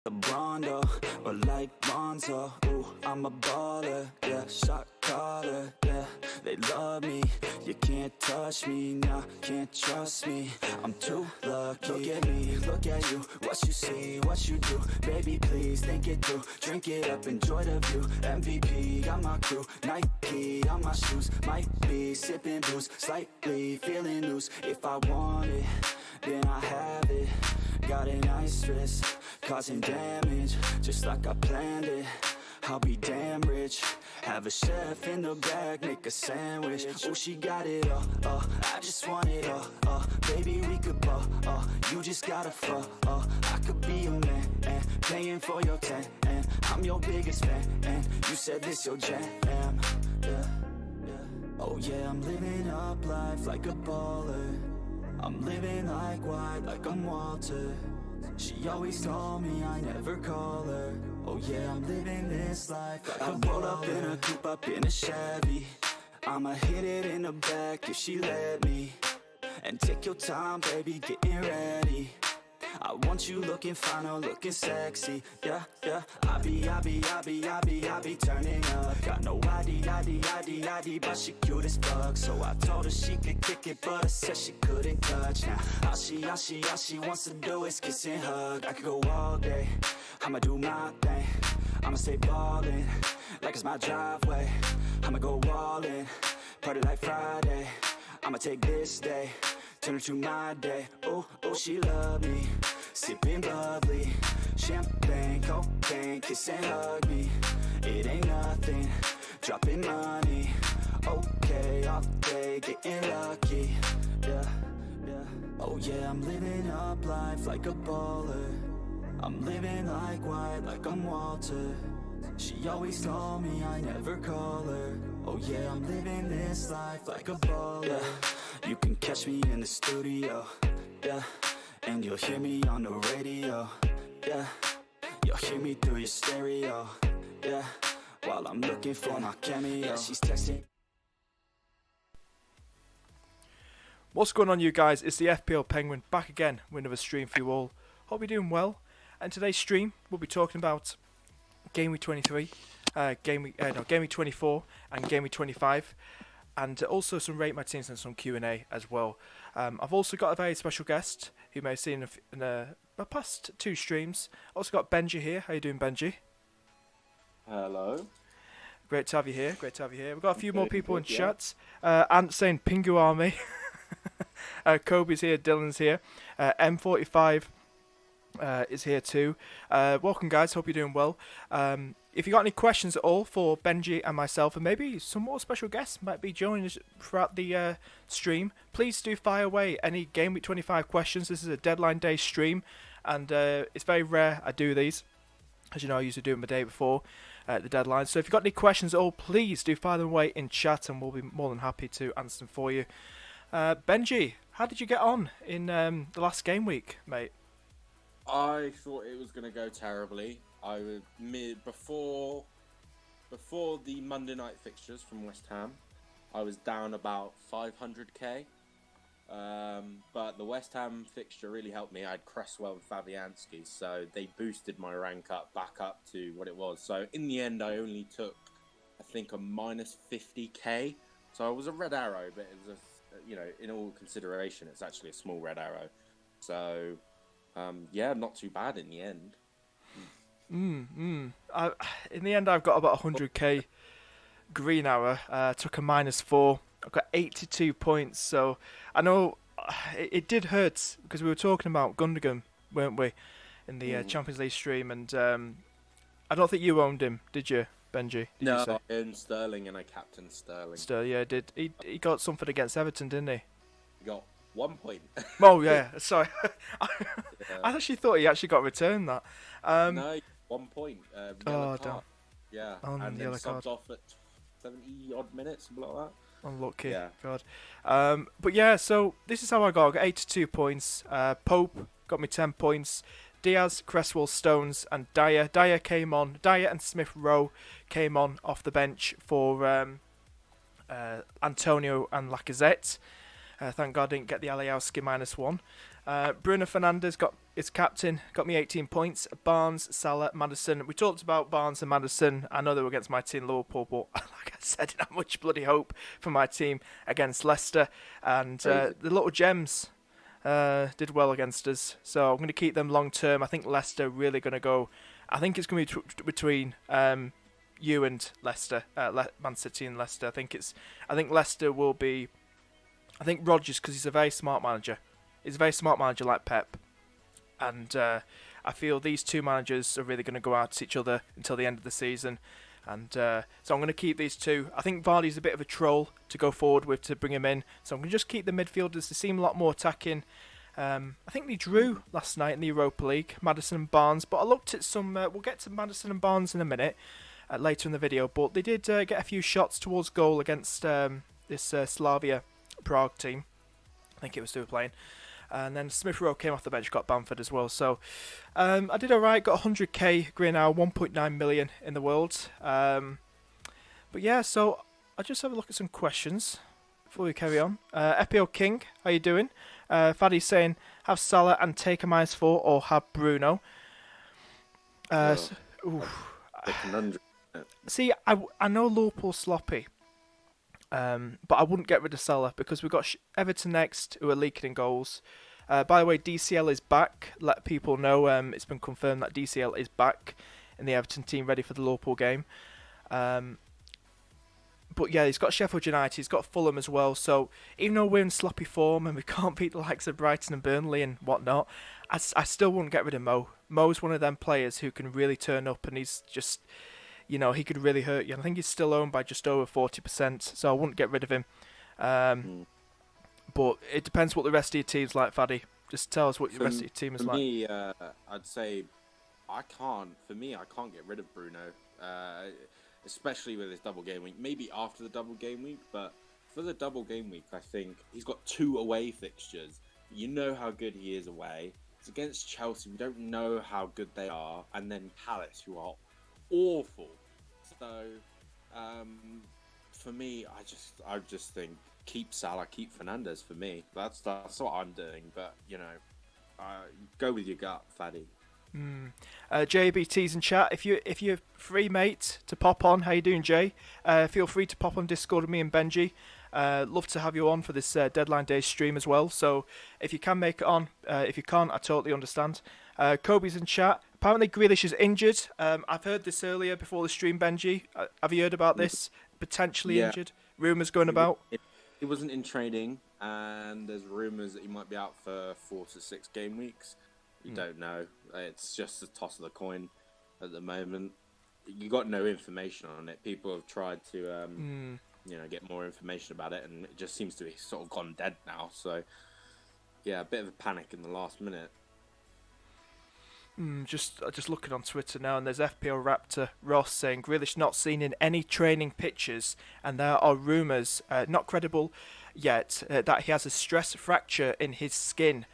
Rondo, or like Bonzo, ooh, I'm a baller, yeah, shot caller, yeah, they love me, you can't touch me, nah, can't trust me, I'm too lucky. Look at me, look at you, what you see, what you do, baby please, think it through, drink it up, enjoy the view, MVP, got my crew, Nike on my shoes, might be sipping booze, slightly feeling loose, if I want it, then I have it, got an ice wrist, causing damage, just like I planned it. I'll be damn rich. Have a chef in the back, make a sandwich. Oh, she got it all. I just want it all. Baby, we could ball. You just gotta fall. I could be your man, and paying for your tan. And I'm your biggest fan. And you said this your jam. Yeah. Oh yeah, I'm living up life like a baller. I'm living like white, like I'm Walter. She always told me I never call her. Oh yeah, I'm living this life like I roll up in a coupe, up in a Chevy. I'ma hit it in the back if she let me. And take your time, baby, getting ready. I want you looking fine or looking sexy. Yeah. I be turning up. Got no ID, but she cute as fuck. So I told her she could kick it, but I said she couldn't touch. Now all she wants to do is kiss and hug. I could go all day, I'ma do my thing. I'ma stay ballin', like it's my driveway. I'ma go all in, party like Friday. I'ma take this day, turn it to my day. Oh, she love me, sipping bubbly, champagne, cocaine, kiss and hug me. It ain't nothing, dropping money. Okay, all day, getting lucky. Yeah. Oh yeah, I'm living up life like a baller. I'm living like white, like I'm Walter. She always told me I never call her. Oh yeah, I'm living this life like a baller. Yeah. You can catch me in the studio, yeah, and you'll hear me on the radio, yeah. You'll hear me through your stereo, yeah, while I'm looking for my cameo. Yeah, she's texting. What's going on, you guys? It's the FPL Penguin back again with another stream for you all. Hope you're doing well. And today's stream we'll be talking about Game Week 23, Game Week 24, and Game Week 25. And also some Rate My Teams and some Q&A as well. I've also got a very special guest who you may have seen in my past two streams. Also got Benji here. How you doing, Benji? Hello. Great to have you here. We've got a few more people in chat. Ant saying Pingu Army. Kobe's here. Dylan's here. M45 is here too. Welcome, guys. Hope you're doing well. If you got any questions at all for Benji and myself, and maybe some more special guests might be joining us throughout the stream, please do fire away any Game Week 25 questions. This is a deadline day stream, and it's very rare I do these. As you know, I usually do them the day before the deadline. So if you've got any questions at all, please do fire them away in chat, and we'll be more than happy to answer them for you. Benji, how did you get on in the last game week, mate? I thought it was going to go terribly. I was before the Monday night fixtures from West Ham, I was down about 500k. But the West Ham fixture really helped me. I had Cresswell and Fabianski, so they boosted my rank back up to what it was. So in the end, I only took, I think, a minus 50k. So it was a red arrow, but it was in all consideration, it's actually a small red arrow. So yeah, not too bad in the end. In the end, I've got about 100k green arrow. Took a -4. I've got 82 points. So I know it did hurt because we were talking about Gundogan, weren't we, in the Champions League stream? And I don't think you owned him, did you, Benji? No, I owned Sterling and I captained Sterling. Yeah, did he got something against Everton, didn't he? He got 1 point. Oh yeah, sorry. I actually thought he actually got returned that. No, 1 point. Oh, damn. Yeah, on and the then other subbed card. off at 70 odd minutes, something like that. Unlucky. Yeah. God. But yeah, so this is how I got 82 points. Pope got me 10 points. Diaz, Cresswell, Stones, and Dyer. Dyer and Smith Rowe came on off the bench for Antonio and Lacazette. Thank God I didn't get the Alioski -1. Bruno Fernandes is captain, got me 18 points. Barnes, Salah, Maddison. We talked about Barnes and Maddison. I know they were against my team, Liverpool, but like I said, I didn't have much bloody hope for my team against Leicester. And the little gems did well against us. So I'm going to keep them long term. I think Leicester really going to go. I think it's going to be between you and Leicester, Man City and Leicester. I think Leicester will be. I think Rodgers, because he's a very smart manager. He's a very smart manager like Pep. And I feel these two managers are really going to go out at each other until the end of the season. And so I'm going to keep these two. I think Vardy's a bit of a troll to go forward with to bring him in. So I'm going to just keep the midfielders. They seem a lot more attacking. I think they drew last night in the Europa League, Maddison and Barnes. But I looked at some. We'll get to Maddison and Barnes in a minute, later in the video. But they did get a few shots towards goal against this Slavia Prague team. I think it was who were playing. And then Smith Rowe came off the bench, got Bamford as well. So I did alright, got 100k green now, 1.9 million in the world. But yeah, so I'll just have a look at some questions before we carry on. FPL King, how you doing? Faddy's saying, have Salah and take a -4 or have Bruno. See, I know Liverpool's sloppy. But I wouldn't get rid of Salah because we've got Everton next, who are leaking in goals. By the way, DCL is back. Let people know it's been confirmed that DCL is back in the Everton team, ready for the Liverpool game. But yeah, he's got Sheffield United, he's got Fulham as well. So even though we're in sloppy form and we can't beat the likes of Brighton and Burnley and whatnot, I still wouldn't get rid of Mo. Mo's one of them players who can really turn up, and he's just... You know, he could really hurt you. I think he's still owned by just over 40%, so I wouldn't get rid of him. But it depends what the rest of your team's like, Faddy. Just tell us what the rest of your team is like. For me, I'd say I can't get rid of Bruno, especially with his double game week. Maybe after the double game week, but for the double game week, I think he's got 2 away fixtures. You know how good he is away. It's against Chelsea. We don't know how good they are. And then Palace, who are awful. So, for me, I just think keep Salah, keep Fernandes. For me, that's what I'm doing. But you know, go with your gut, Faddy. JBT's in chat. If you're free, mate, to pop on. How you doing, Jay? Feel free to pop on Discord with me and Benji. Love to have you on for this deadline day stream as well. So if you can make it on, if you can't, I totally understand. Kobe's in chat. Apparently Grealish is injured. I've heard this earlier before the stream, Benji. Have you heard about this? Potentially injured. Rumours going about. He wasn't in training, and there's rumours that he might be out for 4 to 6 game weeks. You don't know. It's just a toss of the coin at the moment. You got no information on it. People have tried to, get more information about it, and it just seems to be sort of gone dead now. So, yeah, a bit of a panic in the last minute. Just looking on Twitter now, and there's FPL Raptor Ross saying Grealish not seen in any training pictures, and there are rumours, not credible yet, that he has a stress fracture in his shin.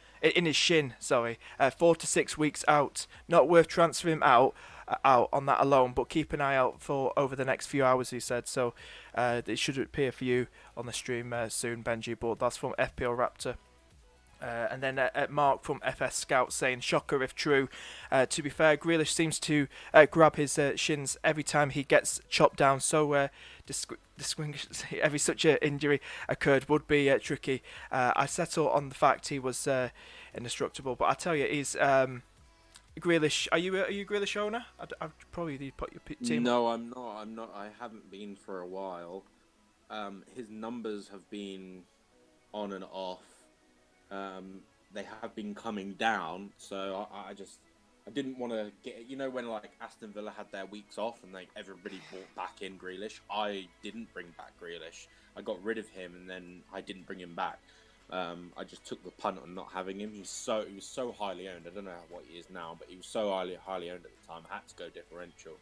4 to 6 weeks out. Not worth transferring him out on that alone, but keep an eye out for over the next few hours, he said. So it should appear for you on the stream soon, Benji. But that's from FPL Raptor. And then Mark from FS Scout saying, shocker if true. To be fair, Grealish seems to grab his shins every time he gets chopped down, so every such an injury occurred would be tricky. I settle on the fact he was indestructible, but I tell you, he's Grealish. Are you a Grealish owner? I'd probably need to put your team. No, I'm not. I haven't been for a while. His numbers have been on and off. They have been coming down, so I didn't want to get, when like Aston Villa had their weeks off and like everybody brought back in Grealish. I didn't bring back Grealish. I got rid of him and then I didn't bring him back. I just took the punt on not having him. He was so highly owned. I don't know what he is now, but he was so highly owned at the time. I had to go differential,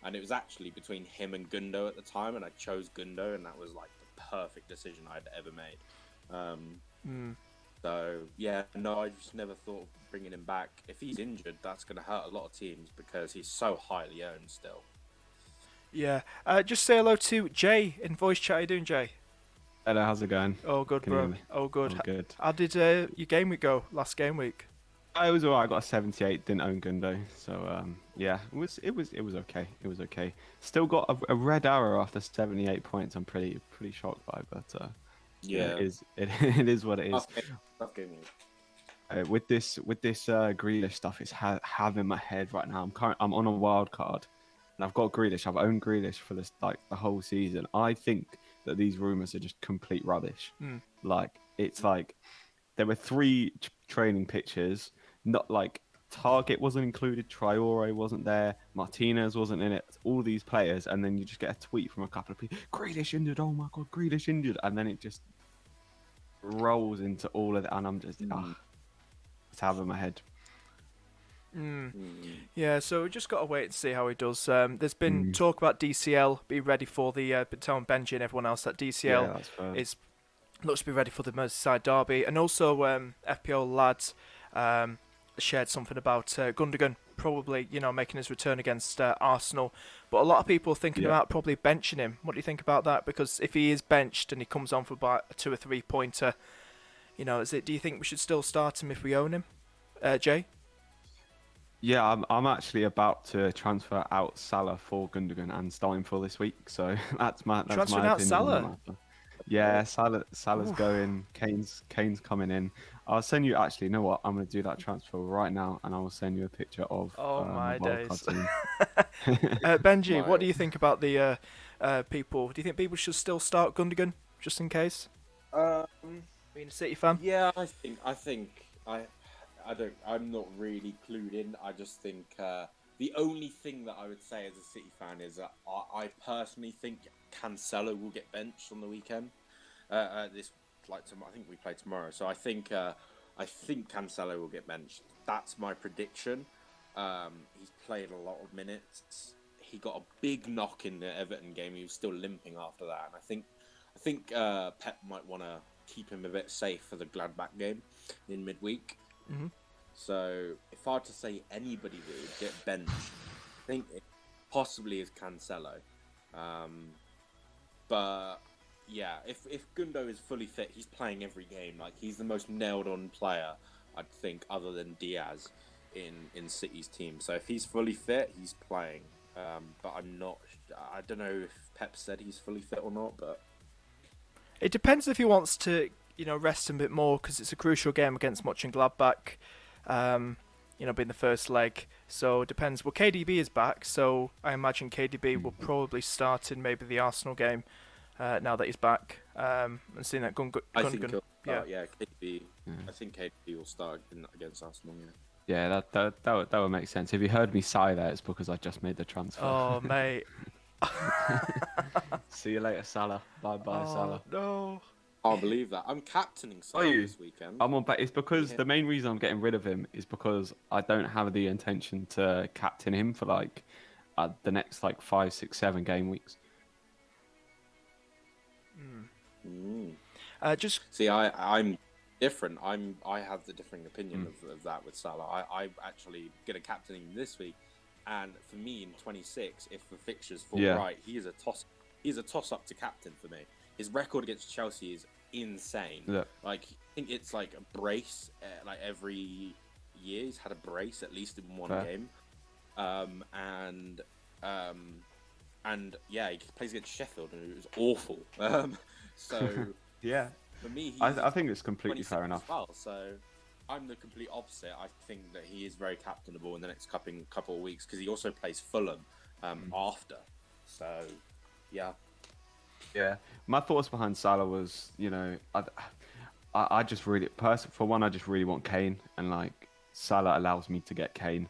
and it was actually between him and Gundo at the time, and I chose Gundo, and that was like the perfect decision I'd ever made. So, yeah, no, I just never thought of bringing him back. If he's injured, that's going to hurt a lot of teams because he's so highly owned still. Yeah. Just say hello to Jay in voice chat. How you doing, Jay? Hello, how's it going? Oh, good, Can you hear bro. me? Oh, good. Oh, good. How did your game week go last game week? I was alright. I got a 78. Didn't own Gundo, so yeah, it was okay. It was okay. Still got a red arrow after 78 points. I'm pretty shocked by, but Yeah. it is what it is. Tough game week. With this Grealish stuff, it's having my head right now. I'm on a wild card, and I've got Grealish. I've owned Grealish for this like the whole season. I think that these rumors are just complete rubbish. Like it's like there were three training pictures. Not like Target wasn't included, Traore wasn't there, Martinez wasn't in it. All these players, and then you just get a tweet from a couple of people: Grealish injured. Oh my god, Grealish injured, and then it just rolls into all of it, and I'm just it's having my head. Yeah, so we just got to wait and see how he does. There's been talk about DCL be ready for the telling Benji and everyone else that DCL looks to be ready for the Merseyside derby, and also FPLLads shared something about Gundogan probably making his return against Arsenal, but a lot of people are thinking about probably benching him. What do you think about that? Because if he is benched and he comes on for about a 2 or 3 pointer, do you think we should still start him if we own him, Jay? Yeah, I'm actually about to transfer out Salah for Gundogan and start him for this week. So that's my Transferring my out opinion on the Salah? matter. Yeah, Salah's going. Kane's coming in. I'll send you. Actually, you know what? I'm going to do that transfer right now, and I will send you a picture of. My days. Wildcard Benji, what do you think about the people? Do you think people should still start Gundogan just in case? Being a City fan. Yeah, I'm not really clued in. I just think the only thing that I would say as a City fan is that I personally think Cancelo will get benched on the weekend. I think we play tomorrow, so I think Cancelo will get benched. That's my prediction. He's played a lot of minutes. He got a big knock in the Everton game. He was still limping after that, and I think Pep might want to keep him a bit safe for the Gladbach game in midweek. Mm-hmm. So if I had to say anybody that would get benched, I think it possibly is Cancelo. But yeah, if Gundo is fully fit, he's playing every game. Like he's the most nailed-on player, I'd think, other than Diaz in City's team. So if he's fully fit, he's playing. But I don't know if Pep said he's fully fit or not. But it depends if he wants to, rest him a bit more because it's a crucial game against Mönchengladbach. Being the first leg. So it depends. Well, KDB is back, so I imagine KDB will probably start in maybe the Arsenal game now that he's back. And seeing that Gundogan. I think he'll start, KDB. I think KDB will start against Arsenal. Yeah, that would make sense. If you heard me sigh there, it's because I just made the transfer. Oh, mate. See you later, Salah. Bye, Salah. No. I can't believe that. I'm captaining Salah this weekend. I'm on, but it's because the main reason I'm getting rid of him is because I don't have the intention to captain him for the next 5, 6, 7 game weeks. Just see, I'm different. I have the differing opinion of that with Salah. I'm actually going to captain him this week, and for me in 26, if the fixtures fall right, he's a toss up to captain for me. His record against Chelsea is insane. Yeah. I think it's like a brace. Every year he's had a brace at least in one game. And he plays against Sheffield and it was awful. So yeah, for me, I think it's completely fair enough. Well, so I'm the complete opposite. I think that he is very captainable in the next couple of weeks because he also plays Fulham after. So yeah. Yeah, my thoughts behind Salah was, I just really, for one, I just really want Kane, and Salah allows me to get Kane,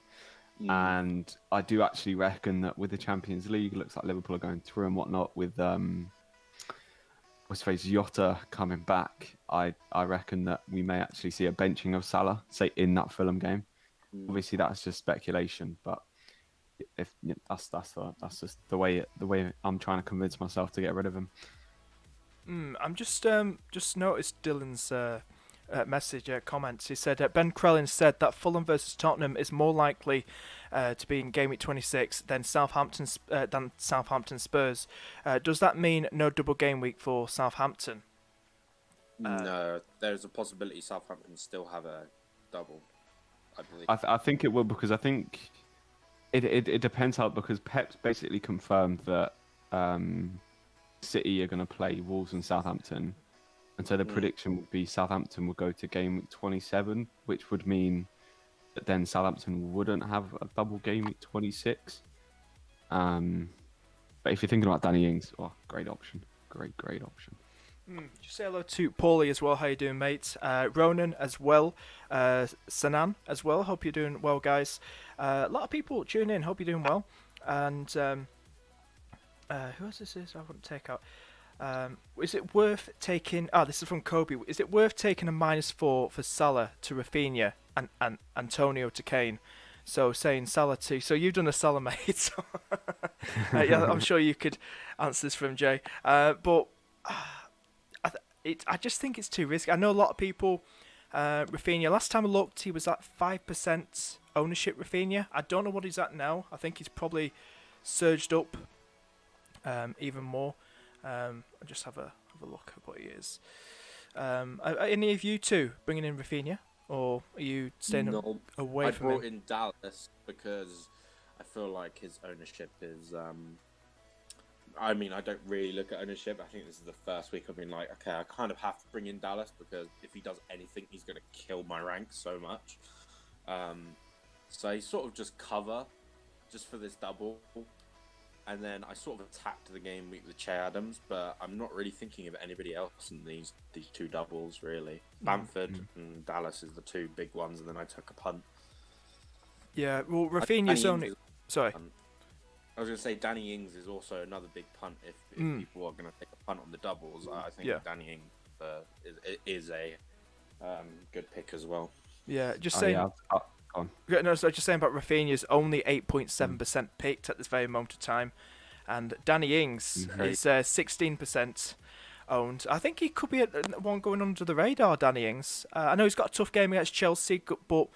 and I do actually reckon that with the Champions League, it looks like Liverpool are going through and whatnot with Jota coming back. I reckon that we may actually see a benching of Salah, say in that Fulham game. Obviously, that's just speculation, but. If that's just the way I'm trying to convince myself to get rid of him. I'm just noticed Dylan's message comments. He said Ben Crellin said that Fulham versus Tottenham is more likely to be in game week 26 than Southampton Spurs. Does that mean no double game week for Southampton? No, there's a possibility Southampton still have a double, I believe. I think it will, because I think it depends how, because Pep's basically confirmed that City are going to play Wolves and Southampton, and so the prediction would be Southampton will go to game week 27, which would mean that then Southampton wouldn't have a double game week 26. But if you're thinking about Danny Ings, great option, great option. Just say hello to Paulie as well. How you doing, mate? Ronin as well. Sanan as well. Hope you're doing well, guys. A lot of people tuning in. Hope you're doing well. And who else this is? I wouldn't take out. Is it worth taking? This is from Kobe. Is it worth taking a -4 for Salah to Rafinha and Antonio to Kane? So saying Salah to. So you've done a Salah, mate. So yeah, I'm sure you could answer this from Jay. But. I just think it's too risky. I know a lot of people, Rafinha, last time I looked, he was at 5% ownership, Rafinha. I don't know what he's at now. I think he's probably surged up even more. I'll just have a look at what he is. Are any of you two bringing in Rafinha? Or are you staying away from him? I brought in Dallas because I feel like his ownership is... I mean, I don't really look at ownership. I think this is the first week I've been like, okay, I kind of have to bring in Dallas because if he does anything, he's going to kill my rank so much. So he sort of just cover just for this double. And then I sort of attacked the game week with Che Adams, but I'm not really thinking of anybody else in these two doubles, really. Bamford and Dallas is the two big ones, and then I took a punt. Yeah, well, Rafinha's only... Sorry. I was going to say Danny Ings is also another big punt if people are going to take a punt on the doubles. I think Danny Ings is a good pick as well. Yeah, just saying. Just saying about Rafinha's only 8.7% picked at this very moment of time, and Danny Ings is 16% owned. I think he could be one going under the radar. Danny Ings. I know he's got a tough game against Chelsea, but.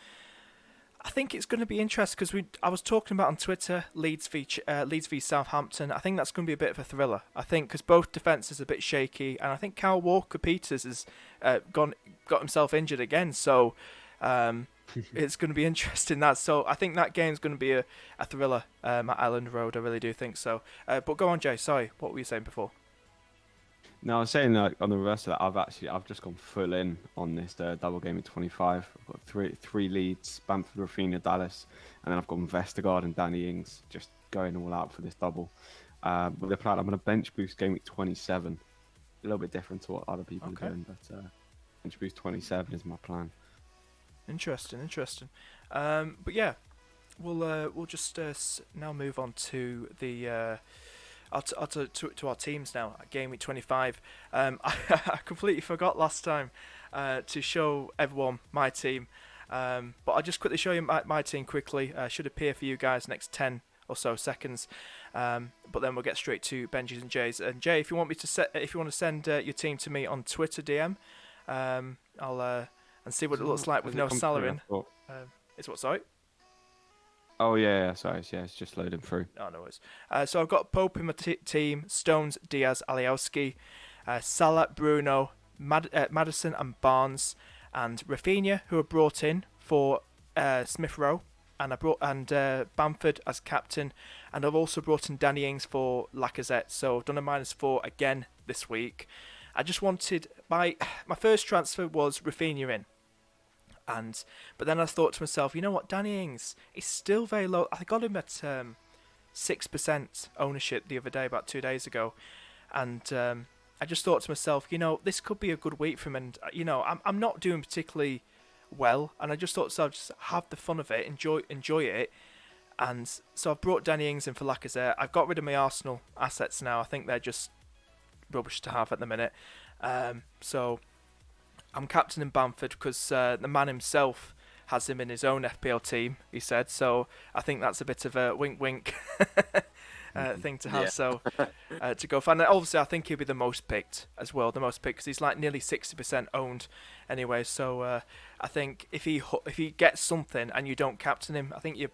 I think it's going to be interesting because I was talking about on Twitter Leeds v Southampton. I think that's going to be a bit of a thriller. I think because both defences are a bit shaky, and I think Kyle Walker-Peters has got himself injured again. So it's going to be interesting. So I think that game's going to be a thriller at Island Road. I really do think so. But go on, Jay. Sorry, what were you saying before? No, I was saying that on the reverse of that, I've just gone full in on this double game at 25. I've got three leads: Bamford, Rafinha, Dallas, and then I've got Vestergaard and Danny Ings just going all out for this double. But the plan, I'm going to bench boost game week 27. A little bit different to what other people are doing, but bench boost 27 is my plan. Interesting. But yeah, we'll just now move on to the. To our teams now at game week 25. I completely forgot last time to show everyone my team, but I'll just quickly show you my team quickly. Should appear for you guys next 10 or so seconds, but then we'll get straight to Benji's and Jay's. And Jay, if you want to send your team to me on Twitter DM, I'll and see what it looks like with no Salah in. It's what, sorry? Oh, yeah, sorry. Yeah, it's just loading through. Oh, no worries. So I've got Pope in my team, Stones, Diaz, Alioski, Salah, Bruno, Maddison and Barnes, and Rafinha, who are brought in for Smith Rowe, and Bamford as captain, and I've also brought in Danny Ings for Lacazette, so I've done a -4 again this week. I just wanted... My first transfer was Rafinha in. But then I thought to myself, you know what, Danny Ings is still very low. I got him at 6% ownership the other day, about 2 days ago, and I just thought to myself, you know, this could be a good week for him, and you know, I'm not doing particularly well, and I just thought, so I'll just have the fun of it, enjoy it, and so I've brought Danny Ings in for Lacazette. I've got rid of my Arsenal assets now. I think they're just rubbish to have at the minute, so. I'm captaining Bamford because the man himself has him in his own FPL team, he said. So I think that's a bit of a wink thing to have. Yeah. So to go for. And obviously, I think he'll be the most picked as well. The most picked because he's like nearly 60% owned anyway. So I think if he gets something and you don't captain him, I think you're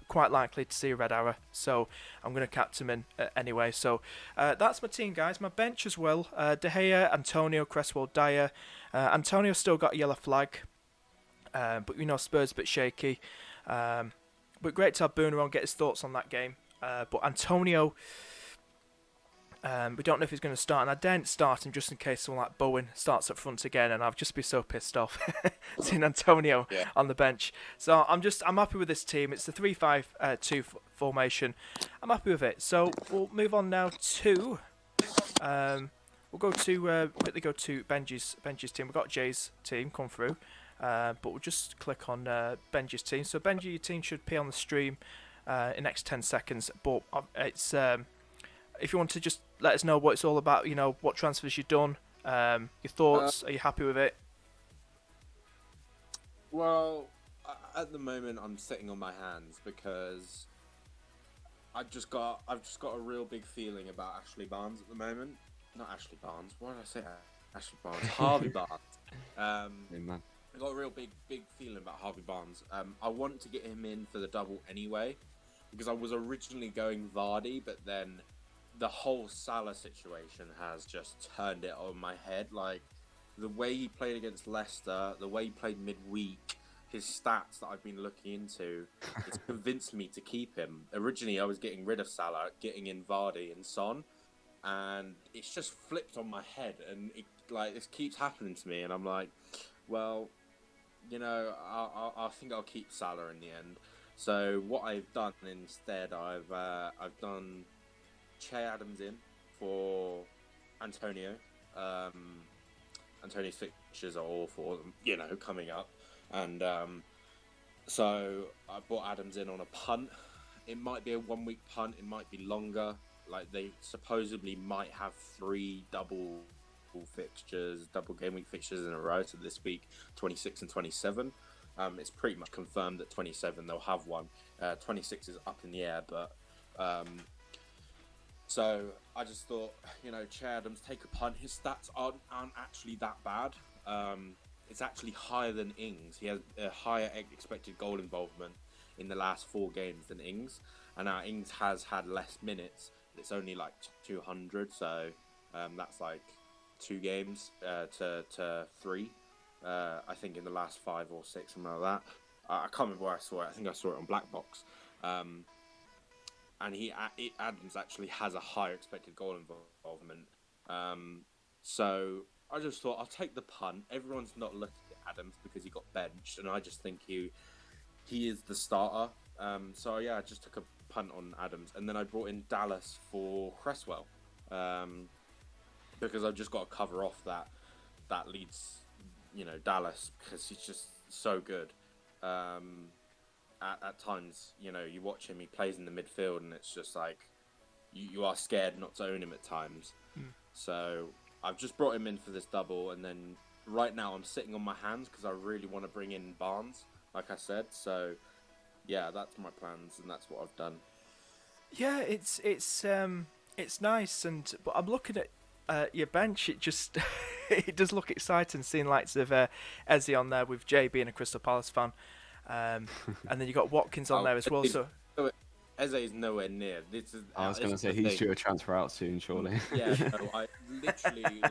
quite likely to see a red arrow, so I'm going to captain him in anyway. So that's my team, guys. My bench as well: De Gea, Antonio, Cresswell, Dyer. Antonio still got a yellow flag, but Spurs a bit shaky. But great to have Bruno on, get his thoughts on that game. But Antonio, we don't know if he's going to start, and I daren't start him just in case someone like Bowen starts up front again, and I'd just be so pissed off seeing Antonio on the bench. So I'm happy with this team. It's the 3-5-2 formation. I'm happy with it. So we'll move on now to we'll quickly go to Benji's team. We've got Jay's team come through, but we'll just click on Benji's team. So Benji, your team should appear on the stream in the next 10 seconds. But it's if you want to just let us know what it's all about, what transfers you've done, your thoughts, are you happy with it? Well, at the moment, I'm sitting on my hands because I've just got a real big feeling about Ashley Barnes at the moment. Not Ashley Barnes. Why did I say Ashley Barnes? Harvey Barnes. Man. I got a real big feeling about Harvey Barnes. I want to get him in for the double anyway, because I was originally going Vardy, but then the whole Salah situation has just turned it on my head. Like, the way he played against Leicester, the way he played midweek, his stats that I've been looking into, it's convinced me to keep him. Originally, I was getting rid of Salah, getting in Vardy and Son, and it's just flipped on my head, and this keeps happening to me, and I'm like, well, I think I'll keep Salah in the end. So what I've done instead, I've done Che Adams in for Antonio. Antonio's fixtures are awful, coming up. And so I brought Adams in on a punt. It might be a 1 week punt. It might be longer. Like, they supposedly might have 3 double game week fixtures in a row. So this week, 26 and 27. It's pretty much confirmed that 27 they'll have one. 26 is up in the air, but so I just thought, Che Adams, take a punt. His stats aren't actually that bad. It's actually higher than Ings. He has a higher expected goal involvement in the last 4 games than Ings, and now Ings has had less minutes. It's only like 200, so that's like 2 games to 3. I think in the last 5 or 6, something like that. I can't remember where I saw it. I think I saw it on Black Box. And Adams actually has a higher expected goal involvement. So I just thought, I'll take the punt. Everyone's not looking at Adams because he got benched, and I just think he is the starter. So yeah, I just took a punt on Adams, and then I brought in Dallas for Cresswell, because I've just got to cover off that Leeds, Dallas, because he's just so good. At times, you watch him, he plays in the midfield, and it's just like you are scared not to own him at times. So I've just brought him in for this double, and then right now I'm sitting on my hands because I really want to bring in Barnes, like I said. So yeah, that's my plans, and that's what I've done. Yeah, it's nice, but I'm looking at your bench. It just it does look exciting seeing likes of Eze on there, with Jay being a Crystal Palace fan. And then you got Watkins on there as well. So Eze is nowhere near. I was going to say he's due to transfer out soon, surely. Yeah, no, I literally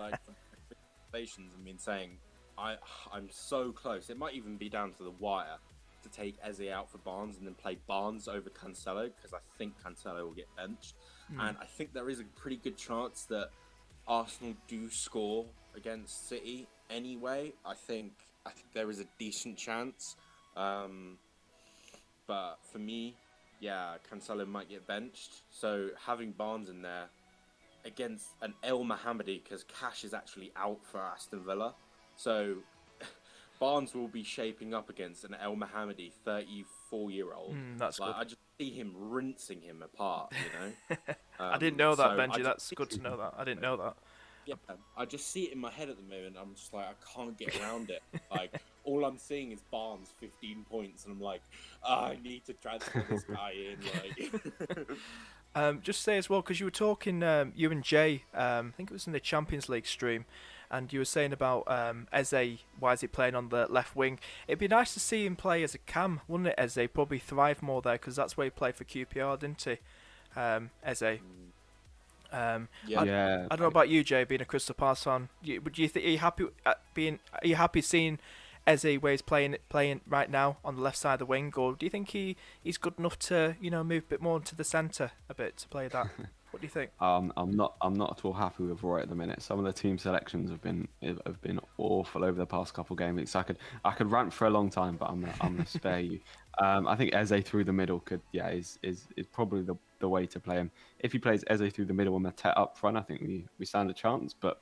conversations have been saying I'm so close. It might even be down to the wire to take Eze out for Barnes and then play Barnes over Cancelo, because I think Cancelo will get benched, and I think there is a pretty good chance that Arsenal do score against City anyway. I think there is a decent chance. But for me, yeah, Cancelo might get benched. So having Barnes in there against an El Mohammadi, because Cash is actually out for Aston Villa. So Barnes will be shaping up against an El Mohammadi 34-year-old. That's good. I just see him rinsing him apart, I didn't know that, Benji. That's good to know that. I didn't know that. Yeah, I just see it in my head at the moment. I'm just like, I can't get around it. Like, all I'm seeing is Barnes 15 points, and I'm like, I need to transfer this guy in. Like, Just say as well, because you were talking, you and Jay, I think it was in the Champions League stream, and you were saying about Eze, why is he playing on the left wing? It'd be nice to see him play as a cam, wouldn't it, Eze? Probably thrive more there, because that's where he played for QPR, didn't he, Eze? Yeah. I don't know about you, Jay, being a Crystal Palace fan. Would you think are you happy Are you happy seeing Eze where he's playing right now on the left side of the wing, or do you think he's good enough to move a bit more into the centre a bit to play that? What do you think? I'm not at all happy with Roy at the minute. Some of the team selections have been awful over the past couple of game weeks. I could rant for a long time, but I'm gonna spare you. I think Eze through the middle is probably the way to play him. If he plays Eze through the middle and Mateta up front, I think we stand a chance. But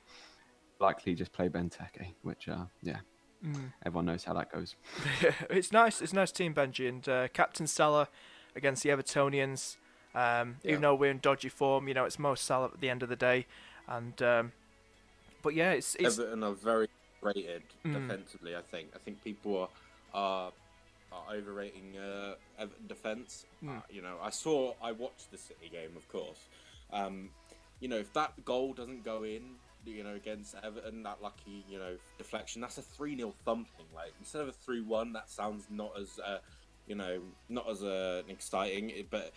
likely just play Benteke, which everyone knows how that goes. It's nice. It's a nice team, Benji, and Captain Salah against the Evertonians. Even though we're in dodgy form, it's Mo Salah at the end of the day, and but yeah, it's Everton are very rated defensively. I think people are overrating Everton defense. I watched the City game, of course. If that goal doesn't go in, against Everton, that lucky, deflection, that's a 3-0 thumping. Like, instead of a 3-1, that sounds not as exciting. But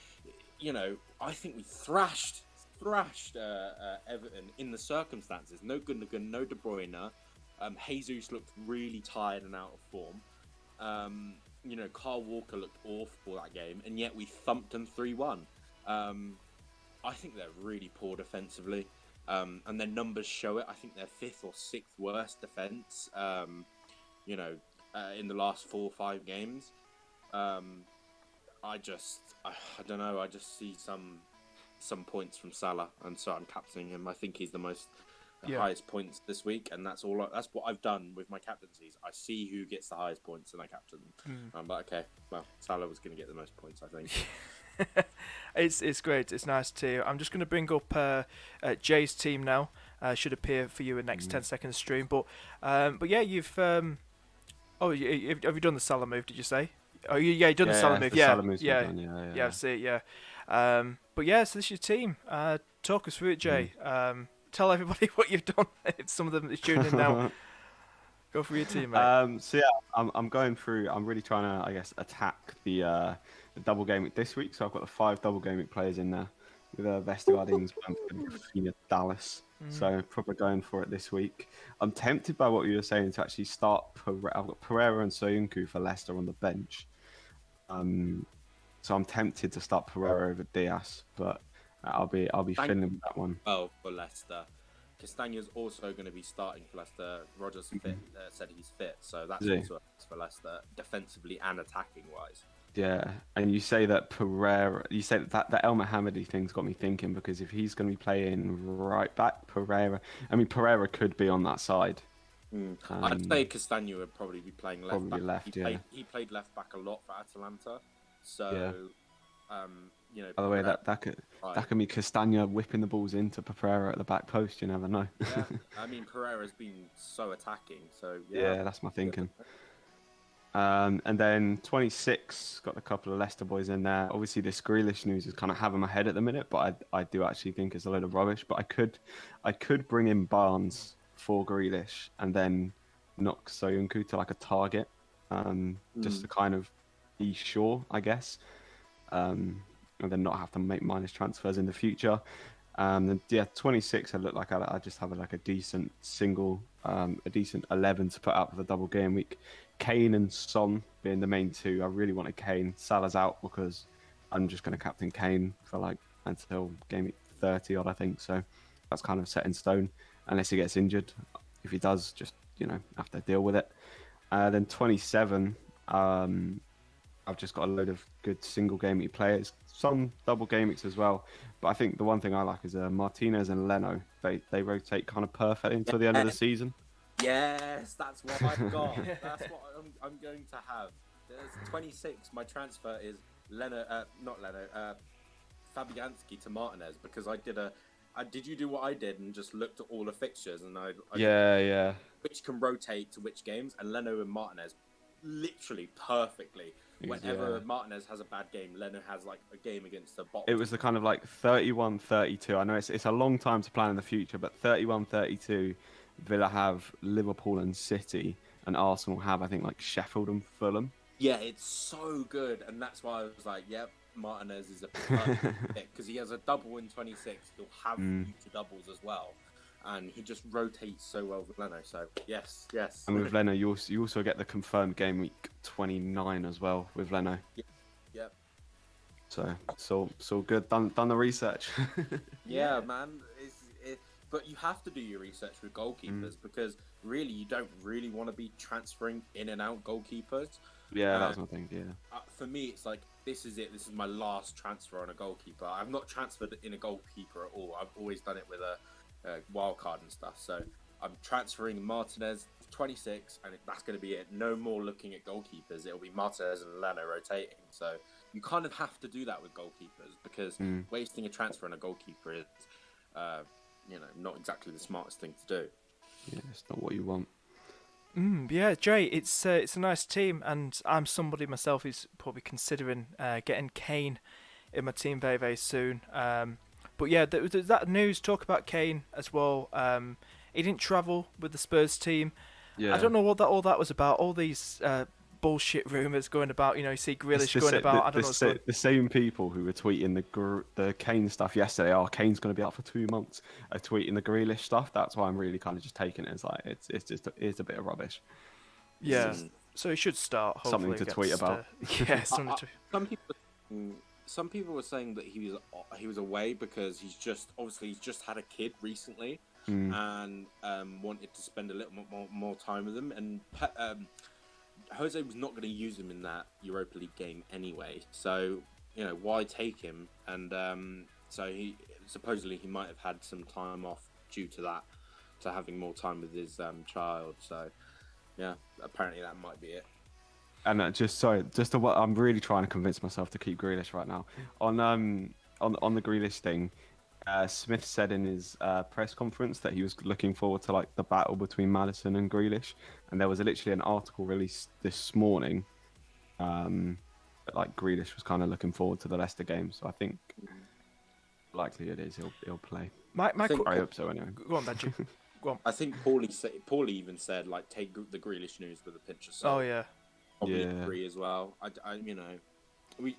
I think we thrashed Everton in the circumstances. No Gundogan, no De Bruyne. Jesus looked really tired and out of form. Carl Walker looked awful that game, and yet we thumped them 3-1. I think they're really poor defensively, and their numbers show it. I think they're 5th or 6th worst defense, in the last 4 or 5 games. I don't know. I just see some points from Salah, and so I'm captaining him. I think he's the highest points this week, and that's what I've done with my captaincies. I see who gets the highest points, and I captain them. But okay, well, Salah was going to get the most points, I think. It's great. It's nice too. I'm just going to bring up Jay's team now. Should appear for you in the next 10 seconds stream. But yeah, you've have you done the Salah move? Did you say? Oh, you've done the Salah move. Yeah, I see it. Yeah. But yeah, so this is your team. Talk us through it, Jay. Tell everybody what you've done. It's some of them that's tuning in now. Go for your team, mate. So yeah, I'm going through. I'm really trying to, I guess, attack the double game week this week. So I've got the 5 double game week players in there with Vestergaard, Ings, Rafinha, Dallas. So probably going for it this week. I'm tempted by what you were saying to actually start. I've got Pereira and Soyuncu for Leicester on the bench. So I'm tempted to start Pereira over Diaz, but I'll be fiddling with that one. Oh, for Leicester. Castagna's also going to be starting for Leicester. Rogers said he's fit, so that's also for Leicester, defensively and attacking wise. Yeah, and you say that Pereira, that El Mohammadi thing's got me thinking, because if he's going to be playing right back, Pereira could be on that side. I'd say Castagna would probably be playing left probably back. Left, He played left back a lot for Atalanta, so by the way, that could be Castagna whipping the balls into Pereira at the back post. You never know. Yeah, I mean, Pereira's been so attacking, so yeah, that's my thinking. And then 26 got a couple of Leicester boys in there. Obviously, this Grealish news is kind of having my head at the minute, but I do actually think it's a load of rubbish. But I could bring in Barnes for Grealish and then knock Soyuncu to like a target, just to kind of be sure, I guess, and then not have to make minus transfers in the future. And yeah, 26. I look like I just have like a decent single, a decent 11 to put out for the double game week. Kane and Son being the main 2. I really wanted Kane. Salah's out because I'm just going to captain Kane for like until game week 30 odd, I think. So that's kind of set in stone unless he gets injured. If he does, just have to deal with it. Then 27. I've just got a load of good single game week players, some double game weeks as well. But I think the one thing I like is Martinez and Leno. They rotate kind of perfect until the end of the season. Yes, that's what I've got. That's what I'm going to have. There's 26. My transfer is Fabianski to Martinez, because did you do what I did and just looked at all the fixtures and I Yeah. which can rotate to which games, and Leno and Martinez literally perfectly. whenever Martinez has a bad game, Leno has like a game against the bottom. It was the kind of like 31-32. I know it's a long time to plan in the future, but 31-32, Villa have Liverpool and City, and Arsenal have, I think, like Sheffield and Fulham. Yeah, it's so good, and that's why I was like, yep, Martinez is a perfect pick, because he has a double in 26. He'll have future doubles as well, and he just rotates so well with Leno. So yes. And with Leno, you also get the confirmed game week 29 as well with Leno. Yep. So it's all good. Done the research. Yeah, man. But you have to do your research with goalkeepers because really you don't really want to be transferring in and out goalkeepers. Yeah, that's my thing. Yeah. For me, it's like this is it. This is my last transfer on a goalkeeper. I've not transferred in a goalkeeper at all. I've always done it with a wild card and stuff. So I'm transferring Martinez 26, and that's going to be it. No more looking at goalkeepers. It'll be Martinez and Leno rotating. So you kind of have to do that with goalkeepers because wasting a transfer on a goalkeeper is, not exactly the smartest thing to do. Yeah, it's not what you want. Yeah, Jay, it's a nice team, and I'm somebody myself who's probably considering getting Kane in my team very, very soon. But yeah, there's that news talk about Kane as well. He didn't travel with the Spurs team. Yeah. I don't know what all that was about. All these bullshit rumours going about. You see Grealish going about. I don't know. The same people who were tweeting the Kane stuff yesterday. Oh, Kane's going to be out for 2 months. Are tweeting the Grealish stuff. That's why I'm really kind of just taking it as like it's a bit of rubbish. Yeah. So he should start. Something to tweet about. Yeah. Something to. Some people were saying that he was away because he's just had a kid recently and wanted to spend a little more time with him, and Jose was not going to use him in that Europa League game anyway, so why take him? And so he supposedly might have had some time off due to that, to having more time with his child. So yeah, apparently that might be it. And I'm really trying to convince myself to keep Grealish right now. On the Grealish thing, Smith said in his press conference that he was looking forward to like the battle between Maddison and Grealish, and there was literally an article released this morning that like Grealish was kind of looking forward to the Leicester game. So I think likely it is he'll play. I hope so anyway. Go on, Benji. Go on. I think Paulie even said like take the Grealish news with a pinch of salt. Oh yeah. Probably agree as well.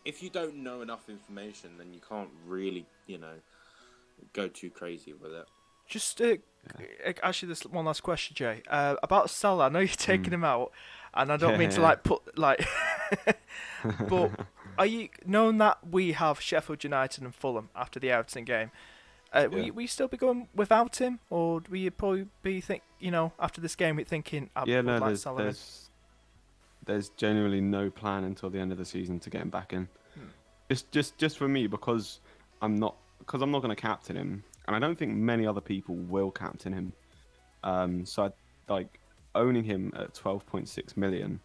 If you don't know enough information, then you can't really, go too crazy with it. Just actually, this one last question, Jay. About Salah. I know you're taking him out, and I don't mean to but are you knowing that we have Sheffield United and Fulham after the Everton game? Will you still be going without him, or will you probably be after this game, we're thinking? There's genuinely no plan until the end of the season to get him back in. Just for me, because I'm not going to captain him, and I don't think many other people will captain him. So owning him at 12.6 million,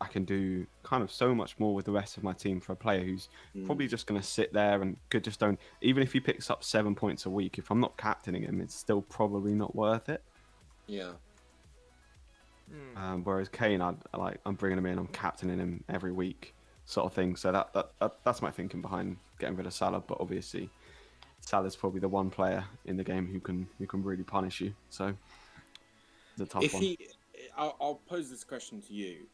I can do kind of so much more with the rest of my team for a player who's probably just going to sit there and could just don't. Even if he picks up 7 points a week, if I'm not captaining him, it's still probably not worth it. Yeah. Whereas Kane, I'm bringing him in, I'm captaining him every week, sort of thing. So that's my thinking behind getting rid of Salah. But obviously, Salah's probably the one player in the game who can really punish you. So it's a tough one. I'll pose this question to you: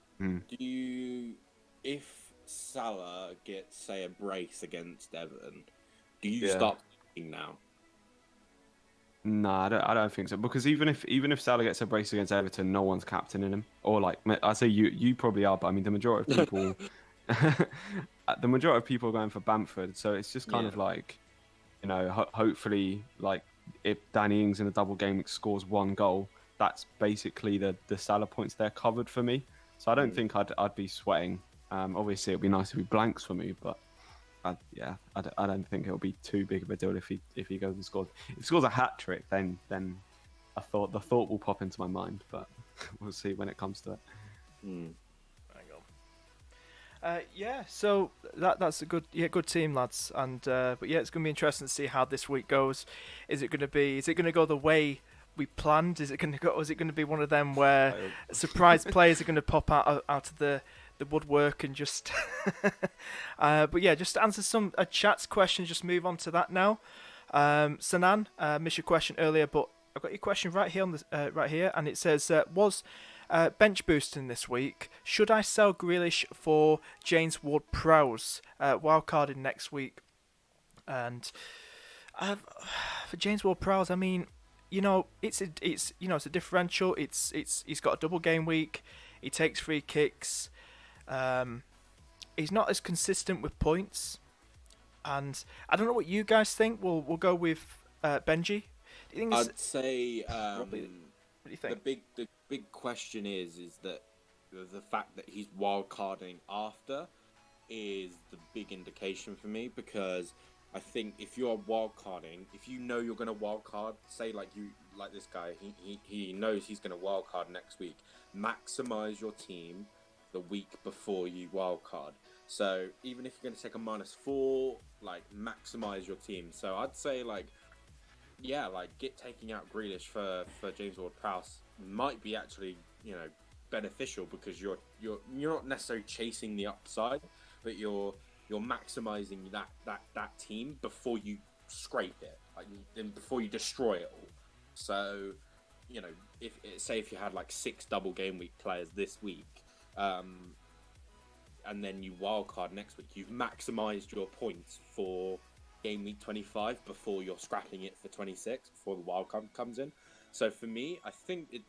if Salah gets, say, a brace against Everton, do you start thinking now? No, I don't think so. Because even if Salah gets a brace against Everton, no one's captaining him. Or I say you probably are, but I mean the majority of people, are going for Bamford. So it's just kind of like, hopefully if Danny Ings in a double game scores 1 goal, that's basically the Salah points there covered for me. So I don't think I'd be sweating. Obviously it'd be nice if he blanks for me, but. I don't think it'll be too big of a deal if he goes and scores. If he scores a hat trick, then the thought will pop into my mind, but we'll see when it comes to it. Hang on. So that's a good team, lads, and but it's going to be interesting to see how this week goes. Is it going to go the way we planned? Is it going to be one of them where surprise players are going to pop out of the the woodwork and just. But yeah, just to answer some chat's questions. Just move on to that now. Sanan, missed your question earlier, but I've got your question right here on the right here, and it says, "Was bench boosting this week? Should I sell Grealish for James Ward-Prowse wildcarding next week?" And for James Ward-Prowse, I mean, it's a differential. He's got a double game week. He takes free kicks. He's not as consistent with points, and I don't know what you guys think. We'll go with Benji. Do you think I'd say what do you think? the big question is that the fact that he's wild carding after is the big indication for me, because I think if you're wild carding, if you know you're going to wild card, say like this guy, he knows he's going to wild card next week. Maximize your team the week before you wild card. So even if you're going to take a -4, like maximize your team. So I'd say taking out Grealish for James Ward-Prowse might be actually beneficial, because you're not necessarily chasing the upside, but you're maximizing that team before you scrape it, and before you destroy it all. So if you had like 6 double game week players this week, and then you wildcard next week, you've maximized your points for game week 25 before you're scrapping it for 26 before the wildcard comes in. So for me, I think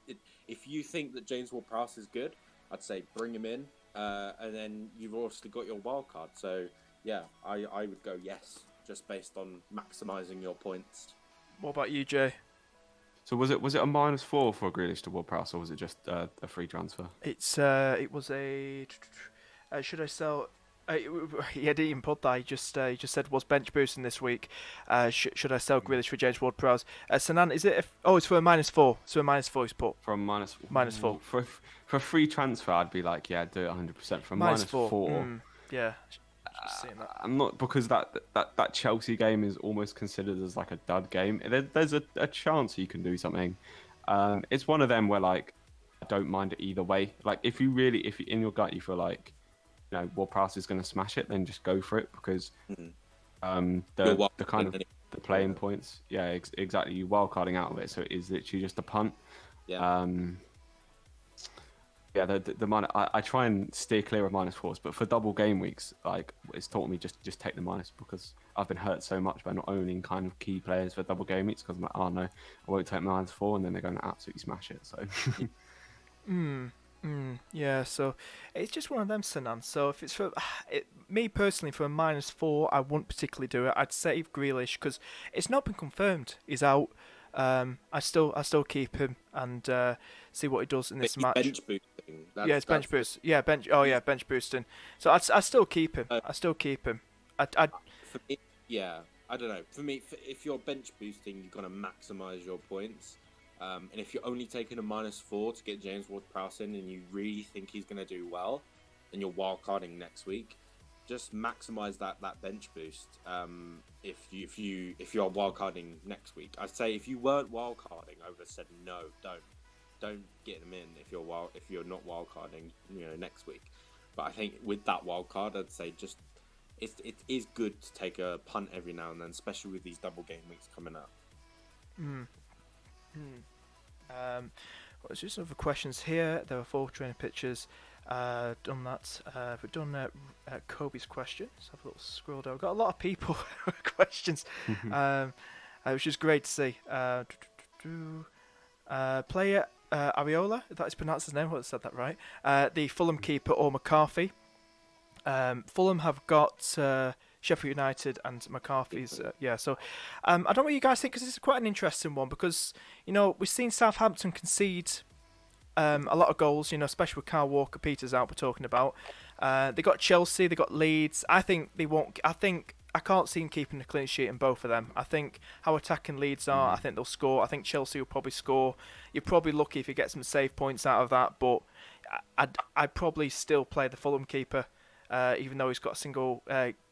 if you think that James Ward-Prowse is good, I'd say bring him in, and then you've obviously got your wildcard. So yeah, I would go yes, just based on maximizing your points. What about you, Jay? So was it a -4 for Grealish to Ward-Prowse, or was it just a free transfer? It was a. Should I sell? He didn't even put that. He just said, was bench boosting this week. Should I sell Grealish for James Ward-Prowse? Sanan, is it? It's for a -4. So a -4 he's put. For a -4. For a free transfer, I'd be like, yeah, do it 100%. For a -4. Yeah. Just seeing that. I'm not, because that Chelsea game is almost considered as like a dud game. There's a chance you can do something. It's one of them where like I don't mind it either way. Like if you in your gut you feel like Ward-Prowse is going to smash it, then just go for it, because the kind of the playing points, exactly. You wildcarding out of it, so it is literally just a punt. I try and steer clear of -4s, but for double game weeks, like it's taught me just take the minus, because I've been hurt so much by not owning kind of key players for double game weeks, because I'm like, oh no, I won't take -4, and then they're going to absolutely smash it. So. Yeah, so it's just one of them, Sanan. So if it's for me personally, for a -4, I wouldn't particularly do it. I'd save Grealish, because it's not been confirmed he's out. I still keep him and see what he does in this match. Bench boosting. It's bench boost. Yeah, bench. Oh yeah, bench boosting. So I still keep him. For me, I don't know. For me, if you're bench boosting, you're gonna maximize your points. And if you're only taking a -4 to get James Ward-Prowse in, and you really think he's going to do well, and you're wildcarding next week, just maximize that bench boost. If you're wildcarding next week, I'd say if you weren't wildcarding, I would have said no, don't get him in if you're not wildcarding, next week. But I think with that wildcard, I'd say just it is good to take a punt every now and then, especially with these double game weeks coming up. There's just other questions here. There were 4 training pictures. Done that. We've done Kobe's question. Let's have a little scroll down. We've got a lot of people questions, which is great to see. Player Ariola, if that's pronounced his name, I said that right. The Fulham keeper, or McCarthy. Fulham have got Sheffield United and McCarthy's. So I don't know what you guys think, because this is quite an interesting one, because we've seen Southampton concede a lot of goals, especially with Kyle Walker-Peters out, we're talking about. They got Chelsea, they got Leeds. I think they won't. I can't see them keeping a clean sheet in both of them. I think how attacking Leeds are, I think they'll score. I think Chelsea will probably score. You're probably lucky if you get some save points out of that, but I'd probably still play the Fulham keeper, even though he's got a single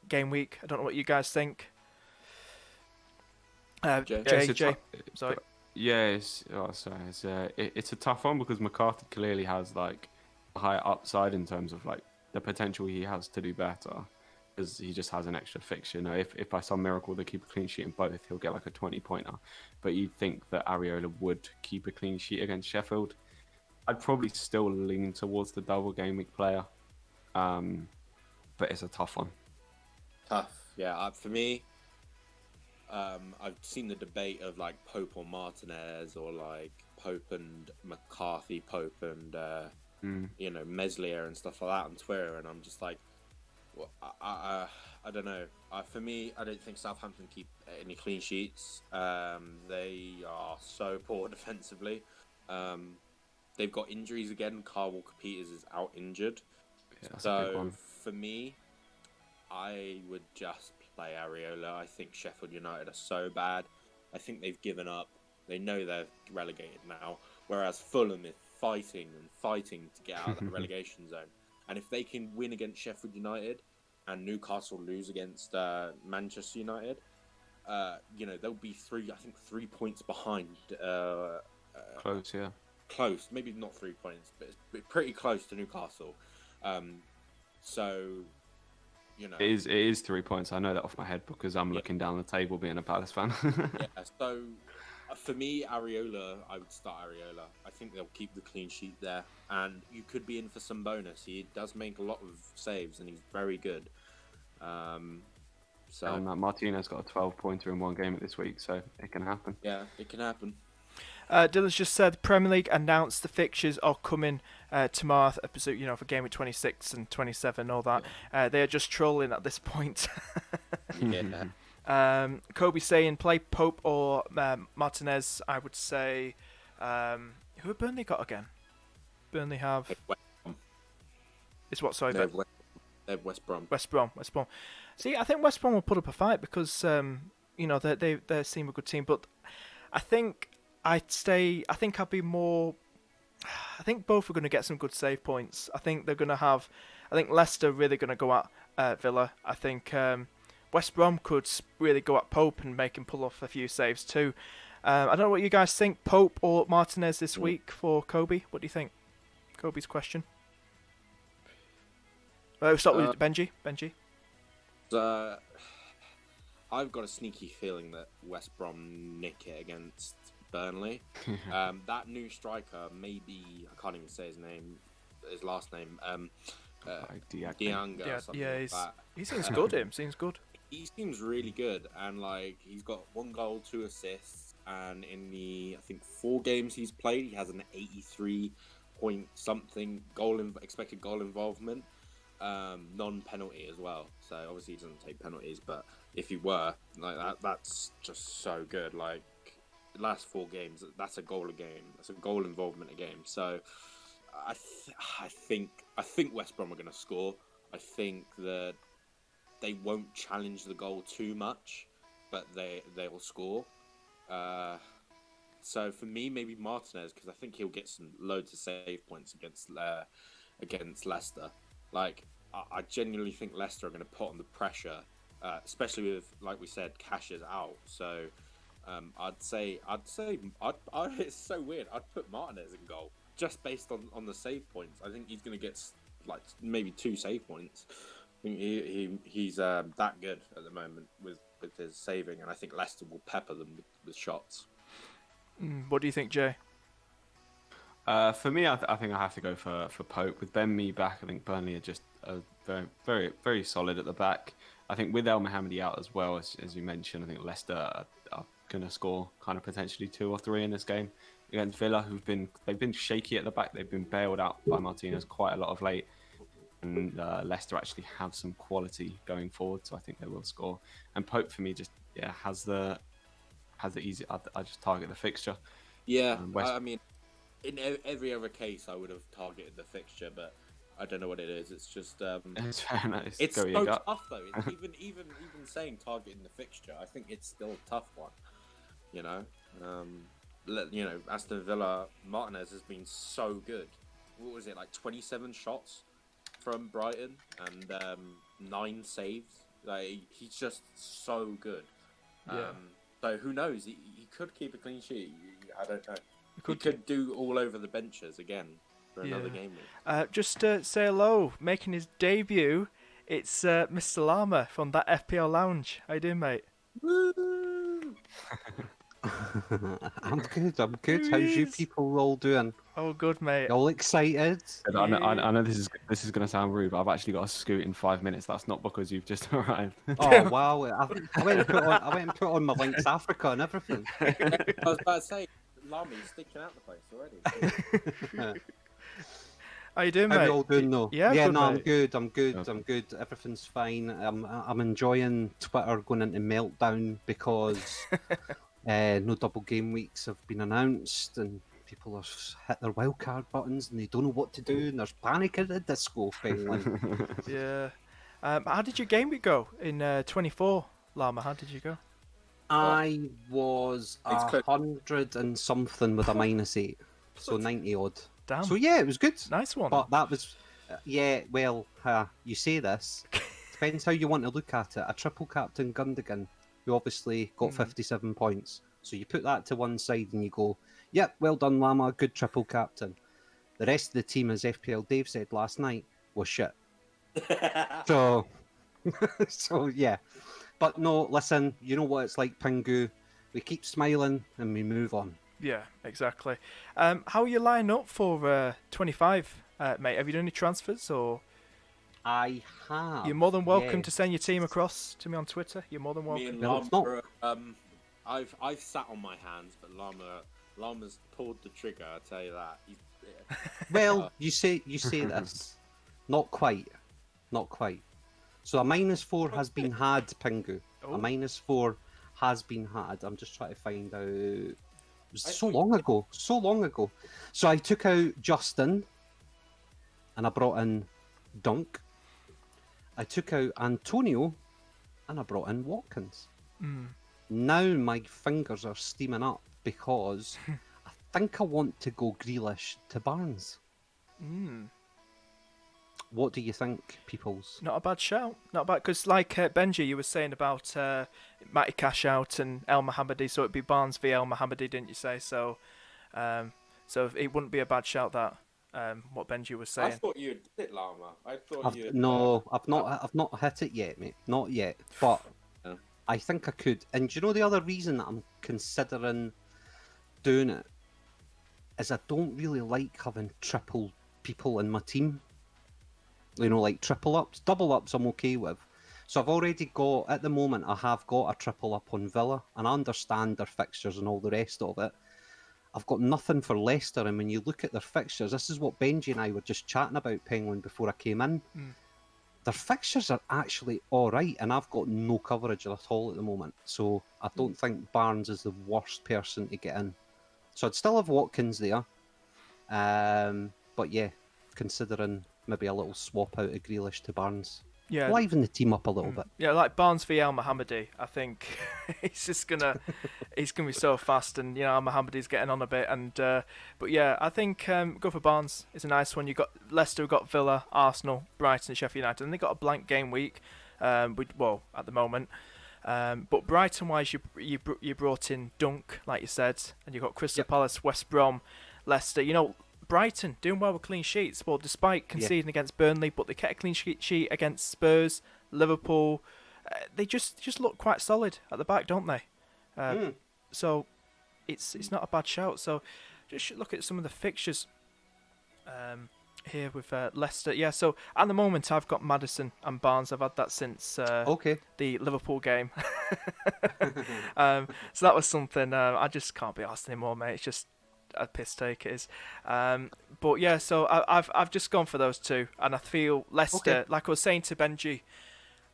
game week. I don't know what you guys think. Jay, sorry. It's a tough one, because McCarthy clearly has like a higher upside in terms of like the potential he has to do better, because he just has an extra fixture. You know, if by some miracle they keep a clean sheet in both, he'll get like a 20-pointer. But you'd think that Areola would keep a clean sheet against Sheffield. I'd probably still lean towards the double game week player, but it's a tough one. Tough, yeah. For me, I've seen the debate of like Pope or Martinez, or like Pope and McCarthy, Pope and Meslier and stuff like that on Twitter, and I'm just like, well, I don't know. For me, I don't think Southampton keep any clean sheets. They are so poor defensively. They've got injuries again. Carl Walker-Peters is out injured. Yeah, that's a big one. For me, I would just play Areola. I think Sheffield United are so bad. I think they've given up. They know they're relegated now. Whereas Fulham is fighting to get out of the relegation zone. And if they can win against Sheffield United and Newcastle lose against Manchester United, they'll be 3 points behind. Close, yeah. Close, maybe not 3 points, but it's pretty close to Newcastle. It is 3 points. I know that off my head because I'm looking down the table being a Palace fan. Yeah, so for me, Areola, I would start Areola. I think they'll keep the clean sheet there, and you could be in for some bonus. He does make a lot of saves, and he's very good. Martinez got a 12-pointer in one game this week, so it can happen. Yeah, it can happen. Dylan's just said Premier League announced the fixtures are coming tomorrow, for game week 26 and 27, all that. They are just trolling at this point. Yeah. Kobe saying play Pope or Martinez. I would say, who have Burnley got again? Burnley have. It's what? Sorry, they have West Brom. West Brom. See, I think West Brom will put up a fight because they seem a good team, but I think I'd be more. I think both are going to get some good save points. I think they're going to have. I think Leicester really going to go at Villa. I think West Brom could really go at Pope and make him pull off a few saves too. I don't know what you guys think. Pope or Martinez this week for Kobe? What do you think? Kobe's question. We'll start with Benji. I've got a sneaky feeling that West Brom nick it against Burnley. That new striker, maybe I can't even say his last name. Dianga. Yeah, he seems good. Seems good. He seems really good, and like he's got 1 goal, 2 assists, and in the 4 games he's played, he has an 83 point something expected goal involvement, non-penalty as well. So obviously he doesn't take penalties, but if he were like that's just so good. Like last 4 games, that's a goal a game. That's a goal involvement a game. So I think West Brom are going to score. I think that they won't challenge the goal too much, but they will score. So for me, maybe Martinez, because I think he'll get loads of save points against Leicester. Like I genuinely think Leicester are going to put on the pressure, especially with, like we said, Cash is out. So I'd say it's so weird. I'd put Martinez in goal just based on the save points. I think he's going to get like maybe 2 save points. I think he's that good at the moment with his saving, and I think Leicester will pepper them with shots. What do you think, Jay? For me, I think I have to go for Pope. With Ben Mee back, I think Burnley are just very, very, very solid at the back. I think with El Mohammadi out as well, as you mentioned, I think Leicester are going to score kind of potentially 2 or 3 in this game against Villa, they've been shaky at the back. They've been bailed out by Martinez quite a lot of late. And Leicester actually have some quality going forward, so I think they will score. And Pope for me just has the easy. I just target the fixture. Yeah, I mean, in every other case, I would have targeted the fixture, but I don't know what it is. It's just it's fair enough. It's so tough though. It's even saying targeting the fixture, I think it's still a tough one. Aston Villa, Martinez has been so good. What was it, like 27 shots from Brighton and 9 saves? Like he's just so good. Yeah. So who knows? He could keep a clean sheet. I don't know. He could do all over the benches again. for another game week. Just to say hello, making his debut, it's Mr. Llama from that FPL Lounge. How you doing, mate? I'm good. How's you people all doing? Oh, good, mate. All excited? I know this is going to sound rude, but I've actually got a scoot in 5 minutes. That's not because you've just arrived. Oh wow! I went and put on my Links Africa and everything. I was about to say, Lamy, you're sticking out the place already. How you doing, How mate? you all doing though? Yeah, yeah. good, No, mate. I'm good. Everything's fine. I'm enjoying Twitter going into meltdown because no double game weeks have been announced and people have hit their wildcard buttons and they don't know what to do and there's panic at the disco. Finally. Yeah. How did your game week go in 24, Llama? How did you go? I was It's close. 100 and something with a -8, so 90 odd. Damn. So yeah, it was good. Nice one. But that was, yeah. Well, you say this. Depends how you want to look at it. A triple captain Gundogan, who obviously got 57 points. So you put that to one side and you go, "Yep, well done, Llama. Good triple captain." The rest of the team, as FPL Dave said last night, was shit. So, so yeah. But no, listen. You know what it's like, Pingu. We keep smiling and we move on. Yeah, exactly. How are you lining up for 25, mate? Have you done any transfers, or I have. you're more than welcome yeah. to send your team across to me on Twitter? You're more than Me welcome. and No, it's Lama, I've sat on my hands, but Lama's pulled the trigger. I tell you that. Well, you say this. Not quite. So a -4 has been had, Pingu. Oh. A -4 has been had. I'm just trying to find out. It was so thought long ago. So I took out Justin, and I brought in Dunk. I took out Antonio, and I brought in Watkins. Now my fingers are steaming up because I think I want to go Grealish to Barnes. What do you think, peoples? Not a bad shout. Not bad, because like Benji, you were saying about Matty Cash out and El Mohammadi, so it'd be Barnes v El Mohammadi, didn't you say? So, so it wouldn't be a bad shout that what Benji was I saying. thought you did it, Lama. I thought you. I've not hit it yet, mate. Not yet. But Yeah. I think I could. And do you know the other reason that I'm considering doing it is I don't really like having triple people in my team. You know, like triple ups. Double ups I'm okay with. So I've already got, at the moment, I have got a triple up on Villa, and I understand their fixtures and all the rest of it. I've got nothing for Leicester, and when you look at their fixtures, this is what Benji and I were just chatting about, Penguin, before I came in. Their fixtures are actually all right, and I've got no coverage at all at the moment. So I don't think Barnes is the worst person to get in. So I'd still have Watkins there. But yeah, considering maybe a little swap out of Grealish to Barnes. Yeah, Liven the team up a little bit. yeah, like Barnes v El Mohammadi. I think he's just gonna be so fast, and El Mohammadi's getting on a bit. And but yeah, I think go for Barnes. It's a nice one. You got Leicester, got Villa, Arsenal, Brighton, Sheffield United, and they got a blank game week. At the moment. But Brighton-wise, you brought in Dunk, like you said, and you got Crystal Palace, West Brom, Leicester. Brighton doing well with clean sheets. Well, despite conceding against Burnley, but they kept a clean sheet against Spurs, Liverpool. They just look quite solid at the back, don't they? So it's not a bad shout. So just look at some of the fixtures here with Leicester. Yeah, so at the moment I've got Maddison and Barnes. I've had that since Okay. the Liverpool game. So that was something. I just can't be asked anymore, mate. It's just a piss take, it is. But yeah, so I've just gone for those two, and I feel Leicester, like I was saying to Benji,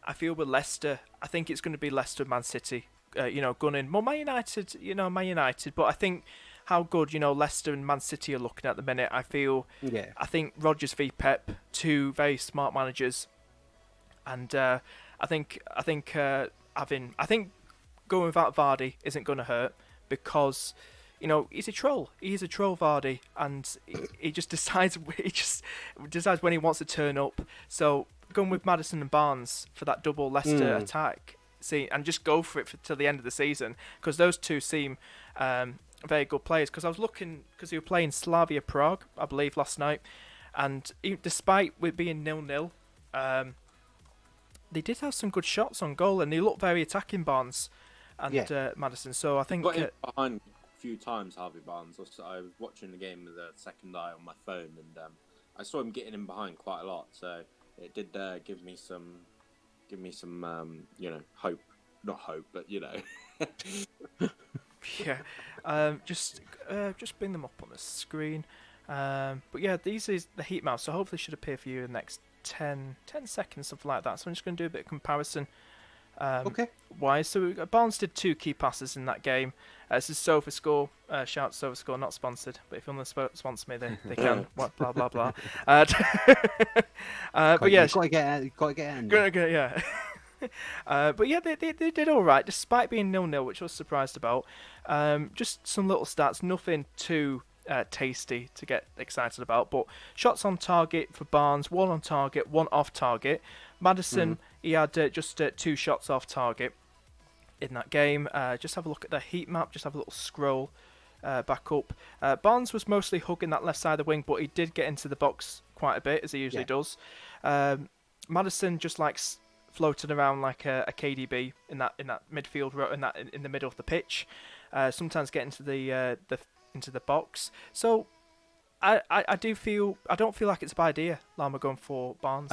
I feel with Leicester, I think it's going to be Leicester, Man City, gunning. Well, Man United, but I think how good, Leicester and Man City are looking at the minute. I think Rodgers v Pep, two very smart managers, and I think going without Vardy isn't going to hurt because. He's a troll. He's a troll, Vardy, and he just decides. Decides when he wants to turn up. So going with Maddison and Barnes for that double Leicester attack, and just go for it till the end of the season because those two seem very good players. Because I was looking, because they were playing Slavia Prague, I believe, last night, and despite it being 0-0, they did have some good shots on goal, and they looked very attacking, Barnes and Madison. So I think Got him behind a few times, Harvey Barnes. I was watching the game with a second eye on my phone, and I saw him getting in behind quite a lot. So it did give me some hope. Not hope, but yeah. Just bring them up on the screen. But yeah, these is the heat map, so hopefully should appear for you in the next 10 seconds, something like that. So I'm just going to do a bit of comparison. Okay. Why? So Barnes did 2 key passes in that game. This is SofaScore. Shout out SofaScore, not sponsored, but if you want to sponsor me, they can. What, blah blah blah. But yeah, You've got to get in. Good, yeah. But yeah, they did all right despite being 0-0, which I was surprised about. Just some little stats, nothing too tasty to get excited about. But shots on target for Barnes, 1 on target, 1 off target. Madison, he had just 2 shots off target in that game. Just have a look at the heat map. Just have a little scroll back up. Barnes was mostly hugging that left side of the wing, but he did get into the box quite a bit, as he usually does. Madison just likes floating around like a KDB in that midfield row, in the middle of the pitch. Sometimes get into the box. So I don't feel like it's a bad idea, Lama, going for Barnes.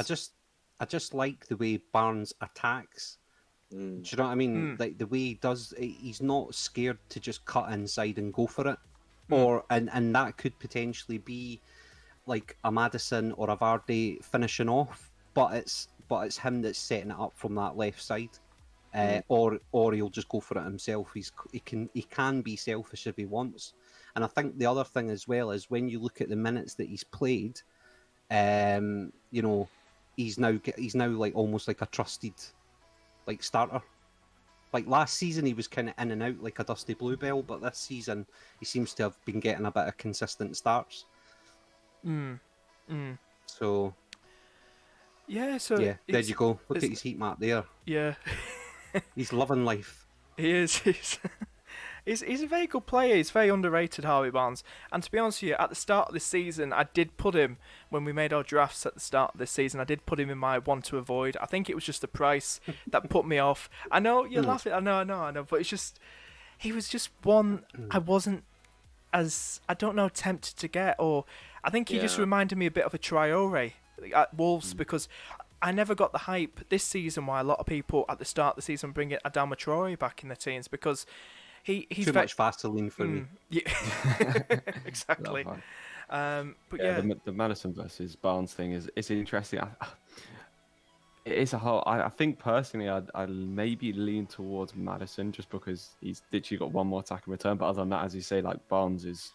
I just like the way Barnes attacks. Do you know what I mean? Like the way he does, he's not scared to just cut inside and go for it. And that could potentially be like a Madison or a Vardy finishing off, but it's him that's setting it up from that left side. Or he'll just go for it himself. He can be selfish if he wants. And I think the other thing as well is when you look at the minutes that he's played, he's now like almost like a trusted like starter. Like last season he was kind of in and out like a Dusty Bluebell, but this season he seems to have been getting a bit of consistent starts. So yeah, so yeah, there you go. Look at his heat map there. Yeah. He's loving life. He is. He's a very good player. He's very underrated, Harvey Barnes. And to be honest with you, at the start of this season, I did put him, when we made our drafts at the start of this season, I did put him in my one to avoid. I think it was just the price that put me off. I know, you're laughing. I know. But it's just, he was just one I wasn't tempted to get. Or I think he just reminded me a bit of a Traore at Wolves, because I never got the hype this season why a lot of people at the start of the season bring Adama Traore back in the teams, because he's too much Vaseline for me. Yeah, exactly. But yeah, the Madison versus Barnes thing is interesting. It is a whole. I think personally, I maybe lean towards Madison just because he's literally got one more attack in return. But other than that, as you say, like Barnes is,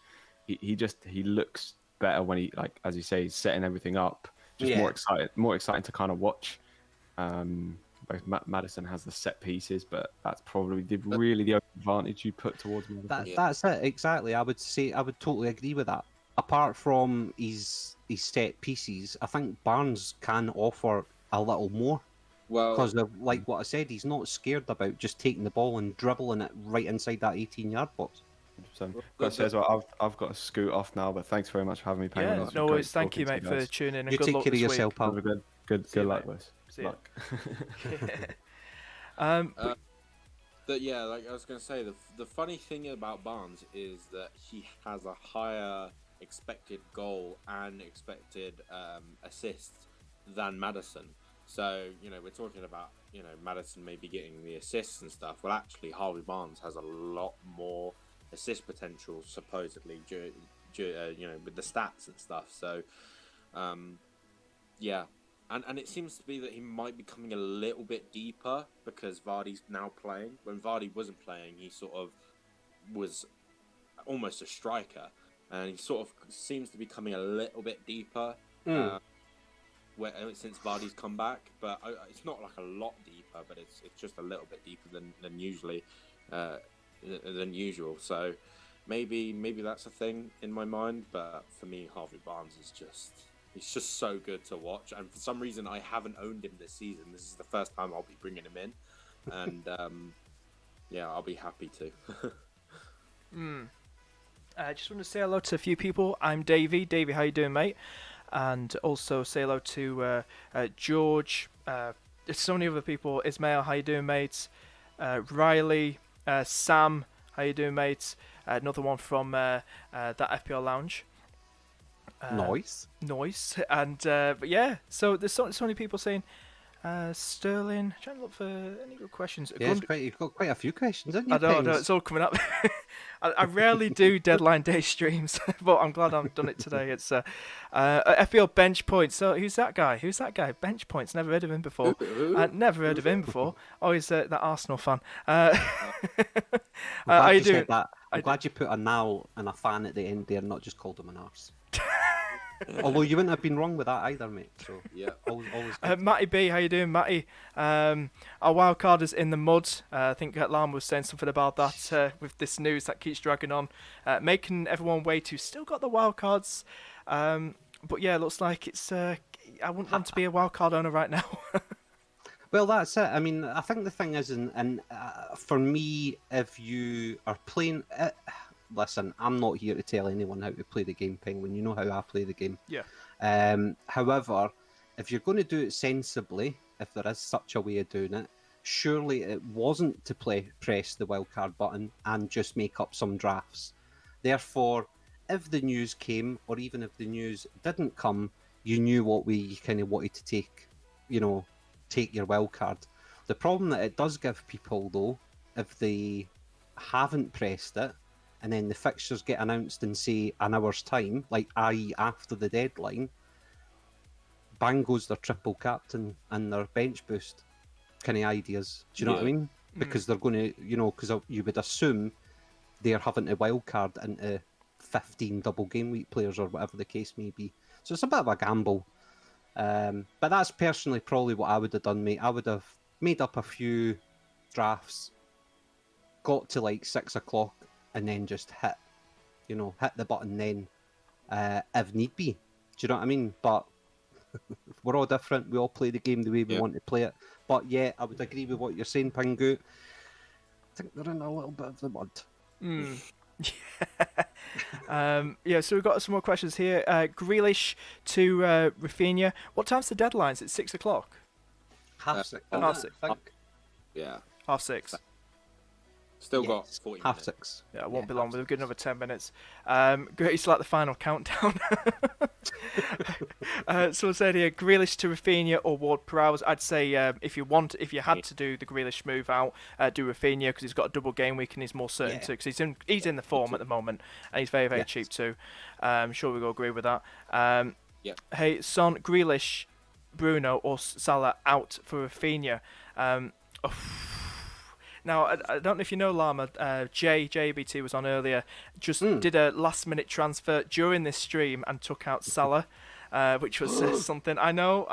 he looks better when he, like as you say, he's setting everything up. Just more exciting to kind of watch. Both Madison has the set pieces, but that's probably the only advantage you put towards Madison. That's it, exactly. I would totally agree with that. Apart from his set pieces, I think Barnes can offer a little more. Well, because of like what I said, he's not scared about just taking the ball and dribbling it right inside that 18-yard box. I've got to scoot off now, but thanks very much for having me. Yeah, no worries. Thank you, mate, for tuning in. And you good take luck care of this yourself, pal. Have a good luck, Lewis. See you. But yeah, like I was going to say, the funny thing about Barnes is that he has a higher expected goal and expected assist than Madison. So, we're talking about, Madison maybe getting the assists and stuff. Well, actually, Harvey Barnes has a lot more assist potential, supposedly, with the stats and stuff. So, yeah. And it seems to be that he might be coming a little bit deeper because Vardy's now playing. When Vardy wasn't playing, he sort of was almost a striker. And he sort of seems to be coming a little bit deeper since Vardy's come back. But it's not like a lot deeper, but it's just a little bit deeper than usual. So maybe that's a thing in my mind. But for me, Harvey Barnes is just... He's just so good to watch, and for some reason I haven't owned him this season. This is the first time I'll be bringing him in, and yeah, I'll be happy to. I just want to say hello to a few people. I'm Davey. Davey, how you doing, mate? And also say hello to George. There's so many other people. Ismail, how you doing, mate? Riley, Sam, how you doing, mate? Another one from that FPL Lounge. Noise. And but yeah, so there's so many people saying Sterling. Trying to look for any good questions. Yeah, you've got quite a few questions, haven't you? I know, it's all coming up. I rarely do deadline day streams, but I'm glad I've done it today. It's FPL bench points. So who's that guy? Bench points. Never heard of him before. Never heard of him before. Oh, he's that Arsenal fan. How you doing? I'm glad you put a now and a fan at the end there, and not just called him an arse. Although you wouldn't have been wrong with that either, mate. So Yeah. always good. Matty B, how you doing, Matty? Our wild card is in the mud. I think Lama was saying something about that with this news that keeps dragging on, making everyone wait who's still got the wild cards. But yeah, it looks like it's. I wouldn't want to be a wild card owner right now. Well, that's it. I mean, I think the thing is, and for me, if you are playing, listen, I'm not here to tell anyone how to play the game, Penguin. You know how I play the game. Yeah. However, if you're going to do it sensibly, if there is such a way of doing it, surely it wasn't to press the wildcard button and just make up some drafts. Therefore, if the news came, or even if the news didn't come, you knew what way you kind of wanted to take your wildcard. The problem that it does give people, though, if they haven't pressed it, and then the fixtures get announced in, say, an hour's time, like i.e. after the deadline, bang goes their triple captain and their bench boost kind of ideas. Do you know what I mean? Because they're going to, because you would assume they're having a wild card into 15 double game week players or whatever the case may be. So it's a bit of a gamble. But that's personally probably what I would have done, mate. I would have made up a few drafts, got to like 6 o'clock, and then just hit the button then, if need be. Do you know what I mean? But we're all different. We all play the game the way we want to play it. But yeah, I would agree with what you're saying, Pingu. I think they're in a little bit of the mud. Yeah, so we've got some more questions here. Grealish to Rafinha. What time's the deadline? Is it 6 o'clock? Half six. Half six. I think. Yeah. 6:30. Still got 40 half minutes. 6. Yeah, it won't be long. We'll give another 10 minutes. Great, it's like the final countdown. Someone said here, Grealish to Rafinha or Ward-Prowse. I'd say if you had to do the Grealish move out, do Rafinha because he's got a double game week and he's more certain to. Because he's in the form at the moment and he's very, very cheap too. I'm sure we'll agree with that. Hey, Son, Grealish, Bruno or Salah out for Rafinha. Now, I don't know if you know, Lama, JBT was on earlier, just did a last-minute transfer during this stream and took out Salah, which was something. I know.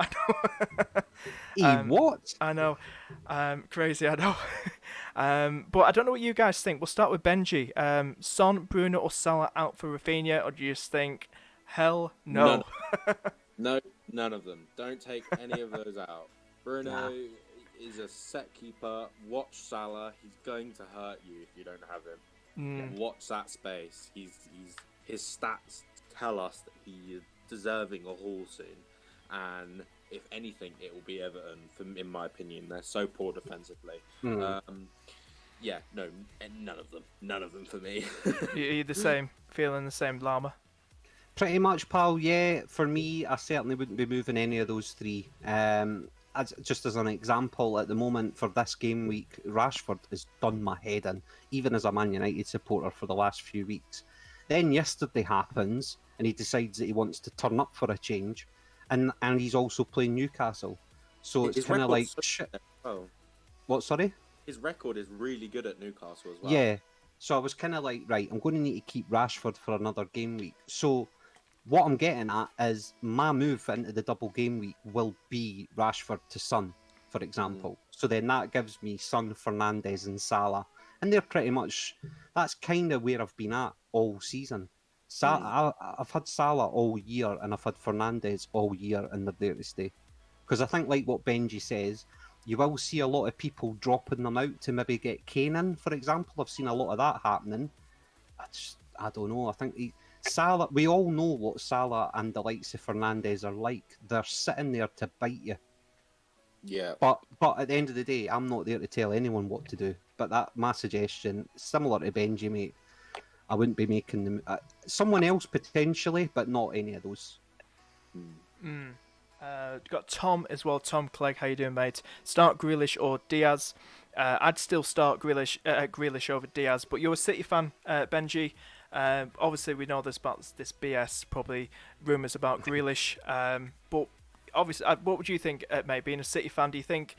What? I know. Crazy, I know. But I don't know what you guys think. We'll start with Benji. Son, Bruno or Salah out for Rafinha, or do you just think, hell no? None of them. Don't take any of those out. Bruno... is a set keeper. Watch Salah. He's going to hurt you if you don't have him. Watch that space. His stats tell us that he is deserving a haul soon. And if anything, it will be Everton. In my opinion, they're so poor defensively. None of them. None of them for me. You're the same, feeling the same, Lama. Pretty much, pal. Yeah, for me, I certainly wouldn't be moving any of those three. Just as an example, at the moment for this game week, Rashford has done my head in, even as a Man United supporter for the last few weeks. Then yesterday happens, and he decides that he wants to turn up for a change, and he's also playing Newcastle. So it's kind of like, shit. Oh. What, sorry? His record is really good at Newcastle as well. Yeah. So I was kind of like, right, I'm going to need to keep Rashford for another game week. So what I'm getting at is my move into the double game week will be Rashford to Son, for example. So then that gives me Son, Fernandes and Salah. And they're pretty much, that's kind of where I've been at all season. I've had Salah all year and I've had Fernandes all year and they're there to stay. Because I think like what Benji says, you will see a lot of people dropping them out to maybe get Kane in, for example. I've seen a lot of that happening. I don't know. I think Salah. We all know what Salah and the likes of Fernandes are like. They're sitting there to bite you. Yeah. But at the end of the day, I'm not there to tell anyone what to do. But my suggestion, similar to Benji, mate, I wouldn't be making them. Someone else potentially, but not any of those. Got Tom as well. Tom Clegg, how you doing, mate? Start Grealish or Diaz? I'd still start Grealish over Diaz, but you're a City fan, Benji. Obviously, we know about this BS, probably rumours about Grealish. But obviously, what would you think, mate? Being a City fan, do you think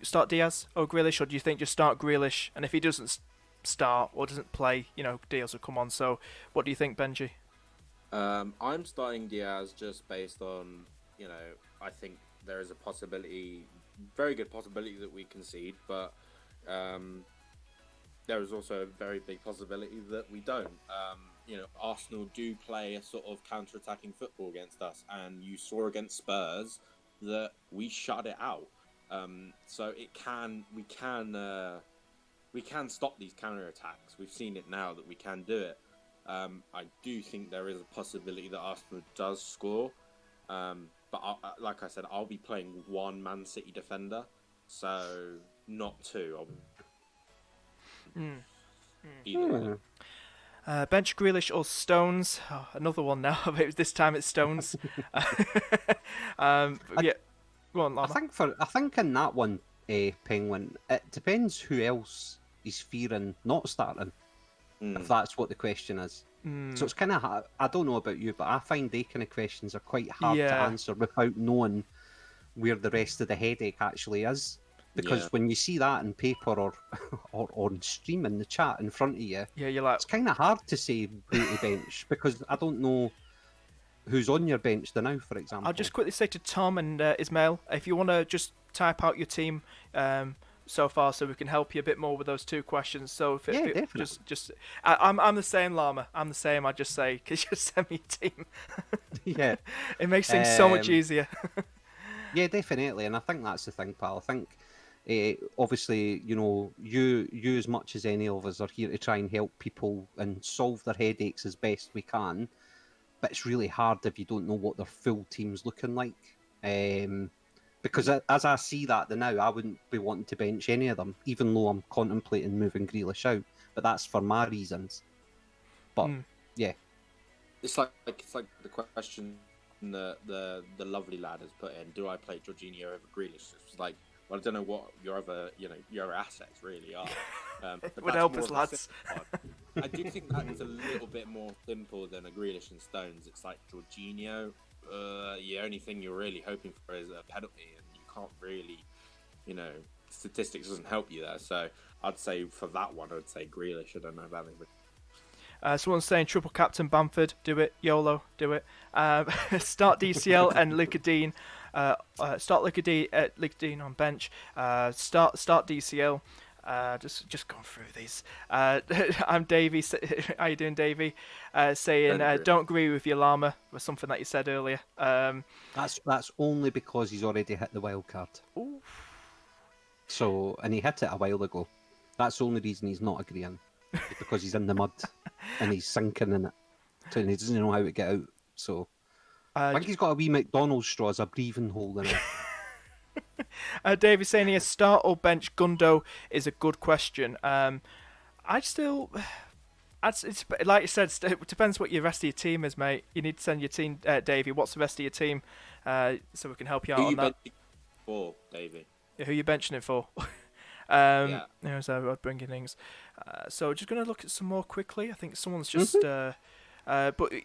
start Diaz or Grealish, or do you think just start Grealish? And if he doesn't start or doesn't play, Diaz will come on. So, what do you think, Benji? I'm starting Diaz just based on, I think there is a possibility, very good possibility that we concede, but there is also a very big possibility that we don't. Arsenal do play a sort of counter-attacking football against us, and you saw against Spurs that we shut it out. So we can stop these counter-attacks. We've seen it now that we can do it. I do think there is a possibility that Arsenal does score, but like I said, I'll be playing one Man City defender, so not two. Either way. Bench Grealish or Stones? Oh, another one now. This time it's Stones. Yeah, go on, Lama. I think in that one, Penguin, it depends who else is fearing not starting. If that's what the question is. So it's kind of, I don't know about you, but I find they kind of questions are quite hard to answer without knowing where the rest of the headache actually is. Because when you see that in paper or on stream in the chat in front of you, you're like, it's kind of hard to say who to bench because I don't know who's on your bench now, for example. I'll just quickly say to Tom and Ismail, if you want to just type out your team so far, so we can help you a bit more with those two questions. So if definitely. I'm the same, Llama. I'm the same. I just say, could you send me a team? Yeah, it makes things so much easier. Yeah, definitely, and I think that's the thing, pal. I think obviously, you as much as any of us are here to try and help people and solve their headaches as best we can. But it's really hard if you don't know what their full team's looking like. Because as I see that now, I wouldn't be wanting to bench any of them, even though I'm contemplating moving Grealish out. But that's for my reasons. But yeah, it's like the question the lovely lad has put in: do I play Jorginho over Grealish? It's like, well, I don't know what your other assets really are. It would help us, lads. I do think that is a little bit more simple than a Grealish and Stones. It's like Jorginho. The only thing you're really hoping for is a penalty, and you can't really, statistics doesn't help you there. So I'd say for that one, I'd say Grealish. I don't know about anybody. Someone's saying triple captain Bamford, do it. YOLO, do it. Start DCL and Luka Dean. Start Luka Dean on bench. Start DCL. Just going through these. I'm Davey. How you doing, Davey? Saying don't agree with your Llama was something that you said earlier. That's only because he's already hit the wild card. Ooh. So, and he hit it a while ago. That's the only reason he's not agreeing. Because he's in the mud and he's sinking in it, and he doesn't know how to get out. So I think he's got a wee McDonald's straw as a breathing hole in it. David saying here, start or bench Gundo is a good question. It's like you said, it depends what your rest of your team is, mate. You need to send your team, Davey. What's the rest of your team, so we can help you out on that. For Davey, who are you benching it for? There's our bringing things. So just going to look at some more quickly. I think someone's just. But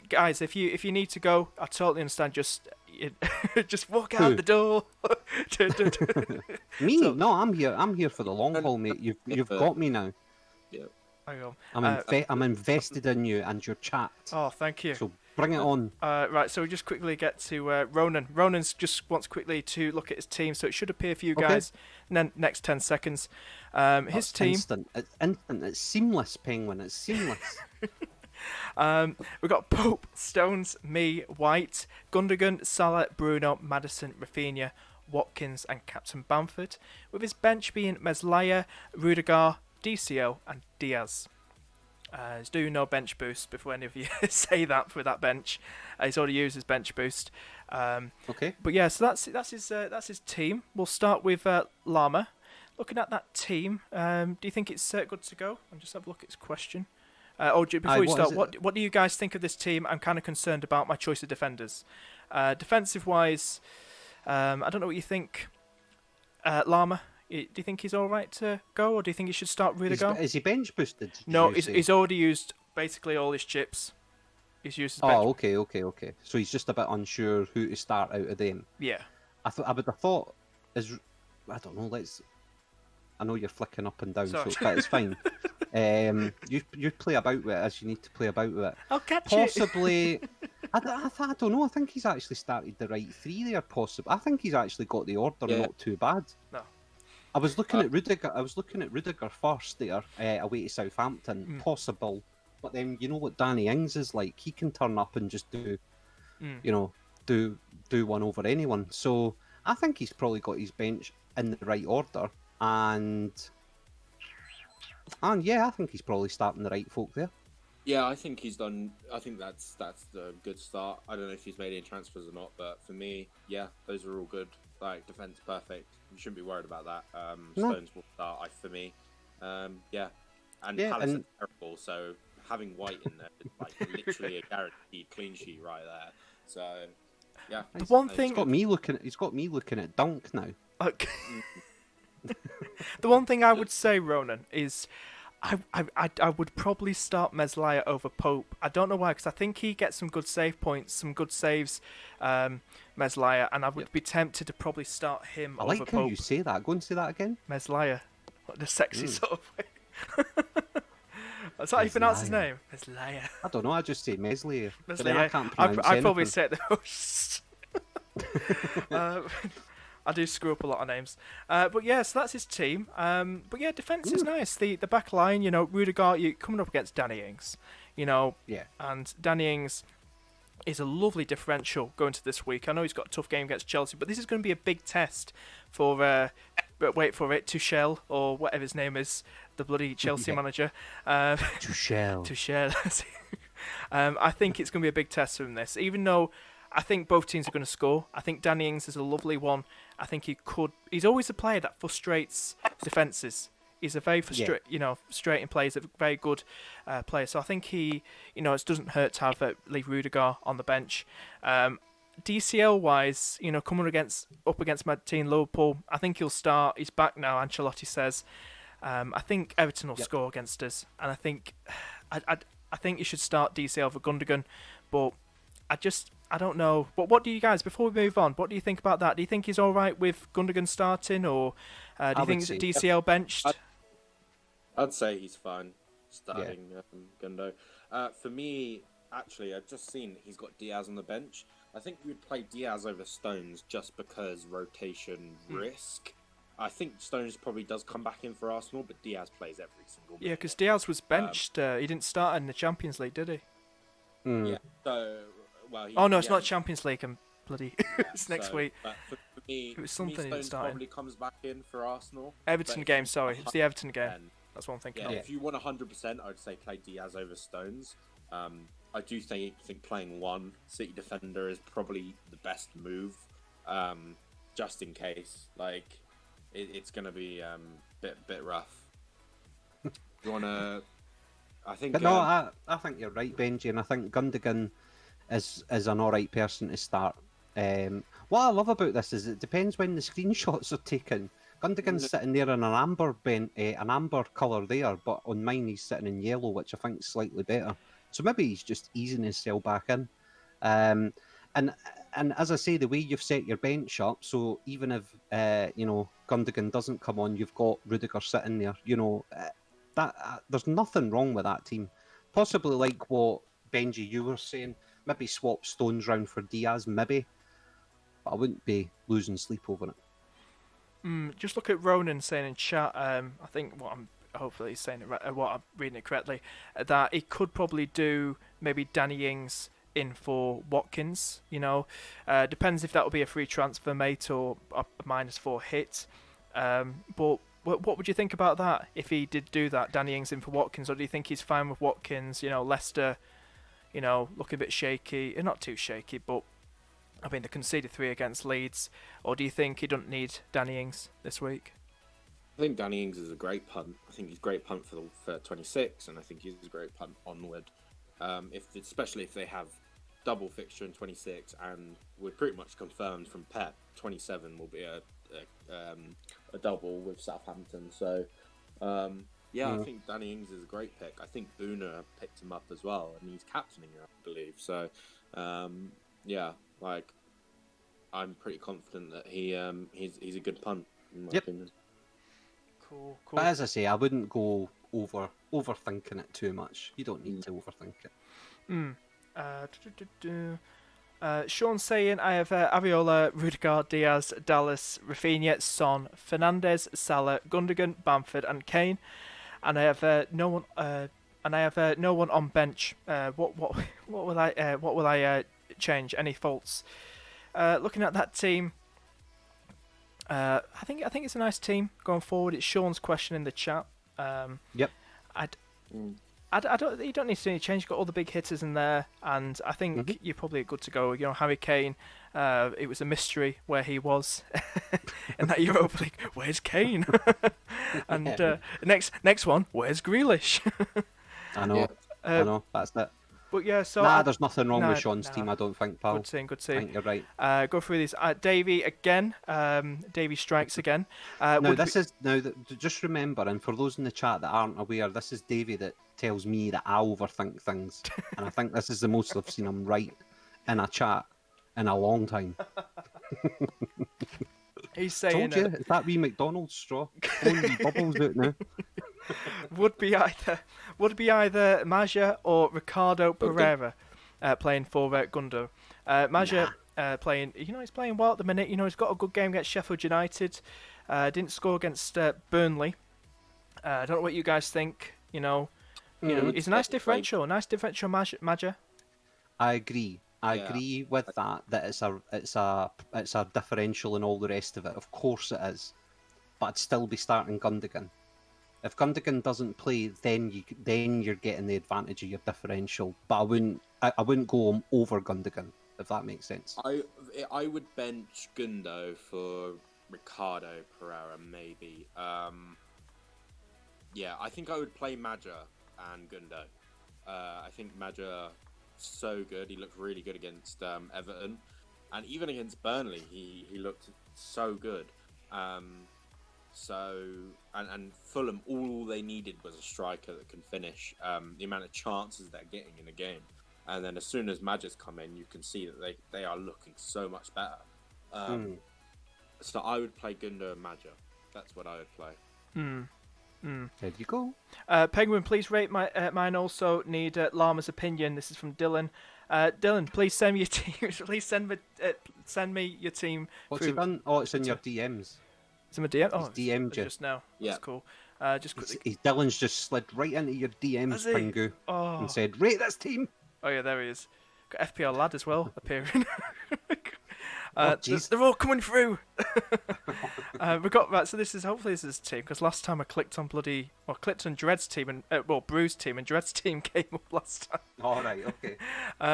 guys, if you need to go, I totally understand. Just walk out the door. Me? No, I'm here. I'm here for the long haul, mate. You've got me now. Yeah. Hang on. I'm invested in you and your chat. Oh, thank you. So bring it on. Right, so we just quickly get to Ronin. Ronan's just wants quickly to look at his team, so it should appear for you guys in the next 10 seconds. His team. Instant. It's instant. It's seamless, Penguin. It's seamless. We've got Pope, Stones, me, White, Gundogan, Salah, Bruno, Maddison, Rafinha, Watkins, and Captain Bamford, with his bench being Meslaya, Rudiger, DCL, and Diaz. He's doing no bench boost before any of you say that for that bench. He's already used his bench boost. Okay. But yeah, so that's his team. We'll start with Llama. Looking at that team, do you think it's good to go? And just have a look at his question. Before you start, what do you guys think of this team? I'm kind of concerned about my choice of defenders. Defensive wise, I don't know what you think. Llama, do you think he's all right to go, or do you think he should start Rudiger? Is he bench boosted? No, he's already used basically all his chips. He's used his bench. Oh, okay. So he's just a bit unsure who to start out of them. Yeah. I would have thought, I don't know. I know you're flicking up and down, Sorry. so it's fine. You play about with it as you need to play about with it. I'll catch Possibly, I don't know. I think he's actually started the right three there. Possibly, I think he's actually got the order not too bad. No. I was looking at Rudiger. I was looking at Rudiger first there, away to Southampton. Possible, but then you know what Danny Ings is like. He can turn up and just do one over anyone. So I think he's probably got his bench in the right order, and yeah, I think he's probably starting the right folk there. Yeah, I think he's done. I think that's a good start. I don't know if he's made any transfers or not, but for me, yeah, those are all good. Like defense, perfect. You shouldn't be worried about that. Stones will start for me. And Palace are terrible, so having White in there is like literally a guaranteed clean sheet right there. So yeah, the one thing he's got me looking at Dunk now. Okay. The one thing I would say, Ronan, is I would probably start Meslier over Pope. I don't know why, because I think he gets some good save points, some good saves, Meslier, and I would be tempted to probably start him over Pope. I like how you say that. Go and say that again. Meslier. The sexy sort of way. That's how you pronounce his name? Meslier. I don't know, I just say Meslier. Meslier. I can't pronounce I probably say it the most. I do screw up a lot of names. But yeah, so that's his team. But yeah, defence is nice. The back line, Rudiger, you're coming up against Danny Ings, and Danny Ings is a lovely differential going to this week. I know he's got a tough game against Chelsea, but this is going to be a big test for, wait for it, Tuchel, or whatever his name is, the bloody Chelsea manager. Tuchel. I think it's going to be a big test for him, this, even though I think both teams are going to score. I think Danny Ings is a lovely one. I think he's always a player that frustrates defences. He's a very frustrating player. He's a very good player. So I think it doesn't hurt to have leave Rudiger on the bench. DCL wise, coming up against my team Liverpool, I think he'll start. He's back now. Ancelotti says. I think Everton will score against us, and I think you should start DCL for Gundogan, but I don't know. What do you guys, before we move on, what do you think about that? Do you think he's all right with Gundogan starting, or do you think DCL benched? I'd say he's fine starting Gundo. For me, actually, I've just seen he's got Diaz on the bench. I think we'd play Diaz over Stones just because rotation risk. I think Stones probably does come back in for Arsenal, but Diaz plays every single minute. Yeah, because Diaz was benched. He didn't start in the Champions League, did he? Yeah, so... It's not Champions League. I'm bloody. It's next week. But for me, it was something Stones probably comes back in for Arsenal. Everton game, sorry. It's the Everton game. That's what I'm thinking. Yeah, if you want 100%, I'd say play Diaz over Stones. I do think playing one City defender is probably the best move, just in case. Like, it's going to be bit rough. You want to... I think... I think you're right, Benji, and I think Gundogan is an alright person to start. What I love about this is it depends when the screenshots are taken. Gundogan's sitting there in an amber colour there, but on mine he's sitting in yellow, which I think is slightly better. So maybe he's just easing himself back in. And as I say, the way you've set your bench up, so even if Gundogan doesn't come on, you've got Rudiger sitting there. There's nothing wrong with that team. Possibly like what Benji you were saying, maybe swap Stones round for Diaz, maybe. But I wouldn't be losing sleep over it. Just look at Ronin saying in chat. I think hopefully he's saying it right, what I'm reading it correctly. That he could probably do maybe Danny Ings in for Watkins. Depends if that will be a free transfer, mate, or a -4 hit. But what would you think about that if he did do that? Danny Ings in for Watkins, or do you think he's fine with Watkins? Leicester, looking a bit shaky, not too shaky, but I mean they conceded 3 against Leeds. Or do you think he doesn't need Danny Ings this week? I think Danny Ings is a great punt. I think he's a great punt for 26, and I think he's a great punt onward. Especially if they have double fixture in 26, and we're pretty much confirmed from Pep, 27 will be a double with Southampton. So, I think Danny Ings is a great pick. I think Boona picked him up as well, and he's captaining him, I believe. So, I'm pretty confident that he's a good punt in my opinion. Cool. But as I say, I wouldn't go overthinking it too much. You don't need to overthink it. Sean saying I have Aviola, Rudiger, Diaz, Dallas, Rafinha, Son, Fernandes, Salah, Gundogan, Bamford, and Kane, and I have no one. No one on bench. What will I change? Any faults? Looking at that team, I think it's a nice team going forward. It's Sean's question in the chat. Yep. You don't need to do any change. You've got all the big hitters in there, and I think you're probably good to go. Harry Kane. It was a mystery where he was in that Europa League. Where's Kane? And next one, where's Grealish? I know. I know. That's it. But yeah, so there's nothing wrong with Sean's team. I don't think, pal. Good team. I think you're right. Go through these. Davey again. Davey strikes again. Just remember, and for those in the chat that aren't aware, this is Davey that tells me that I overthink things, and I think this is the most I've seen him right in a chat in a long time. He's saying, "Told you, it's that wee McDonald's straw blowing wee bubbles out now." would be either Maja or Ricardo Pereira playing for Gundo. Maja playing, he's playing well at the minute. He's got a good game against Sheffield United. Didn't score against Burnley. I don't know what you guys think. He's a nice differential. Maja. I agree. I agree with that. That it's a differential and all the rest of it. Of course it is, but I'd still be starting Gundogan. If Gundogan doesn't play, then you're getting the advantage of your differential. But I wouldn't go over Gundogan, if that makes sense. I would bench Gundo for Ricardo Pereira maybe. I think I would play Maja and Gundo. I think Maja so good. He looked really good against Everton, and even against Burnley, he looked so good. And Fulham, all they needed was a striker that can finish. The amount of chances they're getting in the game, and then as soon as Maja's come in, you can see that they are looking so much better. So I would play Gundo and Maja. That's what I would play. There you go. Penguin, please rate mine. Also need Llama's opinion. This is from Dylan. Dylan, please send me your team. Please send me your team. What's he done? Oh, it's in your DMs. It's in my DM. Oh, he's DM'd you just now. Yeah, that's cool. Just quickly. Dylan's just slid right into your DMs, Pingu, and said, "Rate this team." Oh yeah, there he is. Got FPL lad as well appearing. Jeez. They're all coming through. We got right. So hopefully this is team, because last time I clicked on Dread's team and Bruce's team, and Dread's team came up last time. All right, okay.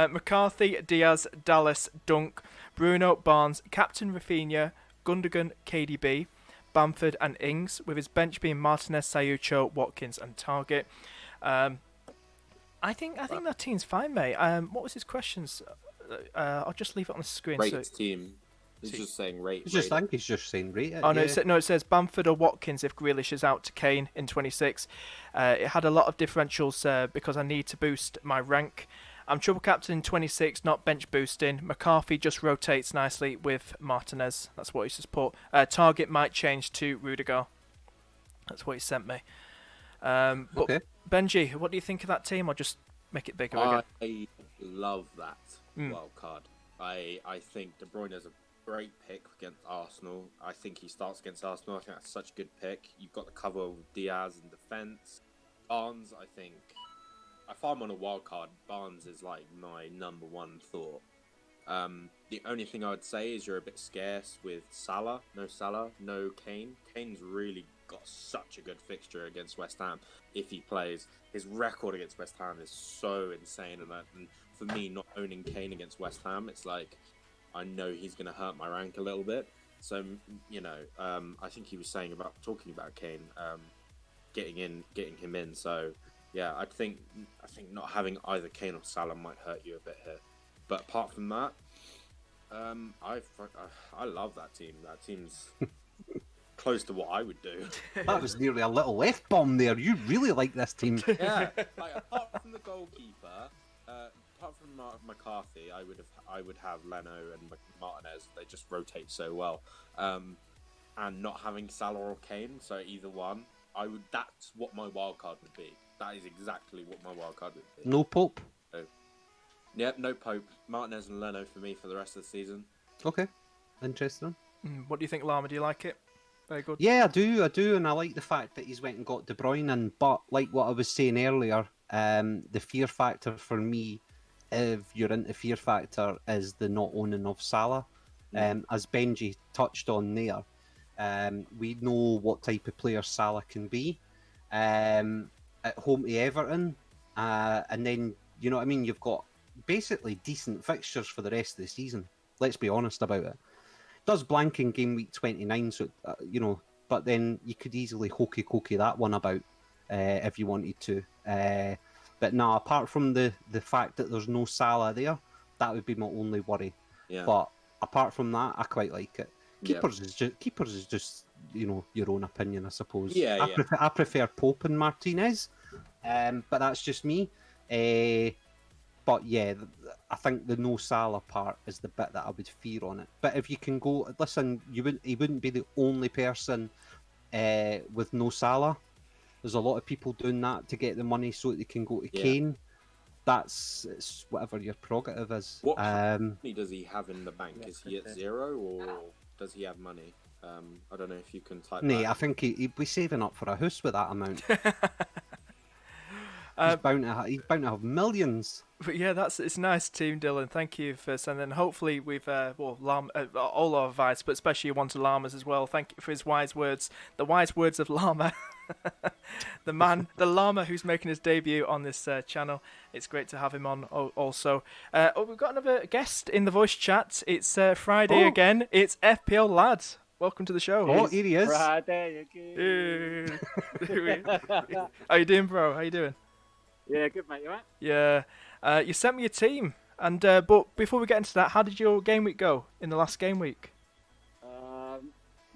McCarthy, Diaz, Dallas, Dunk, Bruno, Barnes, Captain Rafinha, Gundogan, KDB, Bamford, and Ings, with his bench being Martinez, Sayucho, Watkins, and Target. I think that team's fine, mate. What was his questions? I'll just leave it on the screen. Rate team. He's just saying rate. I think he's just saying rate it. Oh no, it says Bamford or Watkins if Grealish is out to Kane in 26. It had a lot of differentials because I need to boost my rank. I'm triple captain in 26, not bench boosting. McCarthy just rotates nicely with Martinez. That's what he's just put. Target might change to Rudiger. That's what he sent me. Okay. Benji, what do you think of that team, or just make it bigger again? I love that wild card. I think De Bruyne is a great pick against Arsenal. I think he starts against Arsenal. I think that's such a good pick. You've got the cover with Diaz in defence. Barnes, I think, if I'm on a wild card, Barnes is like my number one thought. The only thing I would say is you're a bit scarce with Salah. No Salah, no Kane. Kane's really got such a good fixture against West Ham if he plays. His record against West Ham is so insane, and for me, not owning Kane against West Ham, it's like I know he's going to hurt my rank a little bit. So I think he was talking about Kane, getting him in. So yeah, I think not having either Kane or Salah might hurt you a bit here. But apart from that, I love that team. That team's close to what I would do. That was nearly a little F-bomb there. You really like this team. Yeah, like, apart from the goalkeeper, apart from McCarthy, I would have Leno and Martinez. They just rotate so well. And not having Salah or Kane, so either one, that's what my wild card would be. That is exactly what my wild card would be. No Pope. Yep, no Pope. Martinez and Leno for me for the rest of the season. Okay, interesting. What do you think, Llama? Do you like it? Very good. Yeah, I do, and I like the fact that he's went and got De Bruyne in. But like what I was saying earlier, the fear factor for me, if you're into fear factor, is the not owning of Salah. As Benji touched on there, we know what type of player Salah can be. At home to Everton, and then you know what I mean. You've got basically decent fixtures for the rest of the season. Let's be honest about it. Does blank in game week 29, so but then you could easily hokey cokey that one about if you wanted to. But no, apart from the fact that there's no Salah there, that would be my only worry. Yeah. But apart from that, I quite like it. Keepers is just your own opinion, I suppose. Yeah, I prefer Pope and Martinez, but that's just me. But yeah, I think the no Salah part is the bit that I would fear on it. But if you can go, listen, he wouldn't be the only person with no Salah. There's a lot of people doing that to get the money so that they can go to Kane. It's whatever your prerogative is. What money does he have in the bank? Is he at 0 or does he have money? I don't know if you can type. I think he'd be saving up for a house with that amount. He's bound to have millions. But yeah, it's a nice team, Dylan. Thank you for sending. Hopefully, we've all our advice, but especially one to Llamas as well. Thank you for his wise words. The wise words of Llama, the Llama who's making his debut on this channel. It's great to have him on. Also, we've got another guest in the voice chat. It's Friday again. It's FPLLads. Welcome to the show. Oh, here he is. Friday again. How you doing, bro? How you doing? Yeah, good mate. You right? Yeah. You sent me your team, and but before we get into that, how did your game week go in the last game week?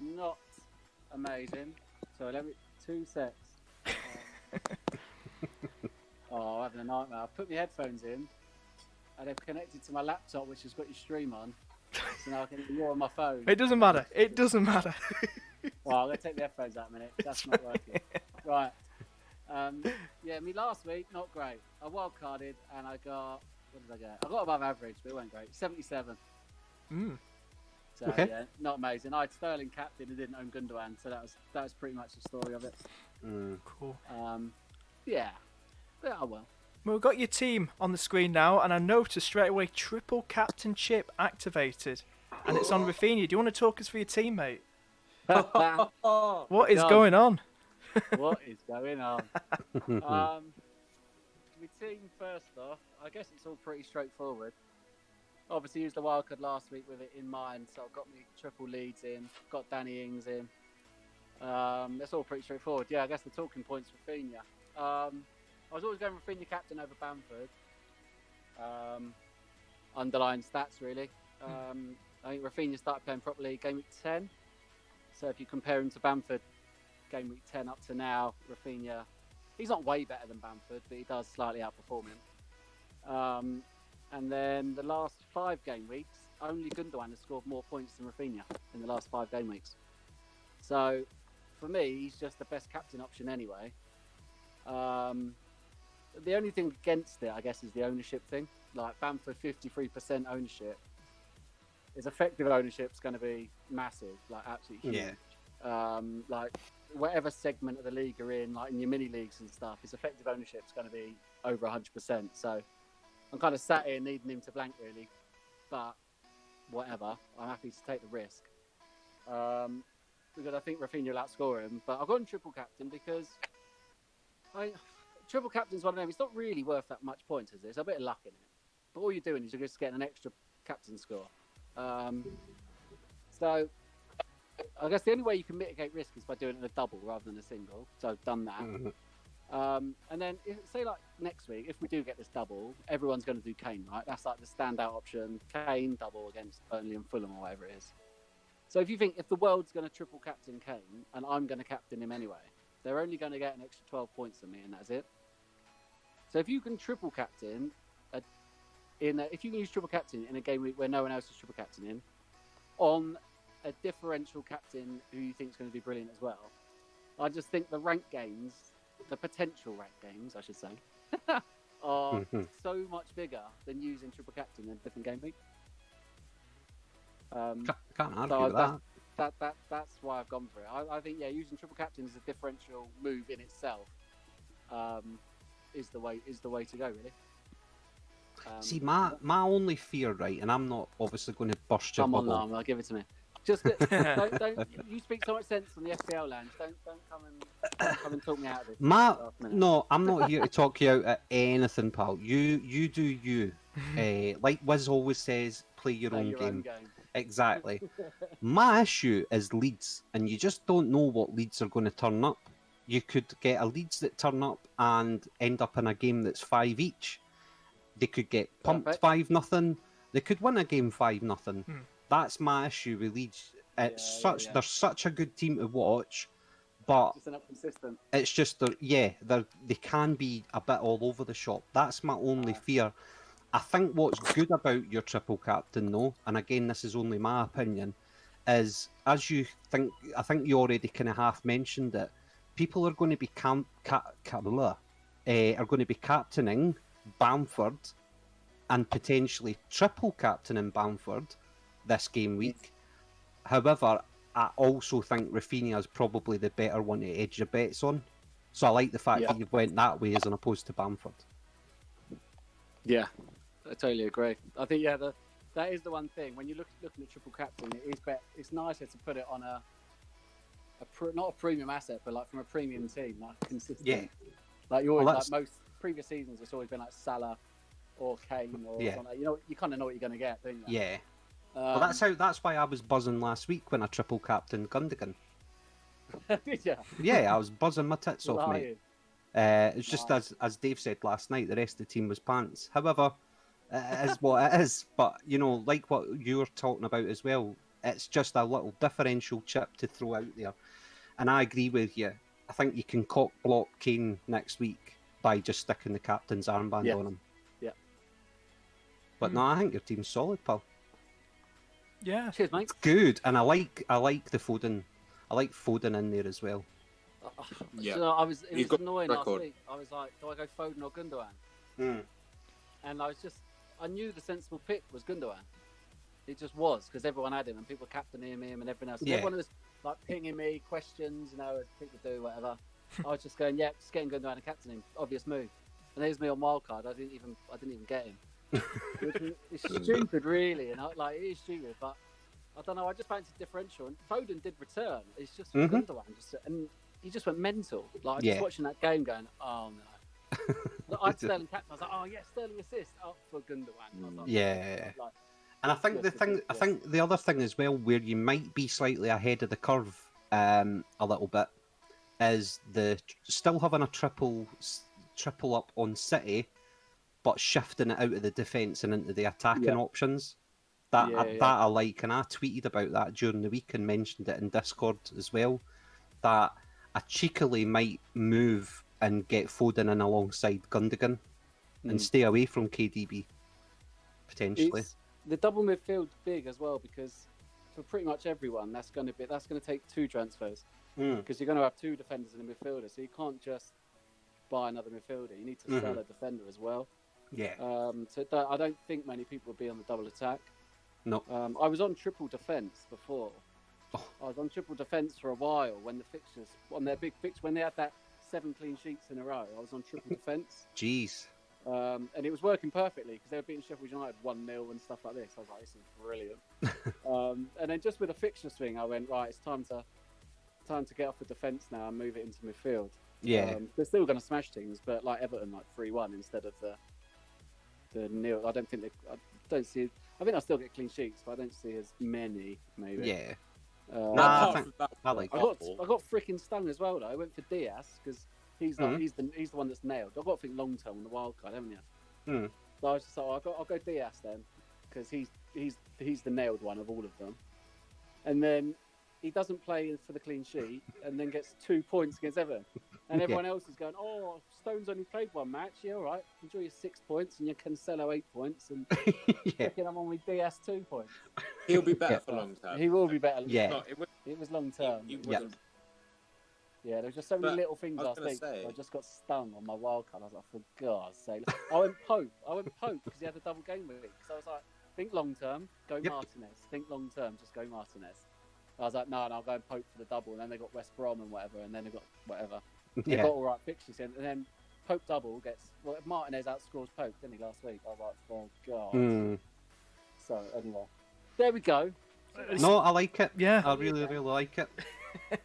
Not amazing. So let me 2 sets. I'm having a nightmare. I've put my headphones in, and they've connected to my laptop, which has got your stream on. So now I can hear you on my phone. It doesn't matter. It doesn't matter. Well, I'm gonna take the headphones out a minute. That's not working. Right. Me last week, not great. I wildcarded and I got, what did I get? I got above average, but it wasn't great. 77. So Okay. yeah, not amazing. I had Sterling captain and didn't own Gundogan, so that was pretty much the story of it. Cool. Yeah. But oh well. Well, we've got your team on the screen now, and I noticed straight away triple captainship activated, and it's on Rafinha. Do you want to talk us through your team, mate? What is going on? What is going on? My team, first off, I guess it's all pretty straightforward. Obviously used the wildcard last week with it in mind, so I've got me triple leads in, got Danny Ings in. That's all pretty straightforward. Yeah, I guess the talking points for Rafinha. I was always going Rafinha captain over Bamford. Underlying stats, really. I think Rafinha started playing properly game week 10. So if you compare him to Bamford, game week 10 up to now, Rafinha, he's not way better than Bamford, but he does slightly outperform him. And then the last 5 game weeks, only Gundogan has scored more points than Rafinha in the last 5 game weeks. So for me, he's just the best captain option anyway. The only thing against it, I guess, is the ownership thing. Like Bamford, 53% ownership. His effective ownership is going to be massive, like absolutely huge. Yeah. Like whatever segment of the league you're in, like in your mini leagues and stuff, his effective ownership is going to be over 100%. So I'm kind of sat here needing him to blank really, but whatever. I'm happy to take the risk. because I think Rafinha will outscore him. But I've gone triple captain because triple captain's one of them. It's not really worth that much points, is it? There's a bit of luck in it. But all you're doing is you're just getting an extra captain score. So I guess the only way you can mitigate risk is by doing it in a double rather than a single. So I've done that. Mm-hmm. And then, say like next week, if we do get this double, everyone's going to do Kane, right? That's like the standout option. Kane double against Burnley and Fulham or whatever it is. So if you think if the world's going to triple captain Kane and I'm going to captain him anyway, they're only going to get an extra 12 points from me, and that's it. So if you can triple captain if you can use triple captain in a game week where no one else is triple captaining on a differential captain who you think is going to be brilliant as well, I just think the rank games, the potential rank games, I should say, are so much bigger than using triple captain in a different game week. Can't argue with that. That's why I've gone for it. I think using triple captain as a differential move in itself is the way to go, really. See, my only fear, right, and I'm not obviously going to burst your bubble. I'll give it to me. Just don't you speak so much sense on the FPL lounge. Don't come and talk me out of this. No, I'm not here to talk you out at anything, pal. You do you. Like Wiz always says, play your own game. Exactly. My issue is Leeds, and you just don't know what Leeds are going to turn up. You could get a Leeds that turn up and end up in a game that's 5 each. They could get pumped 5-0. They could win a game 5-0. That's my issue with Leeds. It's they're such a good team to watch, but just enough consistent. It's just they can be a bit all over the shop. That's my only fear. I think what's good about your triple captain, though, and again this is only my opinion, is as you think, I think you already kind of half mentioned it. People are going to be captaining Bamford and potentially triple captaining Bamford this game week. However, I also think Rafinha is probably the better one to edge your bets on. So I like the fact that you've went that way as opposed to Bamford. Yeah, I totally agree. I think that is the one thing when you're looking at triple captain. It's nicer to put it on not a premium asset, but like from a premium team, like consistent. Yeah. Like you always like most previous seasons, it's always been like Salah or Kane or something. You kind of know what you're going to get, don't you? Yeah. Well, that's why I was buzzing last week when I triple captained Gundogan. Did you? Yeah, I was buzzing my tits off, mate. It's just as Dave said last night, the rest of the team was pants. However, it is what it is. But like what you were talking about as well, it's just a little differential chip to throw out there. And I agree with you. I think you can cock block Kane next week by just sticking the captain's armband on him. Yeah. But no, I think your team's solid, pal. Yeah. Cheers, mate. It's good, and I like the Foden. I like Foden in there as well. So it was annoying last week. I was like, do I go Foden or Gundogan? And I knew the sensible pick was Gundogan. It just was, because everyone had him and people were captaining him and everything else. And everyone was like pinging me questions, people do whatever. I was just going, just getting Gundogan and captaining, obvious move. And there's me on wildcard. I didn't even get him. It's stupid, really, and it is stupid. But I don't know. I just fancied differential, and Foden did return. It's just Gundogan, and he just went mental. Like just watching that game, going, oh no. I had Sterling captain. I was like, oh yeah, Sterling assist up for Gundogan. I was like, and I think I think the other thing as well, where you might be slightly ahead of the curve, a little bit, is still having a triple up on City, but shifting it out of the defence and into the attacking options. That I like, and I tweeted about that during the week and mentioned it in Discord as well. That I cheekily might move and get Foden in alongside Gundogan and stay away from KDB potentially. The double midfield's big as well, because for pretty much everyone that's going to take 2 transfers, because you're going to have 2 defenders and a midfielder, so you can't just buy another midfielder. You need to sell a defender as well. Yeah. So I don't think many people will be on the double attack. No. I was on triple defence before. I was on triple defence for a while when the fixtures, on their big fix, when they had that 7 clean sheets in a row. I was on triple defence. Jeez. And it was working perfectly because they were beating Sheffield United 1-0 and stuff like this. I was like, this is brilliant. And then just with a fixture swing, I went, right, it's time to time to get off the defence now and move it into midfield. Yeah. They're still going to smash teams, but like Everton, like 3-1 instead of the nil. I don't think I think they'll still get clean sheets, but I don't see as many. Maybe. Yeah. Apart I think from that, I like I it. got freaking stung as well though. I went for Diaz because he's like he's the one that's nailed. I've got to think long term on the wild card, haven't you? Mm. So I was just like, I'll go Diaz then because he's the nailed one of all of them. And then he doesn't play for the clean sheet and then gets 2 points against Everton. And everyone else is going, oh, Stone's only played one match. Yeah, all right. Enjoy your 6 points and your Cancelo 8 points. And I'm on with DS 2 points. he'll be better for long term. He will be better. Yeah. No, It was long term. Yeah, there was just so many But little things I was last gonna week. say- I just got stung on my wild card. I was like, for God's sake. I went Pope because he had a double game week. So I was like, think long term, go Martinez. Think long term, just go Martinez. I was like, no, I'll go and Pope for the double. And then they got West Brom and whatever. And then they got whatever. They got all right fixtures in. And then Pope double gets... Well, Martinez outscores Pope, didn't he, last week? I was like, oh, God. Mm. So, anyway. There we go. No, I like it. Yeah. I really, really like it.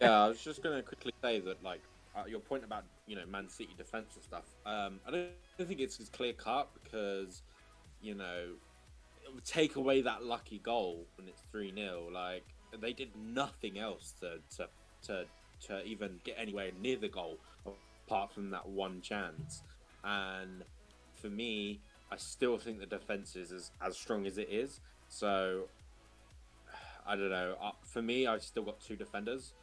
Yeah, I was just going to quickly say that, like, your point about, Man City defence and stuff, I don't think it's as clear cut because, it would take away that lucky goal when it's 3-0. Like, they did nothing else to even get anywhere near the goal apart from that one chance. And for me, I still think the defence is as strong as it is. So, I don't know. For me, I've still got 2 defenders.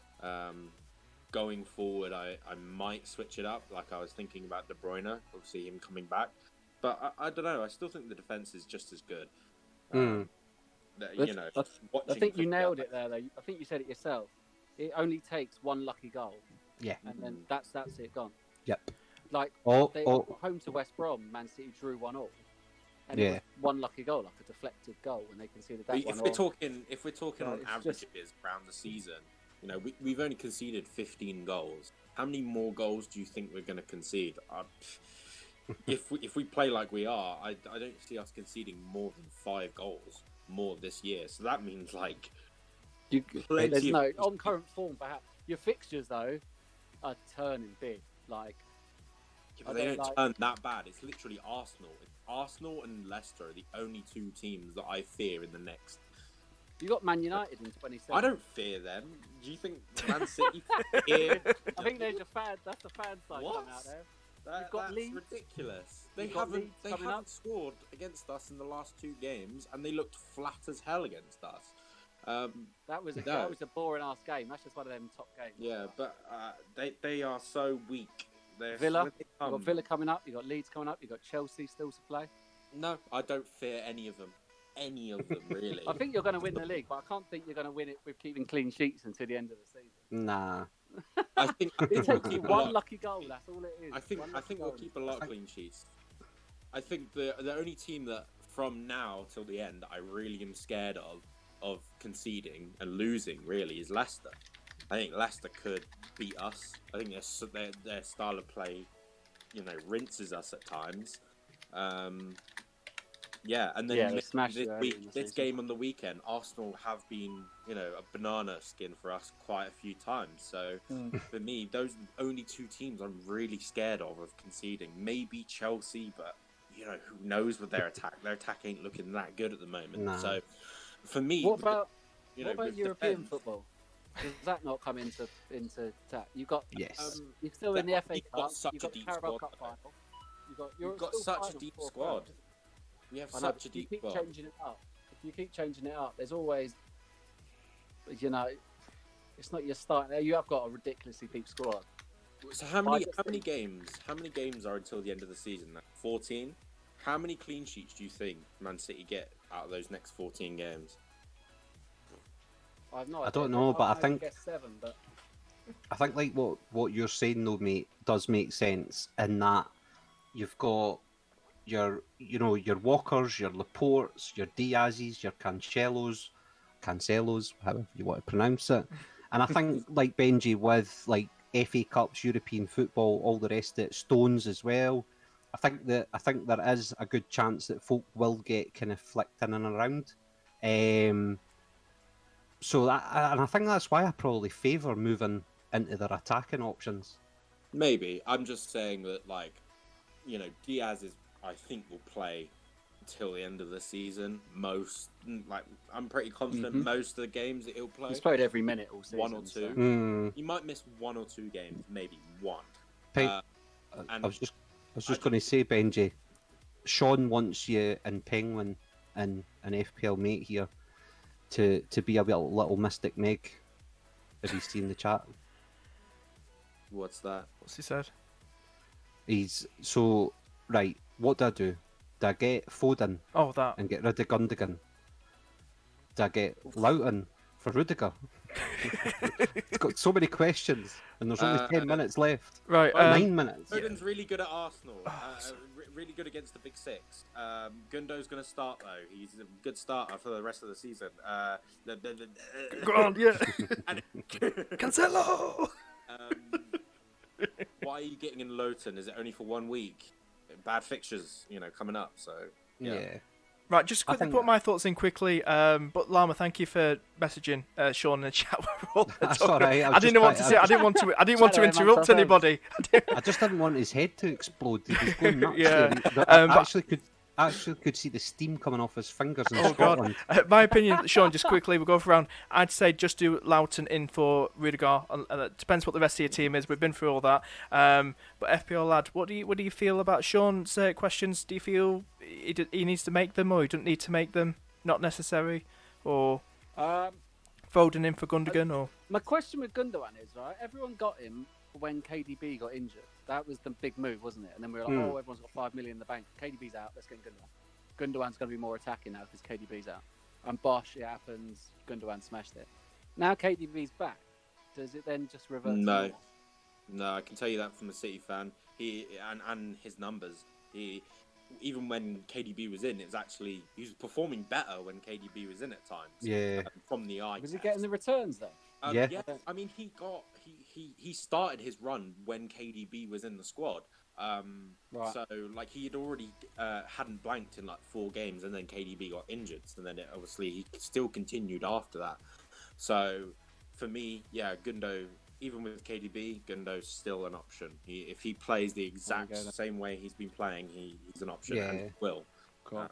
Going forward, I might switch it up. Like I was thinking about De Bruyne, obviously him coming back. But I don't know. I still think the defence is just as good. I think you nailed it there, though. I think you said it yourself. It only takes one lucky goal. Yeah. And then that's it gone. Yep. Like, Oh, home to West Brom, Man City drew 1-1. And it was one lucky goal, like a deflected goal, when they conceded that one. If we're talking on averages around the season, we've only conceded 15 goals. How many more goals do you think we're going to concede? If we play like we are, I don't see us conceding more than 5 goals more this year. So that means like on current form, perhaps your fixtures though are turning big. Like, but they don't turn that bad. It's literally Arsenal. Arsenal and Leicester are the only 2 teams that I fear in the next. You got Man United in 27. I don't fear them. Do you think Man City fear? I think there's your fan. That's the fan side coming out there. That's ridiculous. They haven't scored against us in the last 2 games, and they looked flat as hell against us. That was a boring ass game. That's just one of them top games. Yeah, but they are so weak. Villa, you got Villa coming up. You got Leeds coming up. You got Chelsea still to play. No, I don't fear any of them. Any of them, really. I think you're going to win the league, but I can't think you're going to win it with keeping clean sheets until the end of the season. Nah. I think it takes you one lucky goal. That's all it is. I think we'll keep a lot of clean sheets. I think the only team that from now till the end I really am scared of conceding and losing really is Leicester. I think Leicester could beat us. I think their style of play, rinses us at times. Yeah, and then this game on the weekend, Arsenal have been, a banana skin for us quite a few times. So for me, those are the only 2 teams I'm really scared of conceding. Maybe Chelsea, but who knows with their attack? Their attack ain't looking that good at the moment. Nah. So for me, what about European football? Does that not come into attack? You've got you're still in the FA Cup. You've got the Carabao Cup final. You've got such a deep squad. We have such a deep squad. If you keep changing it up, there's always, it's not your start. You have got a ridiculously deep squad. So how many games are until the end of the season? 14. How many clean sheets do you think Man City get out of those next 14 games? I have no idea. I don't know, but I think 7. But I think like what you're saying though, mate, does make sense in that you've got your Walkers, your Laportes, your Diazes, your Cancelos, however you want to pronounce it. And I think like Benji with like FA Cups, European football, all the rest of it, Stones as well. I think there is a good chance that folk will get kind of flicked in and around. So that, and I think that's why I probably favour moving into their attacking options. Maybe. I'm just saying that, like, you know, Diaz is, I think, will play until the end of the season. I'm pretty confident most of the games that he'll play. He's played every minute all season. 1 or 2. So. He might miss 1 or 2 games, maybe 1. I was just going to say, Benji, Sean wants you and Penguin and an FPL mate here to be a little Mystic Meg. Have you seen the chat? What's that? What's he said? He's so right. What do I do? Do I get Foden Oh, that. and get rid of Gundogan? Do I get Loughton for Rudiger? It's got so many questions, and there's only 10 minutes left. Right. 9 minutes. Foden's really good at Arsenal. Really good against the Big Six. Gundo's going to start, though. He's a good starter for the rest of the season. Go on, yeah. Cancelo! Why are you getting in Loughton? Is it only for 1 week? Bad fixtures, coming up. So Yeah. Right, just quickly put my thoughts in quickly. But Llama, thank you for messaging Sean in the chat. That's all right. I didn't want to interrupt anybody. I just didn't want his head to explode. He was going nuts. Yeah. I actually could see the steam coming off his fingers in Oh Scotland. God! My opinion, Sean. Just quickly, we'll go around. I'd say just do Loughton in for Rudiger. It depends what the rest of your team is. We've been through all that. But FPL lad, what do you feel about Sean's questions? Do you feel he needs to make them, or he doesn't need to make them? Not necessary, or Foden in for Gundogan, or my question with Gundogan is right. Everyone got him when KDB got injured. That was the big move, wasn't it? And then we were like, oh, everyone's got 5 million in the bank. KDB's out. Let's get Gundogan. Gundogan's going to be more attacking now because KDB's out. And Bosh, it happens. Gundogan smashed it. Now KDB's back. Does it then just revert? No, I can tell you that from a City fan. He and his numbers. Even when KDB was in, he was performing better when KDB was in at times. Yeah. From the eye. Was he getting the returns though? Yeah. I mean, he started his run when KDB was in the squad. Right. So he had already hadn't blanked in 4 games, and then KDB got injured, and then he still continued after that. So for me, yeah, Gundo, even with KDB, Gundo's still an option. If he plays the exact same way he's been playing, he's an option and he will. Cool.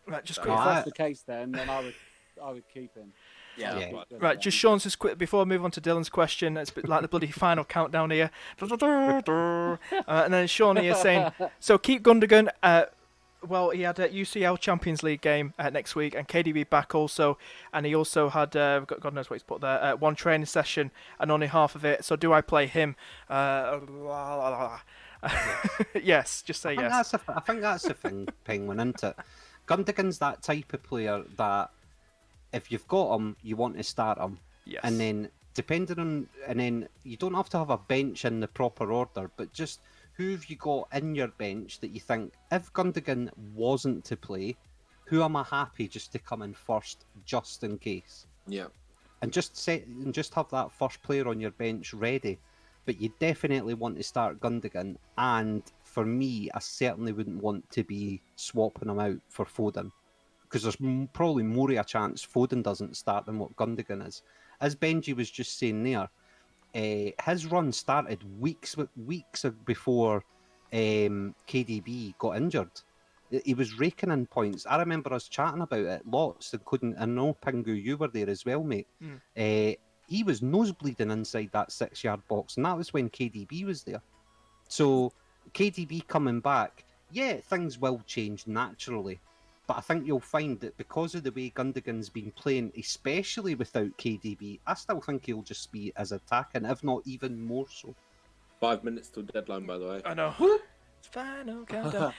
right, just If quick. that's the case, then I would keep him. Yeah. Right, just Sean's just quick before I move on to Dylan's question. It's like the bloody final countdown here. And then Sean here saying, so keep Gundogan. Well, he had a UCL Champions League game next week, and KDB back also, and he also had God knows what he's put there. 1 training session and only half of it. So do I play him? Yes, just say yes. I think that's the thing, Penguin, isn't it? Gundogan's that type of player that if you've got him, you want to start him. Yes. And then then you don't have to have a bench in the proper order, but just who have you got in your bench that you think, if Gundogan wasn't to play, who am I happy just to come in first, just in case? Yeah. And just have that first player on your bench ready. But you definitely want to start Gundogan, and for me, I certainly wouldn't want to be swapping him out for Foden, because there's probably more of a chance Foden doesn't start than what Gundogan is. As Benji was just saying there, his run started weeks before KDB got injured. He was raking in points. I remember us chatting about it lots, including, I know, Pingu, you were there as well, mate. He was nosebleeding inside that 6-yard box, and that was when KDB was there. So KDB coming back, yeah, things will change naturally. But I think you'll find that because of the way Gundogan's been playing, especially without KDB, I still think he'll just be as attacking, if not even more so. 5 minutes till deadline, by the way. I know. It's final countdown.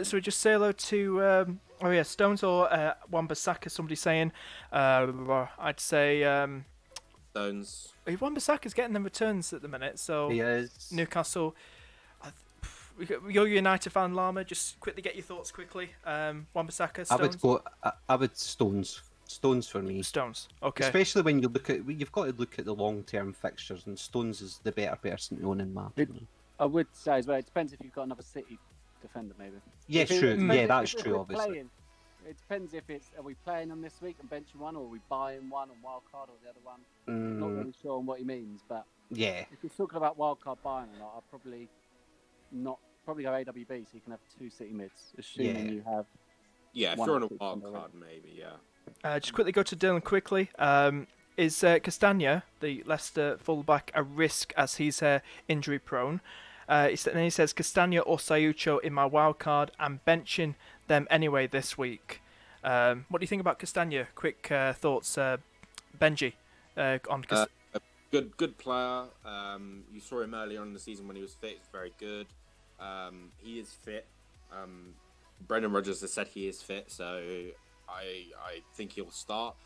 So we just say hello to Stones or Wan-Bissaka. Somebody saying, I'd say Stones. Wan-Bissaka's getting them returns at the minute. So He is. Newcastle. You're a United fan, Llama. Just quickly get your thoughts quickly. Wan-Bissaka, Stones. I would Stones. Stones for me. Stones. Okay. Especially when you've got to look at the long-term fixtures, and Stones is the better person to own in my opinion. I would say as well. It depends if you've got another City defender, maybe. Yeah, true. Yeah, that's true. Obviously. It depends if it's are we playing them this week and benching one, or are we buying one on wildcard or the other one. Not really sure on what he means, but Yeah. if you're talking about wildcard buying or not, I'll probably go AWB so you can have 2 City mids, assuming you have. Yeah, if one you're on a or two wild already. card, maybe, yeah. Just quickly go to Dylan quickly. Is Castagna, the Leicester fullback, a risk as he's injury prone? Then he says Castagna or Sayucho in my wild card. I'm benching them anyway this week. What do you think about Castagna? Quick thoughts, Benji, on Castagna. Good player. You saw him earlier on in the season when he was fit. He's very good. He is fit. Brendan Rodgers has said he is fit, so I think he'll start.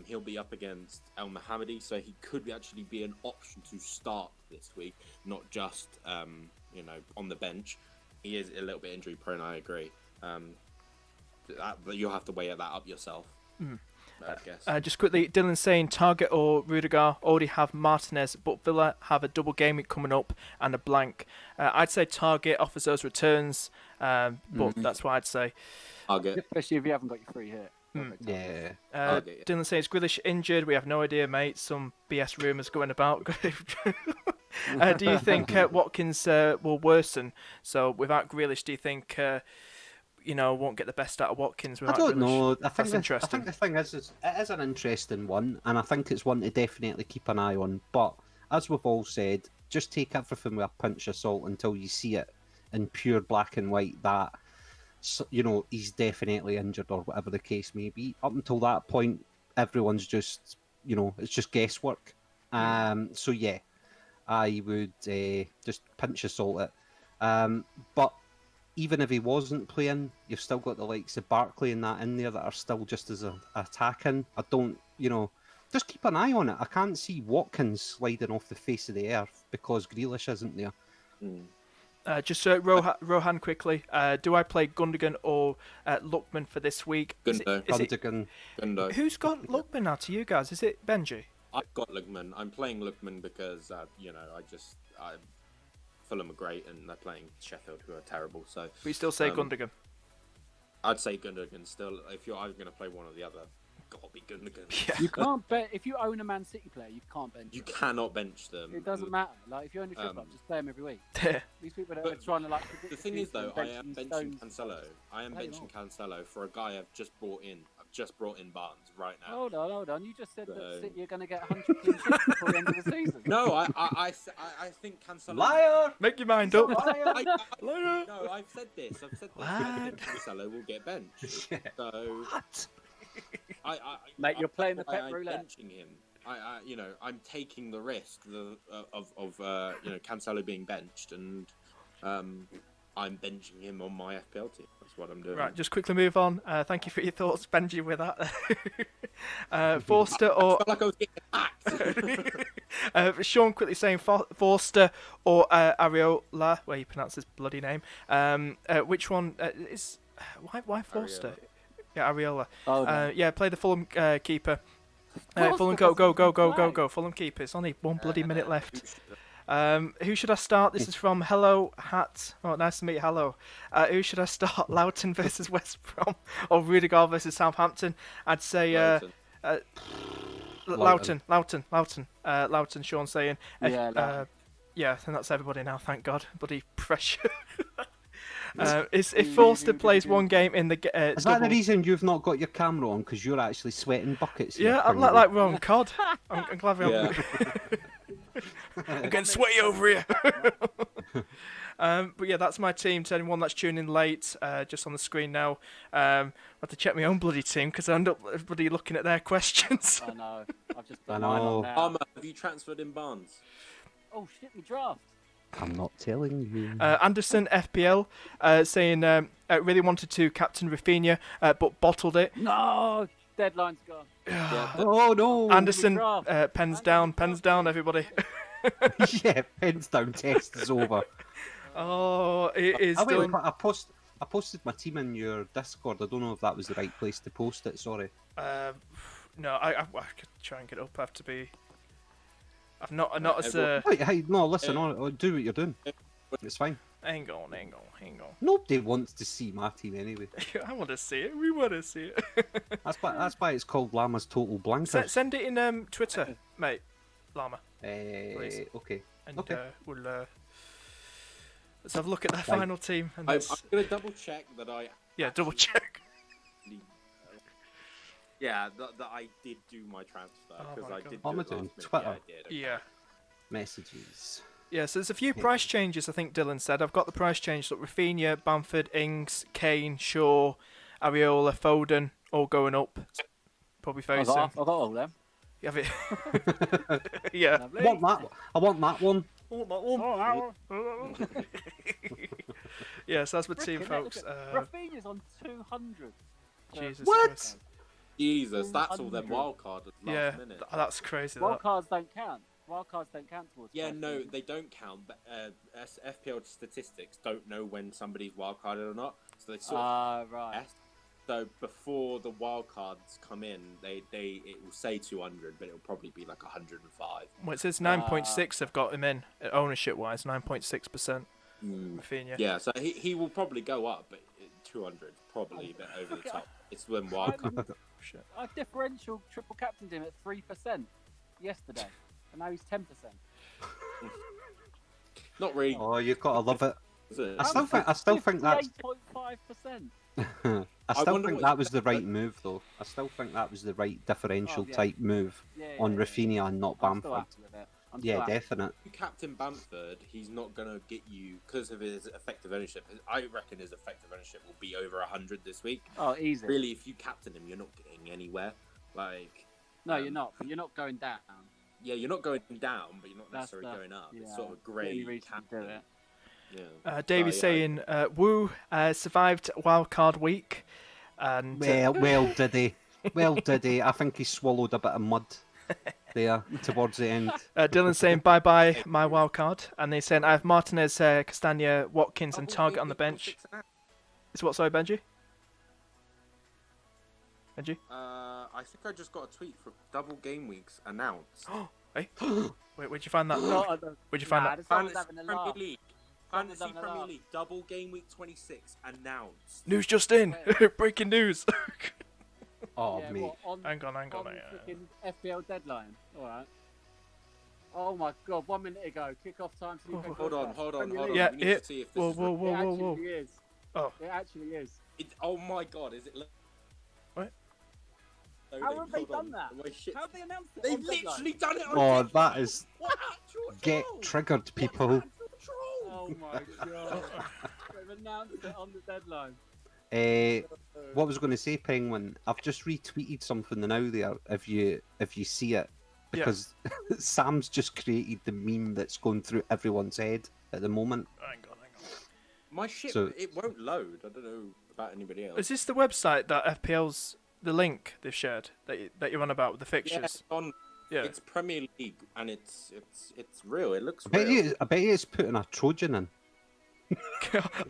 He'll be up against El Mohammadi, so he could actually be an option to start this week, not just on the bench. He is a little bit injury prone. I agree. But you'll have to weigh that up yourself. I guess. Just quickly, Dylan saying Target or Rudiger already have Martinez, but Villa have a double game week coming up and a blank. I'd say Target offers those returns, but that's what I'd say. Target. Especially if you haven't got your free hit. Yeah. Target, yeah. Dylan says Grealish injured. We have no idea, mate. Some BS rumours going about. Do you think Watkins will worsen? So without Grealish, do you think won't get the best out of Watkins? I Without don't Grealish? know. That's interesting. I think the thing is it is an interesting one, and I think it's one to definitely keep an eye on. But as we've all said, just take everything with a pinch of salt until you see it in pure black and white that he's definitely injured or whatever the case may be. Up until that point, everyone's just it's just guesswork. So yeah, I would just pinch of salt it. But even if he wasn't playing, you've still got the likes of Barkley and that in there that are still just as attacking. I don't, just keep an eye on it. I can't see Watkins sliding off the face of the earth because Grealish isn't there. Rohan quickly. Do I play Gundogan or Lookman for this week? Gundogan. Who's got Lookman now to you guys? Is it Benji? I've got Lookman. I'm playing Lookman because Fulham are great and they're playing Sheffield, who are terrible. So We still say Gundogan. I'd say Gundogan still. If you're either going to play one or the other, gotta be Gundogan. Yeah. You can't bet if you own a Man City player, you can't bench. You cannot bench them. It doesn't matter. Like if you own a club, just play them every week. Yeah. These people that are trying to predict The thing is, though, I am benching benching Stones. Cancelo. I am Play benching them Cancelo for a guy I've just brought in. I've just brought in Barnes right now. Hold on. You just said that So- City are going to get 100 clean sheets before the end of the season. No, I think Cancelo. Liar! Make your mind up. Liar! Liar. No, I've said this. I think Cancelo will get benched. Yeah. So What? Mate, you're playing the why pet I'm roulette. benching him. I'm taking the risk of Cancelo being benched, and I'm benching him on my FPL team. That's what I'm doing. Right, just quickly move on. Thank you for your thoughts, Benji, with that. Forster or I felt like I was getting hacked. Sean quickly saying Forster or Areola, where you pronounce his bloody name. Which one is? Why Forster? Areola. Yeah, Areola. Oh, no. Yeah, play the Fulham keeper. Forster Fulham, doesn't go. play. Fulham keeper. It's only one bloody minute left. Who should I start? This is from Hello Hat. Oh, nice to meet you. Hello. Who should I start? Loughton versus West Brom or Rudiger versus Southampton? I'd say Loughton. Loughton. Sean saying. Yeah, Loughton. Yeah, I think that's everybody now. Thank God. Bloody pressure. If Forster plays one game in the Is that the reason you've not got your camera on? Because you're actually sweating buckets. yeah, I'm like we're on COD. I'm glad we're on. Yeah. I'm getting sweaty over here. But yeah, that's my team. To anyone that's tuning in late, just on the screen now, I have to check my own bloody team because I end up bloody looking at their questions. I know. I've just I put mine know. on now. Armour, have you transferred in Barnes? Oh shit, me draft. I'm not telling you. Anderson FPL saying really wanted to captain Rafinha, but bottled it. No, deadline's gone. Oh no! Anderson, draft. pens down, everybody. Yeah, pens down. Test is over. Oh, it is I, wait, done. I posted my team in your Discord. I don't know if that was the right place to post it. Sorry. No, I could try and get it up. I have to be. I've not as Wait, hey, no, listen on. Do what you're doing. It's fine. Hang on. Nobody wants to see my team anyway. I want to see it. We want to see it. That's why it's called Llama's Total Blankers. Send it in Twitter, mate. Llama. Okay. And Okay. we'll let's have a look at that Right. final team. And I'm let's- going to double check that I. yeah, double check. Yeah, that I did do my transfer Oh because my I God. did. What am do I it doing? last minute. Twitter? Yeah, I did. Okay. Yeah. Messages. Yeah, so there's a few price changes, I think Dylan said. I've got the price change. Look, Rafinha, Bamford, Ings, Kane, Shaw, Areola, Foden, all going up. Probably very I soon. got all them. You have it. Yeah. Lovely. I want that one. Yeah, so that's my team, Look at folks. that, look at- Rafinha's on 200. Jesus What? Christ. Jesus, that's all them 200. wild card at last Yeah, minute. that's crazy. Wild That. cards don't count. Wild cards don't count towards. Yeah, price no, changes. they don't count. But FPL statistics don't know when somebody's wildcarded or not, so they sort of Right. guess. So before the wildcards come in, it will say 200, but it'll probably be like 105. Well, it says 9.6 have got him in, ownership-wise, 9.6%. Rafinha. Yeah, so he will probably go up, but 200 probably a bit over the top. It's when wildcard. Shit. I differential triple captained him at 3% yesterday, and now he's 10%. Not really. Oh, you've got to love it. Is it? I still think that's. 58.5%. I still wonder think what that you was the think right about- move, though. I still think that was the right differential Oh, yeah. type move Yeah, on yeah. Rafinha and not I'm still Bamford. happy with it. I'm Yeah, still happy. definite. Captain Bamford, he's not going to get you because of his effective ownership. I reckon his effective ownership will be over 100 this week. Oh, easy. Really, if you captain him, you're not getting anywhere. Like, No, you're not. You're not going down. yeah, you're not going down, but you're not That's necessarily the- going up. It's yeah, sort of the only grey reason to do captain. it. Yeah. Davy's So, yeah, saying, Woo survived wildcard week. And Well, did he? Well, did he? I think he swallowed a bit of mud there towards the end. Dylan's saying, bye-bye, my wildcard. And they're saying, I have Martinez, Castagna, Watkins, and Target on the bench. It's what, sorry, Benji? Benji? I think I just got a tweet for double game weeks announced. Hey? Wait, where'd you find that? Not Where'd you find Nah, that? someone's Fantasy having a laugh. Premier League. Someone's Fantasy having a Premier laugh. League double game week 26 announced. News just in! Breaking news! Oh, Yeah, mate. what, on, hang on. on freaking FPL deadline. All right. Oh my God! 1 minute ago, kickoff time. To UK Hold on, podcast. hold on, Premier hold on. League. Yeah, we need it- to see if this Whoa, is whoa, whoa, It whoa, whoa. actually is. Oh. It actually is. Oh my God, is it? What? How have they done that? How have they announced it? They've on deadline? literally done it on Oh, deadline. that is. What actual Get troll? triggered, What people. actual troll? Oh my God! They've announced it on the deadline. What was I going to say, Penguin? I've just retweeted something now there. If you see it, because Sam's just created the meme that's going through everyone's head at the moment. Hang on. My shit, So- it won't load. I don't know about anybody else. Is this the website that FPL's, the link they've shared, that you're on about with the Yeah, fixtures? it's on. Yeah. It's Premier League, and it's real. It looks I real. bet you it's putting a Trojan in.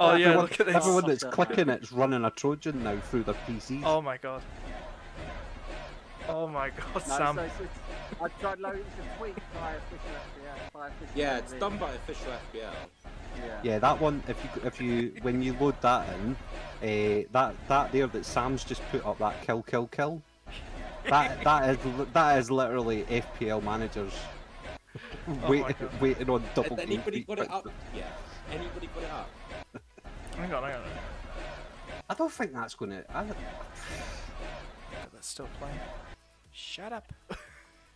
Oh, yeah, Everyone- look at this. Everyone that's Fuck that. clicking it's running a Trojan now through their PCs. Oh my god. Oh my god, No, Sam. so it's, I tried loading a tweet by official FPL. By official Yeah, it's FPL. done by official FPL. Yeah. Yeah, that one. If you when you load that in, that there that Sam's just put up, that kill. That is literally FPL managers my God. waiting on double. Has anybody game got it up? fixtures. Yeah. Anybody got it up? Hang on. I don't think that's gonna. That's still playing. Shut up.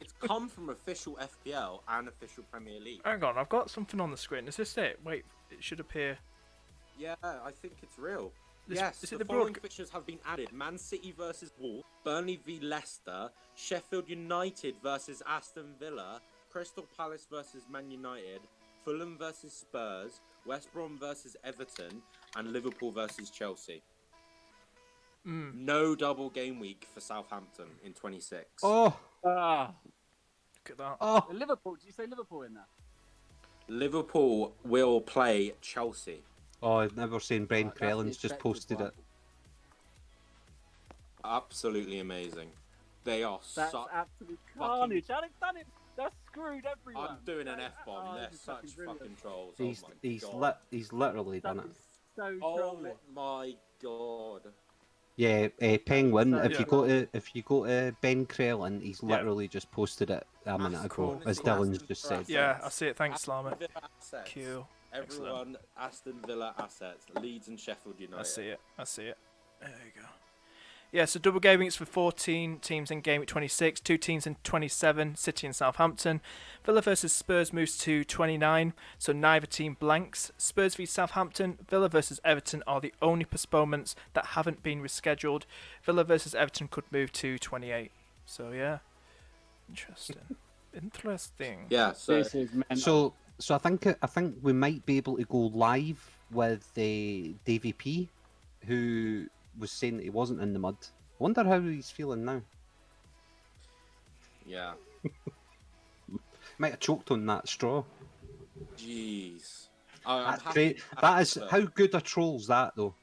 It's come from official FPL and official Premier League. Hang on, I've got something on the screen. Is this it? Wait, it should appear. Yeah, I think it's real. This- Yes, is it the the following broadca- fixtures have been added: Man City versus Wolves, Burnley v Leicester, Sheffield United versus Aston Villa, Crystal Palace versus Man United, Fulham versus Spurs, West Brom versus Everton, and Liverpool versus Chelsea. No double game week for Southampton in 26. Oh, Ah, Look at that. oh, Liverpool. Did you say Liverpool in there? Liverpool will play Chelsea. oh! Never seen Brent Right, that's the Crellin's just expected posted one. it. Absolutely amazing. They are That's such. absolute carnage. How they've done it That's screwed everyone. I'm doing an F-bomb. Oh, They're this is such brilliant. fucking trolls. He's Oh my god. he's literally That done it. is so Oh trolly. my god. Yeah, Penguin. So If you go to Ben Krellin, he's Yeah. literally just posted it a minute ago, Cool. as Dylan's just said. Yeah, I see it. Thanks, Slama. Aston Villa assets. Cool. Everyone, Aston Villa assets. Leeds and Sheffield United. I see it. I see it. There you go. Yeah, so double game weeks for 14 teams in game week 26, 2 teams in 27, City and Southampton. Villa versus Spurs moves to 29, so neither team blanks. Spurs v Southampton, Villa versus Everton are the only postponements that haven't been rescheduled. Villa versus Everton could move to 28. So yeah, interesting. Interesting. Yeah, so This is mental. So I think we might be able to go live with Davy P, who was saying that he wasn't in the mud. I wonder how he's feeling now. yeah. Might have choked on that straw. Jeez. I'm That's happy- great. That is how good a troll's that though.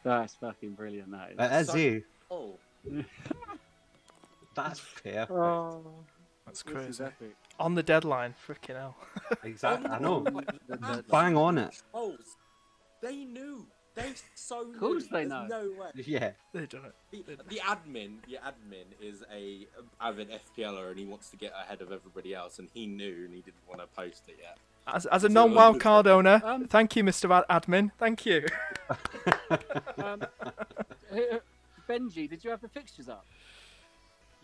That's fucking brilliant. That is. It is, So- eh? Oh, That's fair. Oh, That's this is crazy. epic. On the deadline, freaking hell. Exactly. I know. Oh, Bang on it. trolls. They knew. They so knew. Of course they There's know. no way. Yeah. They done it. The admin, your admin is a avid FPLer and he wants to get ahead of everybody else, and he knew and he didn't want to post it yet. As a non-wild card owner, Um, thank you, Mr. Admin. Thank you. Benji, did you have the fixtures up?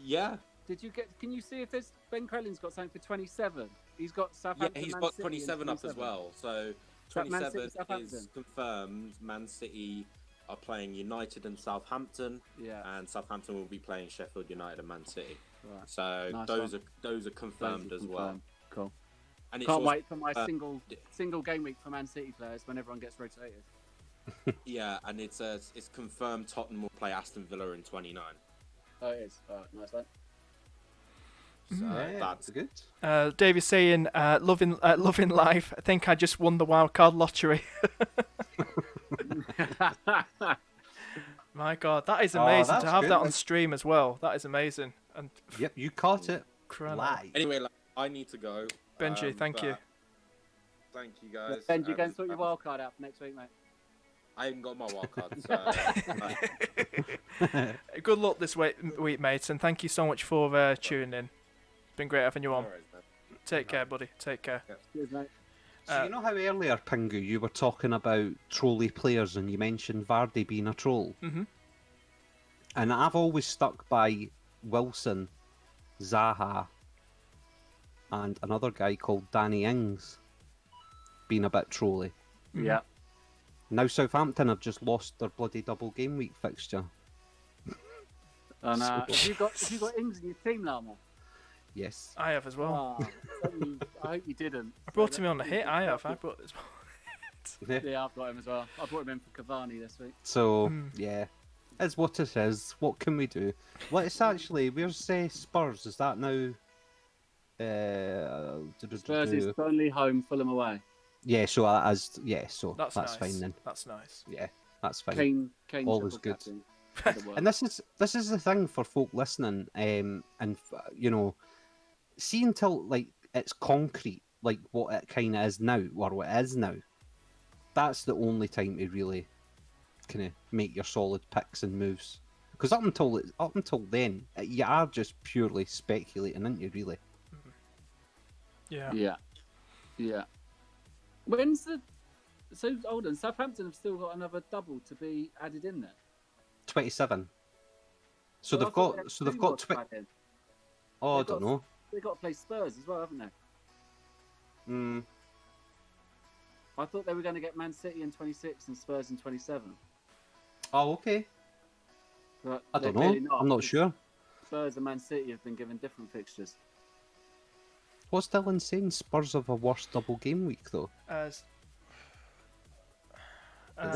Yeah, Did you get? Can you see if there's Ben Krellin's got something for 27? He's got yeah, Southampton. he's Man got City 27 in up as well. So that Man 27 City, Southampton? is confirmed. Man City are playing United and Southampton, Yeah. and Southampton will be playing Sheffield United and Man City. Right. So Nice those one. are those are confirmed Those are as well. confirmed. Cool. And it's Can't also- wait for my uh, single game week for Man City players when everyone gets rotated. Yeah, and it's confirmed Tottenham will play Aston Villa in 29. Oh, it is. All right, nice one. So Yeah, that's good. Davey's saying, loving life. I think I just won the wild card lottery. My God, that is Oh, amazing to that's have good. that on stream as well. That is amazing. And Yep, you caught it Crap. live. anyway. I need to go. Benji, thank but you. Thank you guys. Benji, go and sort your wild card out for next week, mate. I haven't got my wild card, so Good luck this week, mates, and thank you so much for tuning in. It's been great having you on. no worries, man. Take care, buddy. Take care. Cheers, mate. So you know how earlier, Pingu, you were talking about trolly players and you mentioned Vardy being a troll? Mhm. And I've always stuck by Wilson, Zaha, and another guy called Danny Ings being a bit trolly. Yeah. Now Southampton have just lost their bloody double game week fixture. And have you got Ings in your team, Lama? Yes. I have as well. I hope you didn't. I brought him on the hit. I have. I brought this one. Yeah, I've got him as well. I brought him in for Cavani this week. So, yeah. It's what it is. What can we do? Let's actually, where's Spurs? Is that now? Spurs is Burnley home, Fulham away. Yeah, so That's nice. fine then. That's nice. Yeah, that's fine. Kane All is triple good. captain. And this is the thing for folk listening, you know, see until like it's concrete, like what it kind of is now, or what it is now. That's the only time to really kind of make your solid picks and moves. Because up until then, you are just purely speculating, aren't you? Really? Yeah. Yeah. When's the? So hold on, Southampton have still got another double to be added in there. 27. So I they've thought they got. had So they've two got. more to add in. Oh, I They've don't got- know. They've got to play Spurs as well, haven't they? Mm, I thought they were going to get Man City in 26 and Spurs in 27. oh, okay. But I they're don't know. clearly not, I'm not because sure. Spurs and Man City have been given different fixtures. What's Dylan saying? Spurs have a worse double game week though. As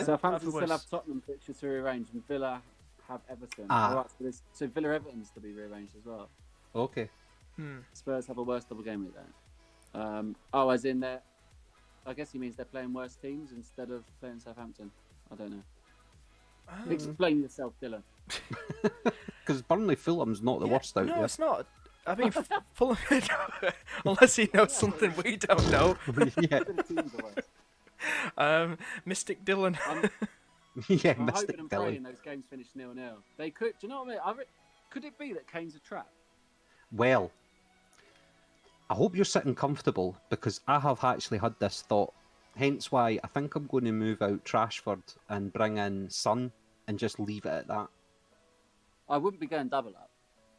Southampton still worse. have Tottenham fixture to rearrange, and Villa have Everton. Ah. Right, so Villa Everton's to be rearranged as well. Okay. Spurs have a worse double game week then. As in that, I guess he means they're playing worse teams instead of playing Southampton. I don't know. Explain yourself, Dylan. Because Burnley Fulham's not the worst out no, there. it's not. I mean, Fulham, unless he knows something we don't know. Yeah, Mystic Dylan. yeah, I'm Mystic hoping and praying Dylan. those games finish 0-0. They could. Do you know what I mean? Could it be that Kane's a trap? Well, I hope you're sitting comfortable because I have actually had this thought. Hence why I think I'm going to move out Trashford and bring in Son and just leave it at that. I wouldn't be going double up.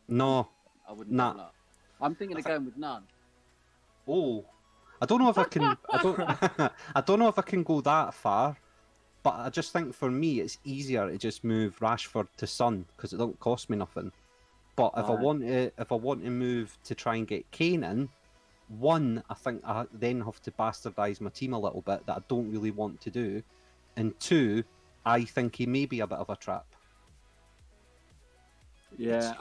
No. I wouldn't Nah. double up. I'm thinking of going with none. Oh, I don't know if I can. I don't. I don't know if I can go that far, but I just think for me it's easier to just move Rashford to Son because it don't cost me nothing. But if I want to move to try and get Kane in, one, I think I then have to bastardise my team a little bit that I don't really want to do, and two, I think he may be a bit of a trap. Yeah,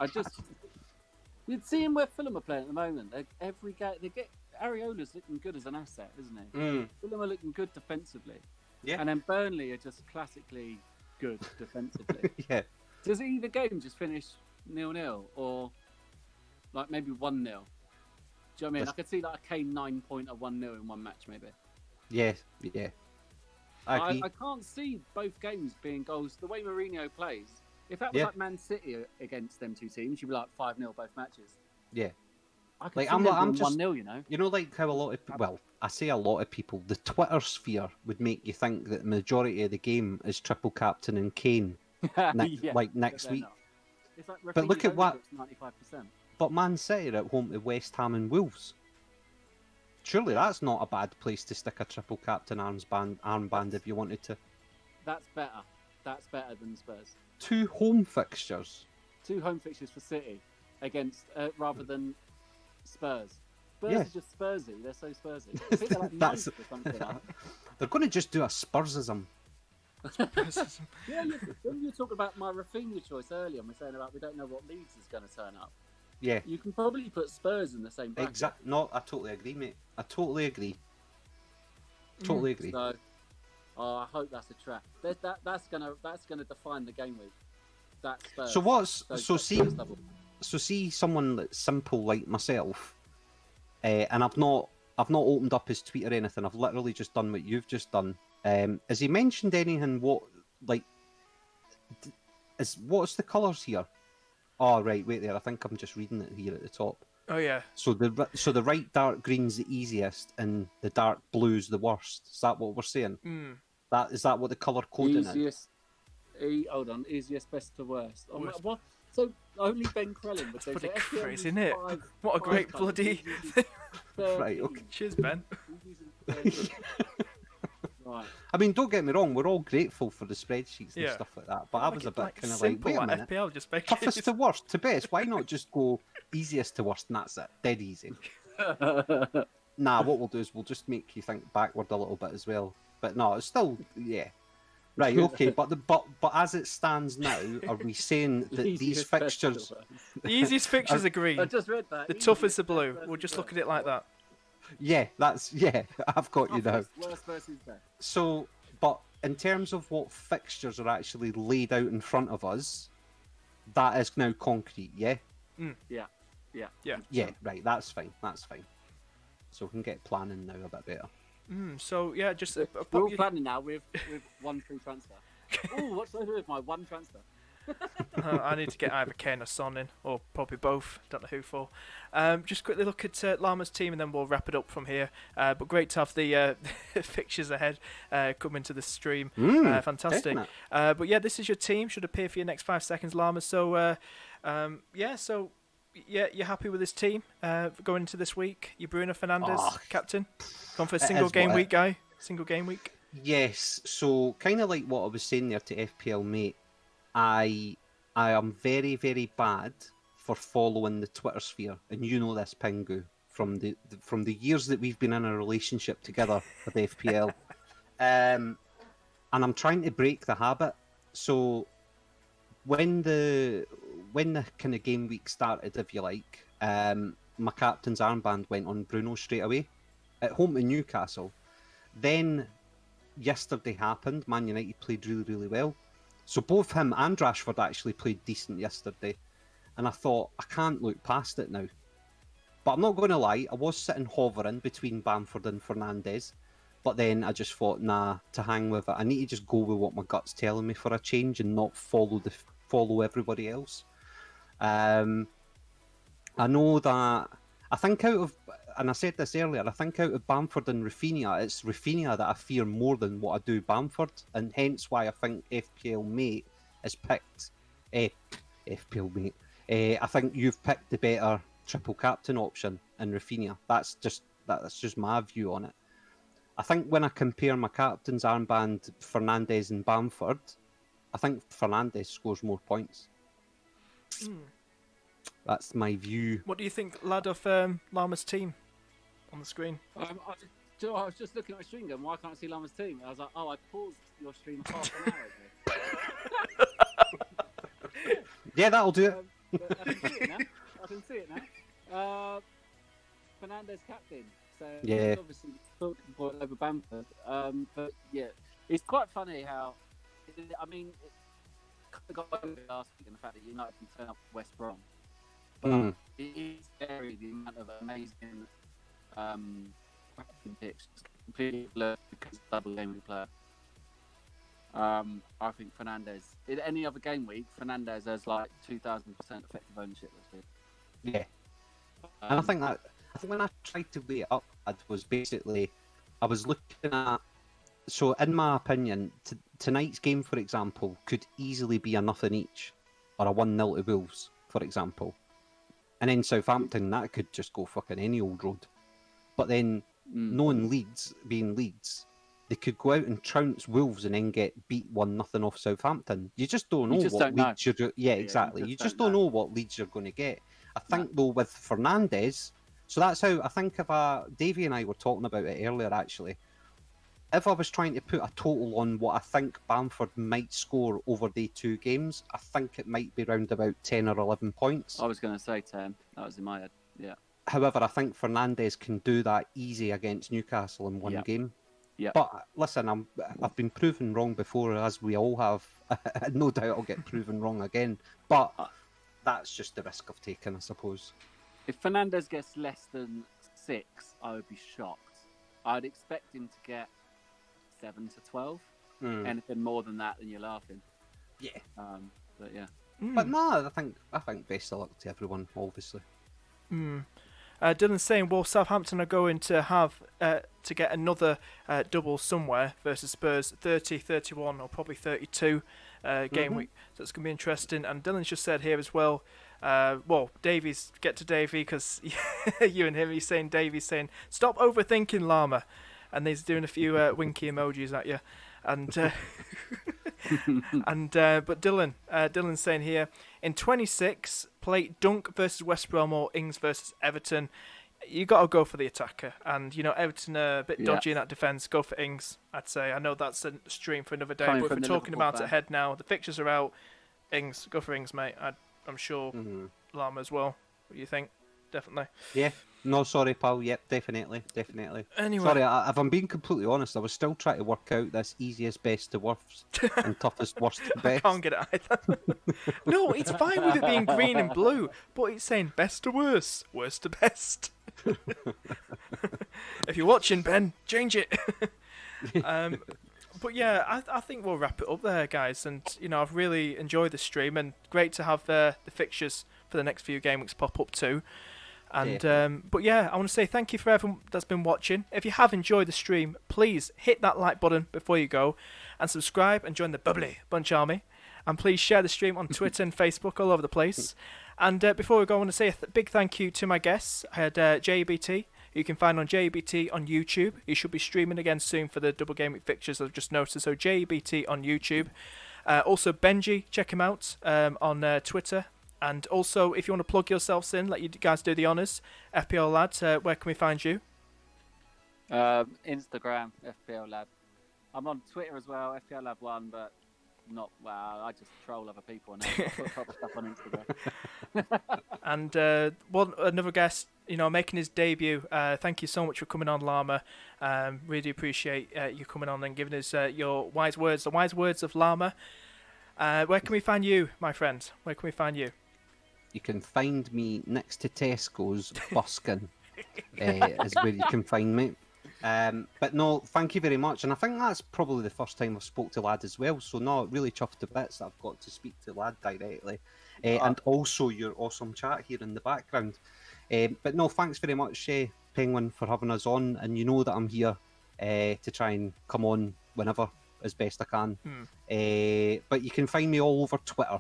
you'd see him where Fulham are playing at the moment. Every game they get Areola's looking good as an asset, isn't he? Fulham are looking good defensively. Yeah. And then Burnley are just classically good defensively. Yeah. Does either game just finish 0-0 or like maybe 1-0? Do you know what I mean? I could see like a Kane 9-pointer 1-0 in one match maybe. Yeah. Yeah. I agree. I can't see both games being goals. The way Mourinho plays, if that was Yeah. like Man City against them two teams, you'd be like 5-0 both matches. Yeah. I could Like, see I'm them just- doing 1-0, you know? You know, like how a lot of I say a lot of people, the Twitter sphere would make you think that the majority of the game is triple captain and Kane, like next but they're week. not. It's like But look at Rafinha's what- ownership's 95%. But Man City are at home to West Ham and Wolves. Surely that's not a bad place to stick a triple captain armband if you wanted to. That's better. That's better than Spurs. 2 home fixtures. 2 home fixtures for City against rather than Spurs. Spurs Yeah. are just Spursy. They're so Spursy. I think they're like That's- ninth or something. They're going to just do a Spursism. Yeah, when you were talking about my Rafinha choice earlier, and we're saying about we don't know what Leeds is going to turn up. Yeah, You can probably put Spurs in the same bracket. exactly. No, I totally agree, mate. I totally agree. Totally agree. So, I hope that's a trap. That's gonna define the game week. That's Spurs. So what's Those so Spurs double. see someone that's simple like myself, and I've not opened up his tweet or anything. I've literally just done what you've just done. Has he mentioned anything? What's the colours here? Oh right, wait there. I think I'm just reading it here at the top. Oh yeah. So the right dark green's the easiest, and the dark blue's the worst. Is that what we're saying? Is that what the colour coding is? Easiest. Hold on. Easiest, best to worst. Oh, Worst. what? So only Ben Crellin would That's say. pretty so FPL crazy, uses isn't it? five- What a five great colours. bloody He's using thing. 13. Right, okay. Cheers, Ben. He's using 13. Right. I mean, don't get me wrong. We're all grateful for the spreadsheets and Yeah. stuff like that. But I was a bit kind of like, simple wait a at minute. FPL, just make Toughest it. to worst to best. Why not just go easiest to worst and that's it? Dead easy. Nah, what we'll do is we'll just make you think backward a little bit as well. But no, it's still yeah. Right, okay, but as it stands now, are we saying that these Easiest, best to fixtures worst. The easiest fixtures are green. I just read that. The Easiest, toughest are best blue. versus We'll just worst. look at it like that. I've got you now. Toughest, worst versus best. So but in terms of what fixtures are actually laid out in front of us, that is now concrete, yeah? Yeah. Yeah, right, that's fine. So we can get planning now a bit better. So yeah, just We're pop all your- planning now with one free transfer. Oh, what should I do with my one transfer? I need to get either Kane or Son in, or probably both. Don't know who for. Just quickly look at Llama's team, and then we'll wrap it up from here. But great to have the fixtures ahead coming to the stream. Fantastic. Definite. But yeah, this is your team. Should appear for your next 5 seconds, Llama. So you're happy with this team going into this week? You Bruno Fernandes, Oh, captain, gone for a it single is game what week guy. Single game week. Yes, so kind of like what I was saying there to FPL mate, I am very, very bad for following the Twitter sphere, and you know this, Pingu, from the years that we've been in a relationship together with FPL, and I'm trying to break the habit. So when the kind of game week started, if you like, my captain's armband went on Bruno straight away at home to Newcastle. Then yesterday happened. Man United played really, really well. So both him and Rashford actually played decent yesterday. And I thought, I can't look past it now. But I'm not going to lie, I was sitting hovering between Bamford and Fernandes. But then I just thought, nah, to hang with it, I need to just go with what my gut's telling me for a change and not follow everybody else. I know that, I think out of, and I said this earlier, I think out of Bamford and Rafinha, it's Rafinha that I fear more than what I do Bamford, and hence why I think FPL Mate has picked, FPL Mate, I think you've picked the better triple captain option in Rafinha. That's just my view on it. I think when I compare my captain's armband, Fernandes and Bamford, I think Fernandes scores more points. That's my view. What do you think, lad, of Llama's team on the screen? I was just looking at my stream going, why can't I see Lama's team? I was like, oh, I paused your stream half an hour ago. Yeah, that'll do it. But I can see it now. Fernandes captain. So Yeah. he's obviously talking point over Bamford. But yeah, it's quite funny how, I mean, it got over last week in the fact that United can turn up West Brom. But it is scary the amount of amazing captain picks completely blurred because of double game week player. I think Fernandes, in any other game week, Fernandes has like 2,000% effective ownership this week. Yeah. And I think when I tried to weigh it up, I was looking at, so in my opinion, tonight's game, for example, could easily be a nothing each, or a 1-0 to Wolves, for example. And then Southampton, that could just go fucking any old road. But then, knowing Leeds, being Leeds, they could go out and trounce Wolves and then get beat 1-0 off Southampton. You just don't know what Leeds you're... Yeah, exactly. You just don't know what Leeds you're going to get. I think, though, with Fernandes, so that's how, I think if Davey and I were talking about it earlier, actually. If I was trying to put a total on what I think Bamford might score over the 2 games, I think it might be around about 10 or 11 points. I was going to say 10. That was in my head. Yeah. However, I think Fernandes can do that easy against Newcastle in one game. Yeah. But listen, I've been proven wrong before, as we all have. No doubt I'll get proven wrong again. But that's just the risk of taking, I suppose. If Fernandes gets less than 6, I would be shocked. I'd expect him to get 7 to 12. Anything more than that, then you're laughing. Yeah. But yeah. But no, I think best of luck to everyone, obviously. Dylan's saying, well, Southampton are going to have to get another double somewhere versus Spurs, 30, 31 or probably 32 game week. So it's going to be interesting. And Dylan's just said here as well, Davies, get to Davey, because you and him, he's saying, Davey's saying, stop overthinking Llama. And he's doing a few winky emojis at you. And but Dylan's saying here, in 26, play Dunk versus West Brom or Ings versus Everton. You got to go for the attacker, and Everton are a bit dodgy in that defence. Go for Ings, I'd say. I know that's a stream for another day, but if we're talking about it ahead now, the fixtures are out. Ings, go for Ings, mate. I'm sure Llama as well. What do you think? Definitely. Yeah. No, sorry, pal. Yep, definitely. Anyway. Sorry, if I'm being completely honest, I was still trying to work out this easiest best to worst and toughest worst to best. I can't get it either. No, it's fine with it being green and blue, but it's saying best to worst, worst to best. If you're watching, Ben, change it. But yeah, I think we'll wrap it up there, guys. And I've really enjoyed the stream, and great to have the fixtures for the next few game weeks pop up too. And but yeah, I want to say thank you for everyone that's been watching. If you have enjoyed the stream, please hit that like button before you go, and subscribe and join the Bubbly Bunch Army. And please share the stream on Twitter and Facebook all over the place. And before we go, I want to say a big thank you to my guests. I had JBT, who you can find on JBT on YouTube. He should be streaming again soon for the double game week fixtures, I've just noticed. So JBT on YouTube. Also Benji, check him out on Twitter. And also, if you want to plug yourselves in, let you guys do the honours, FPLLads, where can we find you? Instagram, FPLLad. I'm on Twitter as well, FPLLad1, but not, well, I just troll other people now. I put proper stuff on Instagram. And another guest, making his debut. Thank you so much for coming on, Llama. Really appreciate you coming on and giving us your wise words, the wise words of Llama. Where can we find you, my friend? Where can we find you? you can find me next to Tesco's busking. Is where you can find me. But no, thank you very much. And I think that's probably the first time I've spoke to Lad as well. So no, really chuffed to bits that I've got to speak to Lad directly. And also your awesome chat here in the background. But no, thanks very much, Penguin, for having us on. And you know that I'm here to try and come on whenever as best I can. But you can find me all over Twitter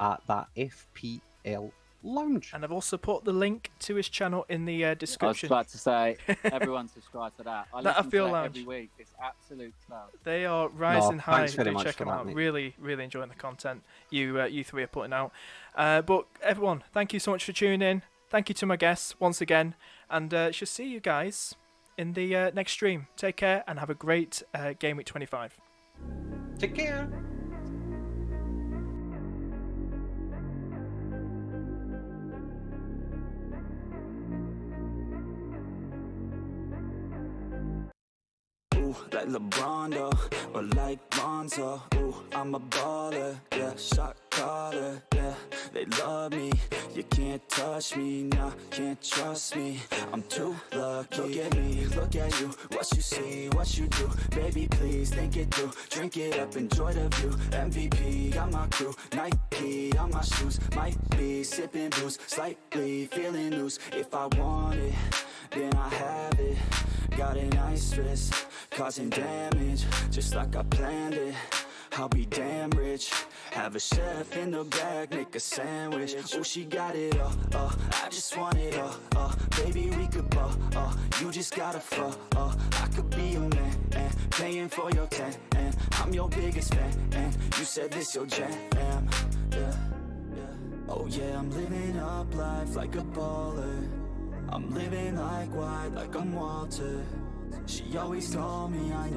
at that FPL Lounge. And I've also put the link to his channel in the description. I was about to say, everyone subscribe to that. I listen FPL to Lounge. every week. It's absolute cloud. They are rising high. Thanks very Do much check for them that, out. mate. Really, really enjoying the content you three are putting out. But everyone, thank you so much for tuning in. Thank you to my guests once again, and shall see you guys in the next stream. Take care and have a great Game Week 25. Take care. Like LeBron, or like Lonzo. Ooh, I'm a baller, yeah, shot caller, yeah. They love me, you can't touch me, nah, can't trust me. I'm too lucky. Look at me, look at you, what you see, what you do. Baby, please think it through, drink it up, enjoy the view. MVP on my crew, Nike on my shoes. Might be sipping booze, slightly feeling loose. If I want it, then I have it. Got an ice wrist, causing damage, just like I planned it. I'll be damn rich. Have a chef in the back, make a sandwich. Oh, she got it all, I just want it all, baby, we could ball, you just gotta fall, I could be your man, paying for your tan, and I'm your biggest fan, and you said this your jam, yeah. Oh yeah, I'm living up life like a baller. I'm living like white, like I'm Walter. She always told me I